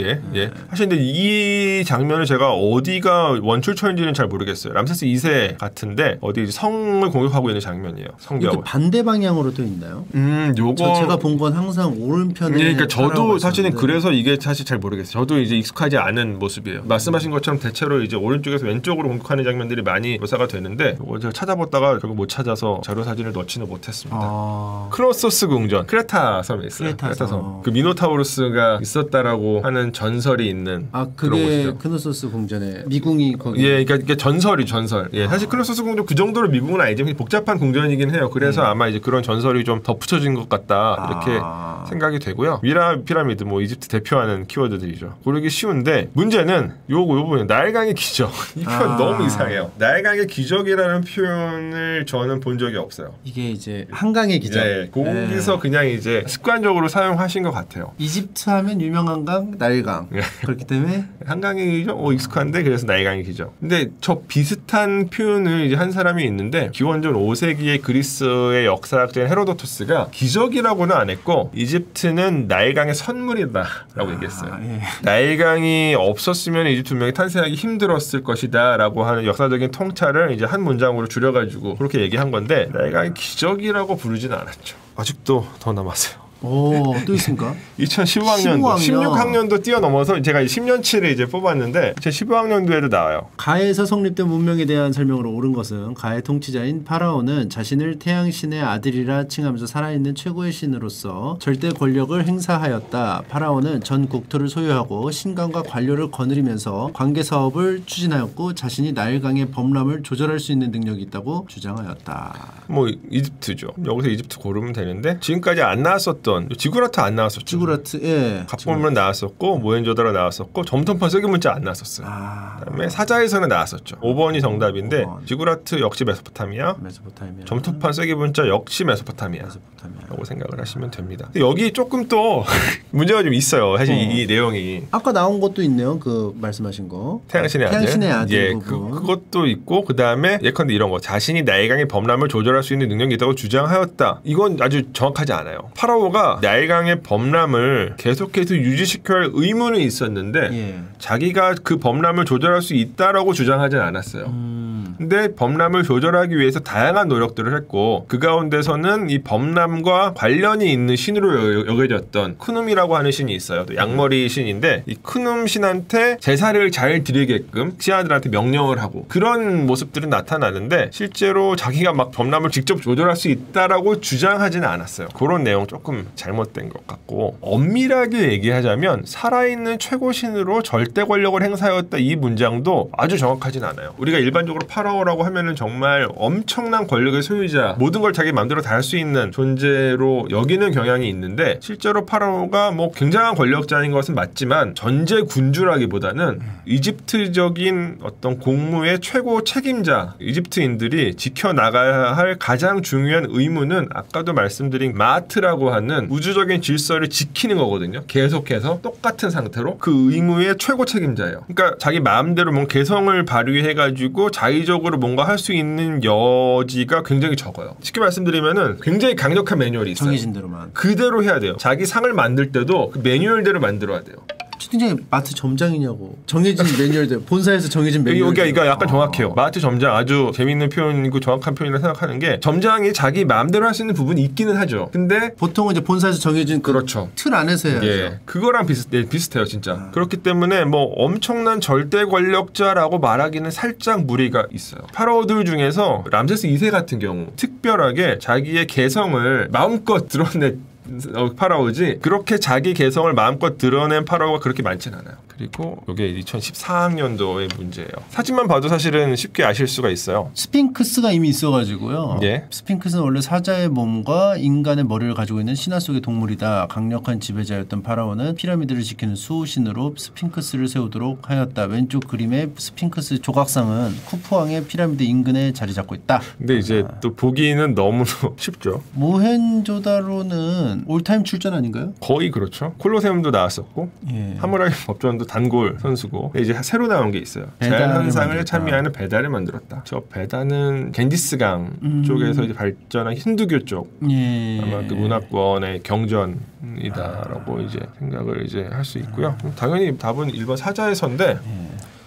사실 근데 이 장면을 제가 어디가 원출처인지는 잘 모르겠어요. 람세스 2세 같은데 어디 성을 공격하고 있는 장면이에요. 성벽을. 이렇게 반대 방향으로 또 있나요? 요거 제가 본 건 항상 오른편에. 그러니까 저도 사실은 그래서 이게 사실 잘 모르겠어요. 저도 이제 익숙하지 않은 모습이에요. 말씀하신 것처럼 대체로 이제 오른쪽에서 왼쪽으로 공격하는 장면들이 많이 묘사가 되는데 이거 제가 찾아보다가 결국 못 찾아서 자료 사진을 넣지는 못했습니다. 크로소스 궁전, 크레타 섬에 있어요. 크레타 섬. 그 미노타우루스가 있었다라고 하는 전설이 있는 그게 크노소스 궁전에 미궁이 거기. 그러니까 전설. 사실 크로소스 궁전 그 정도로 미궁은 아니지만 복잡한 궁전이긴 해요. 그래서 아마 이제 그런 전설이 좀 덧붙여진 것 같다 이렇게 생각이 되고요. 미라 피라미드 뭐 이집트 대표하는 키워드들이죠. 고르기 쉬운데 문제는 요거 나일강의 기적. 이 표현 너무 이상해요. 나일강의 기적이라는 표현을 저는 본 적이 없어요. 이게 이제 한강의 기적. 거기서 그냥 이제 습관적으로 사용하신 것 같아요. 이집트 하면 유명한 강 나일강. 그렇기 때문에 한강의 기적 익숙한데 그래서 나일강의 기적. 근데 저 비슷한 표현을 이제 한 사람이 있는데 기원전 5세기의 그리스의 역사학자인 헤로도토스가 기적이라고는 안 했고 이집트는 나일강의 선물이다라고 얘기했어요. 나일강이 없었으면 이집트 문명이 탄생하기 힘들었을 것이다라고 하는 역사적인 통찰을 이제 한 문장으로 줄여가지고 그렇게 얘기한 건데 나일강의 기적이라고 부르지는 않았죠. 아직도 더 남았어요. 또 있습니까? 2015학년도, 16학년도 뛰어넘어서 제가 10년치를 이제 뽑았는데 2015학년도에도 나와요. 가에서 성립된 문명에 대한 설명으로 옳은 것은 가의 통치자인 파라오는 자신을 태양신의 아들이라 칭하면서 살아있는 최고의 신으로서 절대 권력을 행사하였다. 파라오는 전 국토를 소유하고 신관과 관료를 거느리면서 관계 사업을 추진하였고 자신이 나일강의 범람을 조절할 수 있는 능력이 있다고 주장하였다. 뭐 이집트죠. 여기서 이집트 고르면 되는데 지금까지 안 나왔었던 지구라트 안 나왔었죠. 지구라트, 갑본문 나왔었고 모헨조다로 나왔었고 점토판 쓰기 문자 안 나왔었어요. 그다음에 사자에서는 나왔었죠. 5번이 정답인데 5번. 지구라트 역시 메소포타미아. 점토판 쓰기 문자 역시 메소포타미아라고 생각을 하시면 됩니다. 근데 여기 조금 또 문제가 좀 있어요. 사실 이 내용이 아까 나온 것도 있네요. 그 말씀하신 거. 태양신의 아들. 그것도 있고 그다음에 예컨대 이런 거. 자신이 나일강의 범람을 조절할 수 있는 능력이 있다고 주장하였다. 이건 아주 정확하지 않아요. 파라오가 나일강의 범람을 계속해서 유지시켜야 할 의무는 있었는데 자기가 그 범람을 조절할 수 있다라고 주장하진 않았어요. 근데 범람을 조절하기 위해서 다양한 노력들을 했고 그 가운데서는 이 범람과 관련이 있는 신으로 여겨졌던 크눔이라고 하는 신이 있어요. 또 양머리 신인데 이 크눔 신한테 제사를 잘 드리게끔 신하들한테 명령을 하고 그런 모습들은 나타나는데 실제로 자기가 막 범람을 직접 조절할 수 있다라고 주장하지는 않았어요. 그런 내용 조금 잘못된 것 같고 엄밀하게 얘기하자면 살아있는 최고신으로 절대 권력을 행사하였다 이 문장도 아주 정확하진 않아요. 우리가 일반적으로 파라오라고 하면은 정말 엄청난 권력의 소유자 모든 걸 자기 마음대로 다 할 수 있는 존재로 여기는 경향이 있는데 실제로 파라오가 뭐 굉장한 권력자인 것은 맞지만 전제 군주라기보다는 이집트적인 어떤 공무의 최고 책임자 이집트인들이 지켜나가야 할 가장 중요한 의무는 아까도 말씀드린 마트라고 하는 우주적인 질서를 지키는 거거든요. 계속해서 똑같은 상태로 그 의무의 최고 책임자예요. 그러니까 자기 마음대로 뭔가 개성을 발휘해가지고 자의적으로 뭔가 할 수 있는 여지가 굉장히 적어요. 쉽게 말씀드리면은 굉장히 강력한 매뉴얼이 있어요. 정해진 대로만. 그대로 해야 돼요. 자기 상을 만들 때도 그 매뉴얼대로 만들어야 돼요. 채팅창에 마트 점장이냐고. 정해진 매뉴얼대로. 본사에서 정해진 매뉴얼. 여기가 약간 정확해요. 마트 점장 아주 재미있는 표현이고 정확한 표현이라고 생각하는 게 점장이 자기 마음대로 할 수 있는 부분이 있기는 하죠. 근데 보통은 이제 본사에서 정해진 그렇죠. 틀 안에서 해야죠. 예, 그거랑 비슷해요, 진짜. 그렇기 때문에 뭐 엄청난 절대 권력자라고 말하기는 살짝 무리가 있어요. 파라오들 중에서 람세스 2세 같은 경우 특별하게 자기의 개성을 마음껏 드러낸 파라오지 그렇게 자기 개성을 마음껏 드러낸 파라오가 그렇게 많진 않아요. 그리고 이게 2014학년도의 문제예요. 사진만 봐도 사실은 쉽게 아실 수가 있어요. 스핑크스가 이미 있어가지고요. 예. 스핑크스는 원래 사자의 몸과 인간의 머리를 가지고 있는 신화 속의 동물이다. 강력한 지배자였던 파라오는 피라미드를 지키는 수호신으로 스핑크스를 세우도록 하였다. 왼쪽 그림의 스핑크스 조각상은 쿠프왕의 피라미드 인근에 자리 잡고 있다. 근데 이제 또 보기는 너무 쉽죠. 모헨조다로는 올타임 출전 아닌가요? 거의 그렇죠. 콜로세움도 나왔었고 예. 하무라비 법전도 단골 선수고 이제 새로 나온 게 있어요. 자연현상을 참여하는 베다를 만들었다. 저 베다는 겐지스강 쪽에서 이제 발전한 힌두교 쪽 예. 아마 그 문화권의 경전이다라고 이제 생각을 이제 할 수 있고요. 당연히 답은 1번 사자에서인데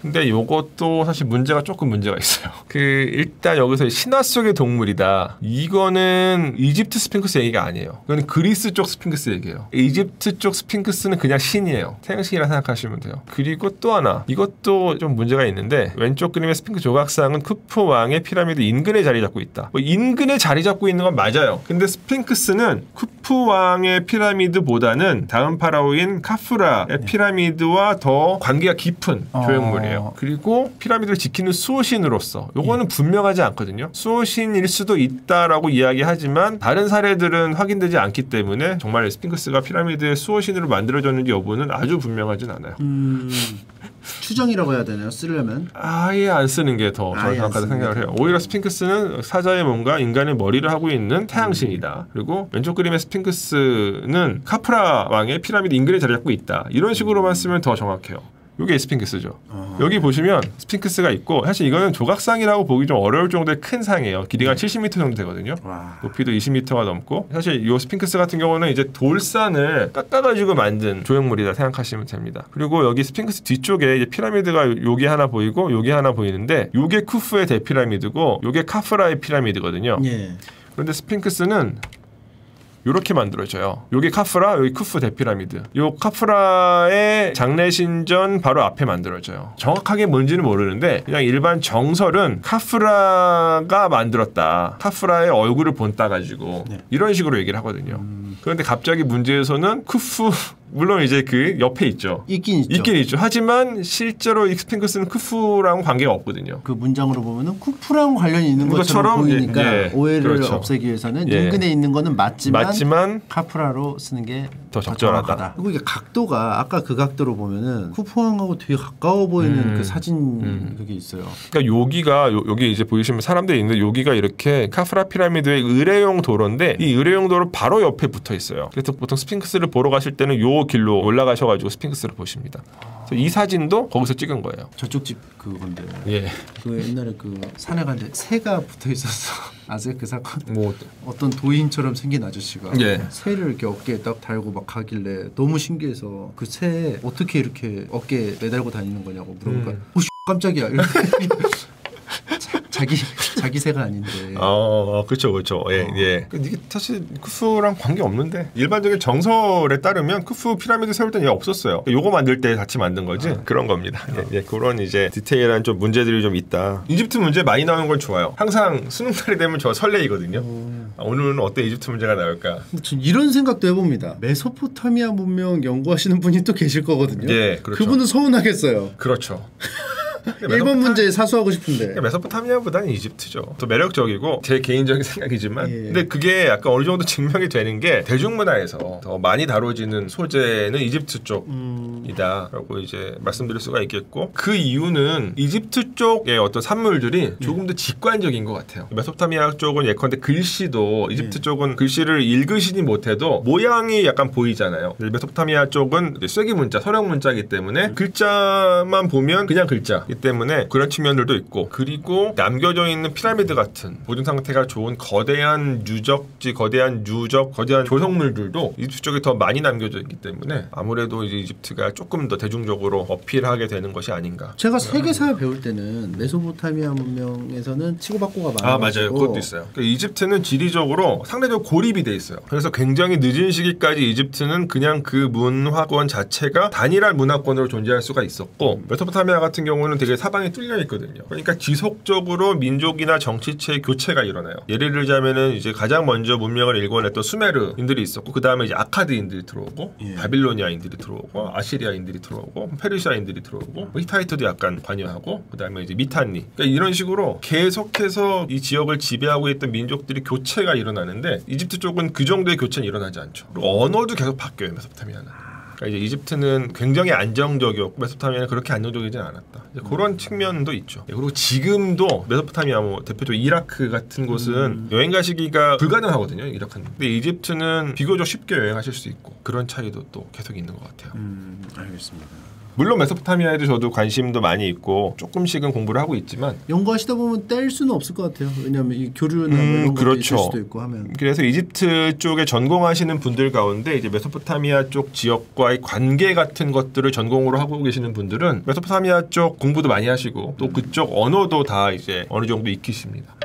근데 요것도 사실 조금 문제가 있어요. 일단 여기서 신화 속의 동물이다. 이거는 이집트 스핑크스 얘기가 아니에요. 이건 그리스 쪽 스핑크스 얘기예요. 이집트 쪽 스핑크스는 그냥 신이에요. 태양신이라 생각하시면 돼요. 그리고 또 하나, 이것도 좀 문제가 있는데 왼쪽 그림의 스핑크스 조각상은 쿠프 왕의 피라미드 인근에 자리 잡고 있다. 인근에 자리 잡고 있는 건 맞아요. 근데 스핑크스는 쿠프 왕의 피라미드보다는 다음 파라오인 카프라의 피라미드와 더 관계가 깊은 조형물이에요. 그리고 피라미드를 지키는 수호신으로서 요거는 분명하지 않거든요. 수호신일 수도 있다라고 이야기하지만 다른 사례들은 확인되지 않기 때문에 정말 스핑크스가 피라미드의 수호신으로 만들어졌는지 여부는 아주 분명하진 않아요. 추정이라고 해야 되나요? 쓰려면? 아예 안 쓰는 게 더 정확하다고 생각을 해요. 오히려 스핑크스는 사자의 몸과 인간의 머리를 하고 있는 태양신이다. 그리고 왼쪽 그림의 스핑크스는 카프라 왕의 피라미드 인근에 자리 잡고 있다. 이런 식으로만 쓰면 더 정확해요. 이게 스핑크스죠. 여기 보시면 스핑크스가 있고 사실 이거는 조각상이라고 보기 좀 어려울 정도의 큰 상이에요. 길이가 70m 정도 되거든요. 높이도 20m가 넘고 사실 이 스핑크스 같은 경우는 이제 돌산을 깎아가지고 만든 조형물이다 생각하시면 됩니다. 그리고 여기 스핑크스 뒤쪽에 이제 피라미드가 여기 하나 보이고 여기 하나 보이는데 이게 쿠프의 대피라미드고 이게 카프라의 피라미드거든요. 예. 그런데 스핑크스는 요렇게 만들어져요. 여기 카프라, 여기 쿠프 대피라미드. 요 카프라의 장례신전 바로 앞에 만들어져요. 정확하게 뭔지는 모르는데 그냥 일반 정설은 카프라가 만들었다. 카프라의 얼굴을 본따 가지고 이런 식으로 얘기를 하거든요. 그런데 갑자기 문제에서는 쿠프 물론 이제 그 옆에 있죠. 있긴 있죠. 하지만 실제로 이 스핑크스는 쿠프랑 관계가 없거든요. 그 문장으로 보면은 쿠프랑 관련이 있는 것처럼 보이니까 오해를 그렇죠. 없애기 위해서는 인근에 있는 거는 맞지만 카프라로 쓰는 게 더 적절하다. 그리고 이게 각도가 아까 그 각도로 보면은 쿠프왕하고 되게 가까워 보이는 그 사진 그게 있어요. 그러니까 여기 이제 보이시면 사람들이 있는데 여기가 이렇게 카프라 피라미드의 의뢰용 도로인데 이 의뢰용 도로 바로 옆에 붙어 있어요. 그래서 보통 스핑크스를 보러 가실 때는 요 길로 올라가셔가지고 스핑크스를 보십니다. 이 사진도 거기서 찍은 거예요. 저쪽 집 그건데. 예. 그 옛날에 그 산에 갔는데 새가 붙어 있었어. 아세요 그 사건? 뭐 어떤 도인처럼 생긴 아저씨가 새를 이렇게 어깨에 딱 달고 막 가길래 너무 신기해서 그 새 어떻게 이렇게 어깨에 매달고 다니는 거냐고 물어보니까 깜짝이야. 자기 새가 아닌데. 그렇죠, 그렇죠. 예. 이게 사실 크푸랑 관계 없는데 일반적인 정설에 따르면 크푸 피라미드 세울 때는 얘 없었어요. 요거 만들 때 같이 만든 거지. 그런 겁니다. 예, 그런 이제 디테일한 좀 문제들이 좀 있다. 이집트 문제 많이 나오는 건 좋아요. 항상 수능날이 되면 저 설레이거든요. 오늘은 어떤 이집트 문제가 나올까? 전 이런 생각도 해봅니다. 메소포타미아 문명 연구하시는 분이 또 계실 거거든요. 예, 그렇죠. 그분은 서운하겠어요. 그렇죠. 일본 문제에 사수하고 싶은데 메소포타미아보다는 이집트죠. 더 매력적이고 제 개인적인 생각이지만 예. 근데 그게 약간 어느 정도 증명이 되는 게 대중문화에서 더 많이 다뤄지는 소재는 이집트 쪽이다 라고 이제 말씀드릴 수가 있겠고 그 이유는 이집트 쪽의 어떤 산물들이 조금 더 직관적인 것 같아요. 메소포타미아 쪽은 예컨대 글씨도 이집트 쪽은 글씨를 읽으시니 못해도 모양이 약간 보이잖아요. 메소포타미아 쪽은 쐐기 문자, 서령 문자이기 때문에 글자만 보면 그냥 글자 때문에 그런 측면들도 있고 그리고 남겨져 있는 피라미드 같은 보존 상태가 좋은 거대한 유적지, 거대한 조성물들도 이집트 쪽에 더 많이 남겨져 있기 때문에 아무래도 이제 이집트가 조금 더 대중적으로 어필하게 되는 것이 아닌가. 제가 세계사 배울 때는 메소포타미아 문명에서는 치고받고가 많아요. 맞아요. 그것도 있어요. 그러니까 이집트는 지리적으로 상대적으로 고립이 돼 있어요. 그래서 굉장히 늦은 시기까지 이집트는 그냥 그 문화권 자체가 단일한 문화권으로 존재할 수가 있었고 메소포타미아 같은 경우는 되게 사방이 뚫려 있거든요. 그러니까 지속적으로 민족이나 정치체의 교체가 일어나요. 예를 들자면은 이제 가장 먼저 문명을 일궈냈던 수메르인들이 있었고 그 다음에 이제 아카드인들이 들어오고 바빌로니아인들이 들어오고 아시리아인들이 들어오고 페르시아인들이 들어오고 히타이트도 약간 관여하고 그 다음에 이제 미탄니. 그러니까 이런 식으로 계속해서 이 지역을 지배하고 있던 민족들이 교체가 일어나는데 이집트 쪽은 그 정도의 교체는 일어나지 않죠. 그리고 언어도 계속 바뀌어요. 메소포타미아는. 그러니까 이제 이집트는 굉장히 안정적이었고 메소포타미아는 그렇게 안정적이진 않았다. 이제 그런 측면도 있죠. 그리고 지금도 메소포타미아 대표적으로 이라크 같은 곳은 여행 가시기가 불가능하거든요. 이라크는. 근데 이집트는 비교적 쉽게 여행하실 수 있고 그런 차이도 또 계속 있는 것 같아요. 알겠습니다. 물론 메소포타미아에도 저도 관심도 많이 있고 조금씩은 공부를 하고 있지만 연구하시다 보면 뗄 수는 없을 것 같아요. 왜냐하면 이 교류나 뭐 이런 것도 있을 수도 있고 하면. 그래서 이집트 쪽에 전공하시는 분들 가운데 이제 메소포타미아 쪽 지역과의 관계 같은 것들을 전공으로 하고 계시는 분들은 메소포타미아 쪽 공부도 많이 하시고 또 그쪽 언어도 다 이제 어느 정도 익히십니다.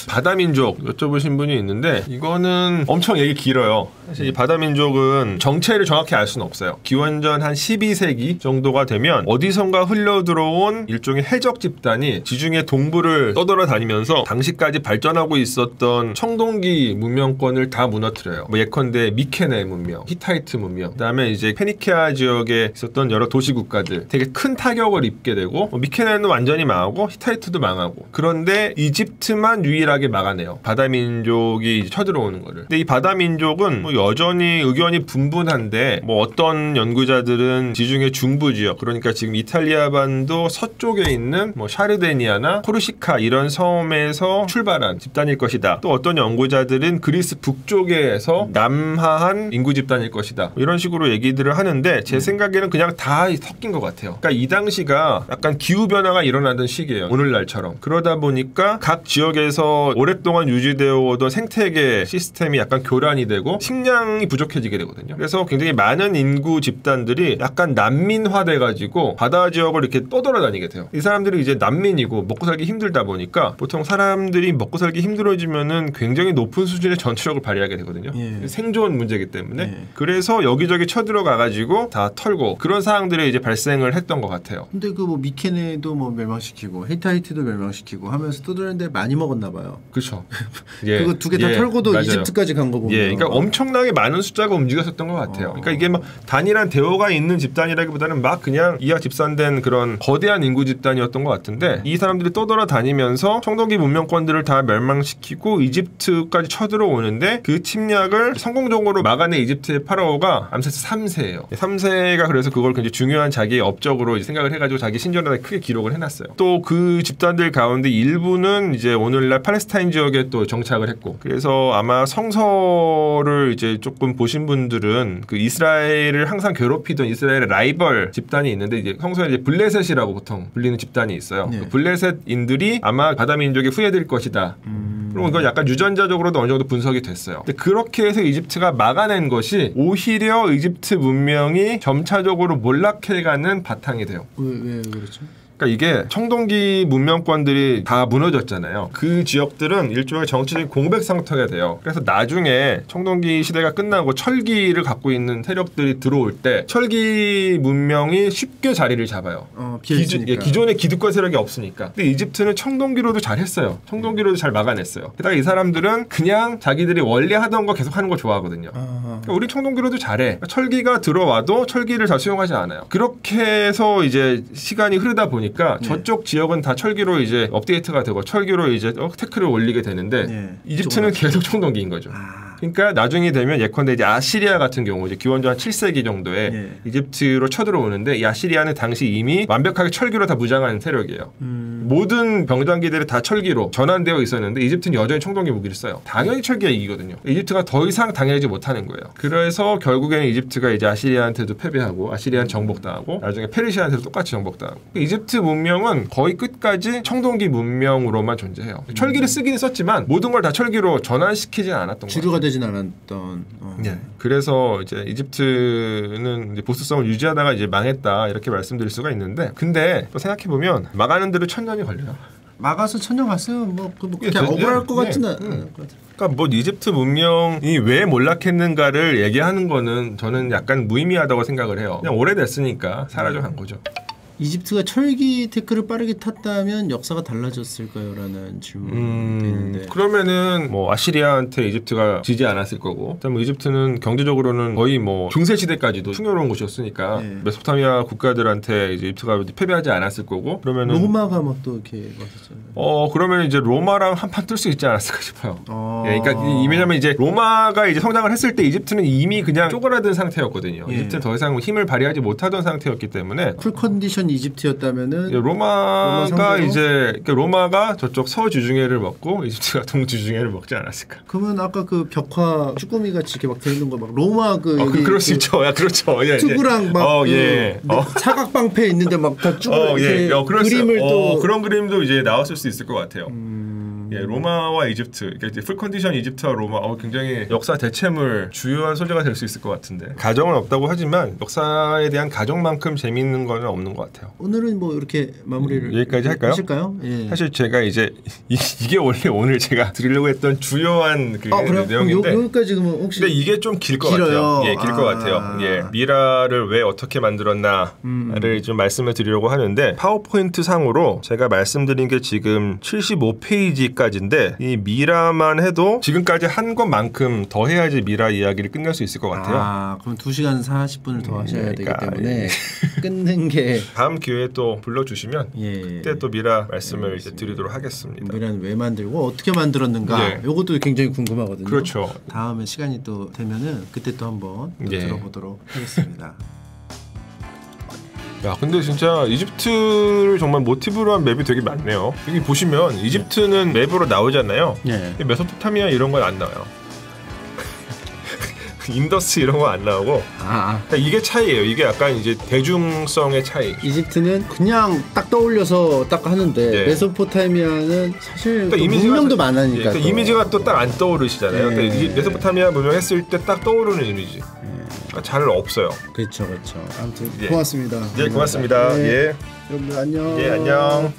바다민족 여쭤보신 분이 있는데 이거는 엄청 얘기 길어요. 사실 이 바다민족은 정체를 정확히 알 수는 없어요. 기원전 한 12세기 정도가 되면 어디선가 흘러들어온 일종의 해적 집단이 지중해 동부를 떠돌아다니면서 당시까지 발전하고 있었던 청동기 문명권을 다 무너뜨려요. 뭐 예컨대 미케네 문명, 히타이트 문명, 그다음에 이제 페니키아 지역에 있었던 여러 도시 국가들 되게 큰 타격을 입게 되고 미케네는 완전히 망하고 히타이트도 망하고 그런데 이집트만 유일하게 막아내요. 바다민족이 쳐들어오는 거를. 근데 이 바다민족은 뭐 여전히 의견이 분분한데 뭐 어떤 연구자들은 지중해 중부 지역 그러니까 지금 이탈리아 반도 서쪽에 있는 뭐 샤르데니아나 코르시카 이런 섬에서 출발한 집단일 것이다. 또 어떤 연구자들은 그리스 북쪽에서 남하한 인구 집단일 것이다. 이런 식으로 얘기들을 하는데 제 생각에는 그냥 다 섞인 것 같아요. 그러니까 이 당시가 약간 기후 변화가 일어나던 시기예요. 오늘날처럼. 그러다 보니까 각 지역에서 오랫동안 유지되어 오던 생태계 시스템이 약간 교란이 되고 식량이 부족해지게 되거든요. 그래서 굉장히 많은 인구 집단들이 약간 난민화돼가지고 바다 지역을 이렇게 떠돌아다니게 돼요. 이 사람들이 이제 난민이고 먹고 살기 힘들다 보니까 보통 사람들이 먹고 살기 힘들어지면은 굉장히 높은 수준의 전투력을 발휘하게 되거든요. 생존 문제이기 때문에. 그래서 여기저기 쳐들어가가지고 다 털고 그런 상황들이 이제 발생을 했던 것 같아요. 근데 그 뭐 미케네도 뭐 멸망시키고 히타이트도 멸망시키고 하면서 떠드는데 많이 먹었나 봐요. 그렇죠. 그거 두 개 다 털고도 맞아요. 이집트까지 간 거 보면. 그러니까 엄청나게 많은 숫자가 움직였었던 것 같아요. 그러니까 이게 막 단일한 대오가 있는 집단이라기보다는 막 그냥 이하 집산된 그런 거대한 인구 집단이었던 것 같은데 이 사람들이 떠돌아다니면서 청동기 문명권들을 다 멸망시키고 이집트까지 쳐들어오는데 그 침략을 성공적으로 막아낸 이집트의 파라오가 암세스 3세예요. 3세가 그래서 그걸 굉장히 중요한 자기의 업적으로 이제 생각을 해가지고 자기 신전에 크게 기록을 해놨어요. 또 그 집단들 가운데 일부는 이제 오늘날 팔레스타인 지역에 또 정착을 했고 그래서 아마 성서를 이제 조금 보신 분들은 그 이스라엘을 항상 괴롭히던 이스라엘의 라이벌 집단이 있는데 이제 성서에 이제 블레셋이라고 보통 불리는 집단이 있어요. 그 블레셋인들이 아마 바다민족에 후예될 것이다. 그리고 이건 약간 유전자적으로도 어느 정도 분석이 됐어요. 근데 그렇게 해서 이집트가 막아낸 것이 오히려 이집트 문명이 점차적으로 몰락해가는 바탕이 돼요. 왜 그렇죠? 그러니까 이게 청동기 문명권들이 다 무너졌잖아요. 그 지역들은 일종의 정치적인 공백 상태가 돼요. 그래서 나중에 청동기 시대가 끝나고 철기를 갖고 있는 세력들이 들어올 때 철기 문명이 쉽게 자리를 잡아요. 기존의 기득권 세력이 없으니까. 근데 이집트는 청동기로도 잘했어요. 청동기로도 잘 막아냈어요. 게다가 이 사람들은 그냥 자기들이 원래 하던 거 계속 하는 거 좋아하거든요. 그러니까 우리 청동기로도 잘해. 철기가 들어와도 철기를 다 수용하지 않아요. 그렇게 해서 이제 시간이 흐르다 보니까 저쪽 지역은 다 철기로 이제 업데이트가 되고 철기로 이제 테크를 올리게 되는데 이집트는 계속 청동기인 거죠. 그러니까 나중에 되면 예컨대 이제 아시리아 같은 경우 이제 기원전 한 7세기 정도에 이집트로 쳐들어오는데 이 아시리아는 당시 이미 완벽하게 철기로 다 무장한 세력이에요. 모든 병장기들이 다 철기로 전환되어 있었는데 이집트는 여전히 청동기 무기를 써요. 당연히 철기가 이기거든요. 이집트가 더 이상 당해내지 못하는 거예요. 그래서 결국에는 이집트가 이제 아시리아한테도 패배하고 아시리아는 정복당하고 나중에 페르시아한테도 똑같이 정복당하고 이집트 문명은 거의 끝까지 청동기 문명으로만 존재해요. 철기를 쓰기는 썼지만 모든 걸 다 철기로 전환시키진 않았던 거예요. 주류가 되진 않았던. 네. 그래서 이제 이집트는 이제 보수성을 유지하다가 이제 망했다 이렇게 말씀드릴 수가 있는데 근데 또 생각해 보면 막아는 대로 1000년이 걸려요. 막아서 1000년 갔으면 뭐 그렇게 억울할 것 같지는 않아요. 그러니까 뭐 이집트 문명이 왜 몰락했는가를 얘기하는 거는 저는 약간 무의미하다고 생각을 해요. 그냥 오래됐으니까 사라져간 거죠. 이집트가 철기 테크를 빠르게 탔다면 역사가 달라졌을까요? 라는 질문이 있는데 그러면은 뭐 아시리아한테 이집트가 지지 않았을 거고 뭐 이집트는 경제적으로는 거의 뭐 중세시대까지도 풍요로운 곳이었으니까 메소포타미아 국가들한테 이제 이집트가 패배하지 않았을 거고 그러면은 로마가 막 또 이렇게 왔었잖아요. 그러면 이제 로마랑 한판 뜰 수 있지 않았을까 싶어요. 그러니까 왜냐면 이제 로마가 이제 성장을 했을 때 이집트는 이미 그냥 쪼그라든 상태였거든요. 이집트는 더 이상 힘을 발휘하지 못하던 상태였기 때문에 풀 컨디션 이집트였다면은 로마가 이제 그러니까 로마가 저쪽 서주중해를 먹고 이집트가 동주중해를 먹지 않았을까? 그러면 아까 그 벽화 쭈꾸미 같이 이렇게 막 돼 있는 거 막 로마 그럴 수 있죠. 야, 그렇죠. 투구랑 막 사각방패 있는데 막 다 쭉 그림을 또 그런 그림도 이제 나왔을 수 있을 것 같아요. 로마와 이집트, 그러니까 풀 컨디션 이집트와 로마, 굉장히 역사 대체물 주요한 소재가 될 수 있을 것 같은데 가정은 없다고 하지만 역사에 대한 가정만큼 재미있는 거는 없는 것 같아요. 오늘은 뭐 이렇게 마무리를 여기까지 할까요? 하실까요? 사실 제가 이제 이게 원래 오늘 제가 드리려고 했던 주요한 그 내용인데 여기까지 그러면 혹시 근데 이게 좀 길 것 같아요. 길 것 같아요. 미라를 왜 어떻게 만들었나를 좀 말씀을 드리려고 하는데 파워포인트 상으로 제가 말씀드린 게 지금 75페이지까지 인데 이 미라만 해도 지금까지 한 것만큼 더 해야지 미라 이야기를 끝낼 수 있을 것 같아요. 그럼 2시간 40분을 더 하셔야 되기 때문에 끊는 게 다음 기회에 또 불러주시면 그때 또 미라 말씀을 이제 드리도록 하겠습니다. 미라는 왜 만들고 어떻게 만들었는가 이것도 굉장히 궁금하거든요. 그렇죠. 다음에 시간이 또 되면은 그때 또 한번 또 들어보도록 하겠습니다. 야, 근데 진짜 이집트를 정말 모티브로 한 맵이 되게 많네요. 여기 보시면 이집트는 맵으로 나오잖아요. 메소포타미아 이런 건 안 나와요. 인더스 이런 거 안 나오고. 그러니까 이게 차이예요. 이게 약간 이제 대중성의 차이. 이집트는 그냥 딱 떠올려서 딱 하는데 메소포타미아는 사실 그러니까 문명도 많으니까. 그러니까 이미지가 또 딱 안 떠오르시잖아요. 그러니까 메소포타미아 문명 했을 때 딱 떠오르는 이미지. 잘 없어요. 그렇죠. 아무튼 고맙습니다. 고맙습니다. 여러분들 안녕. 안녕.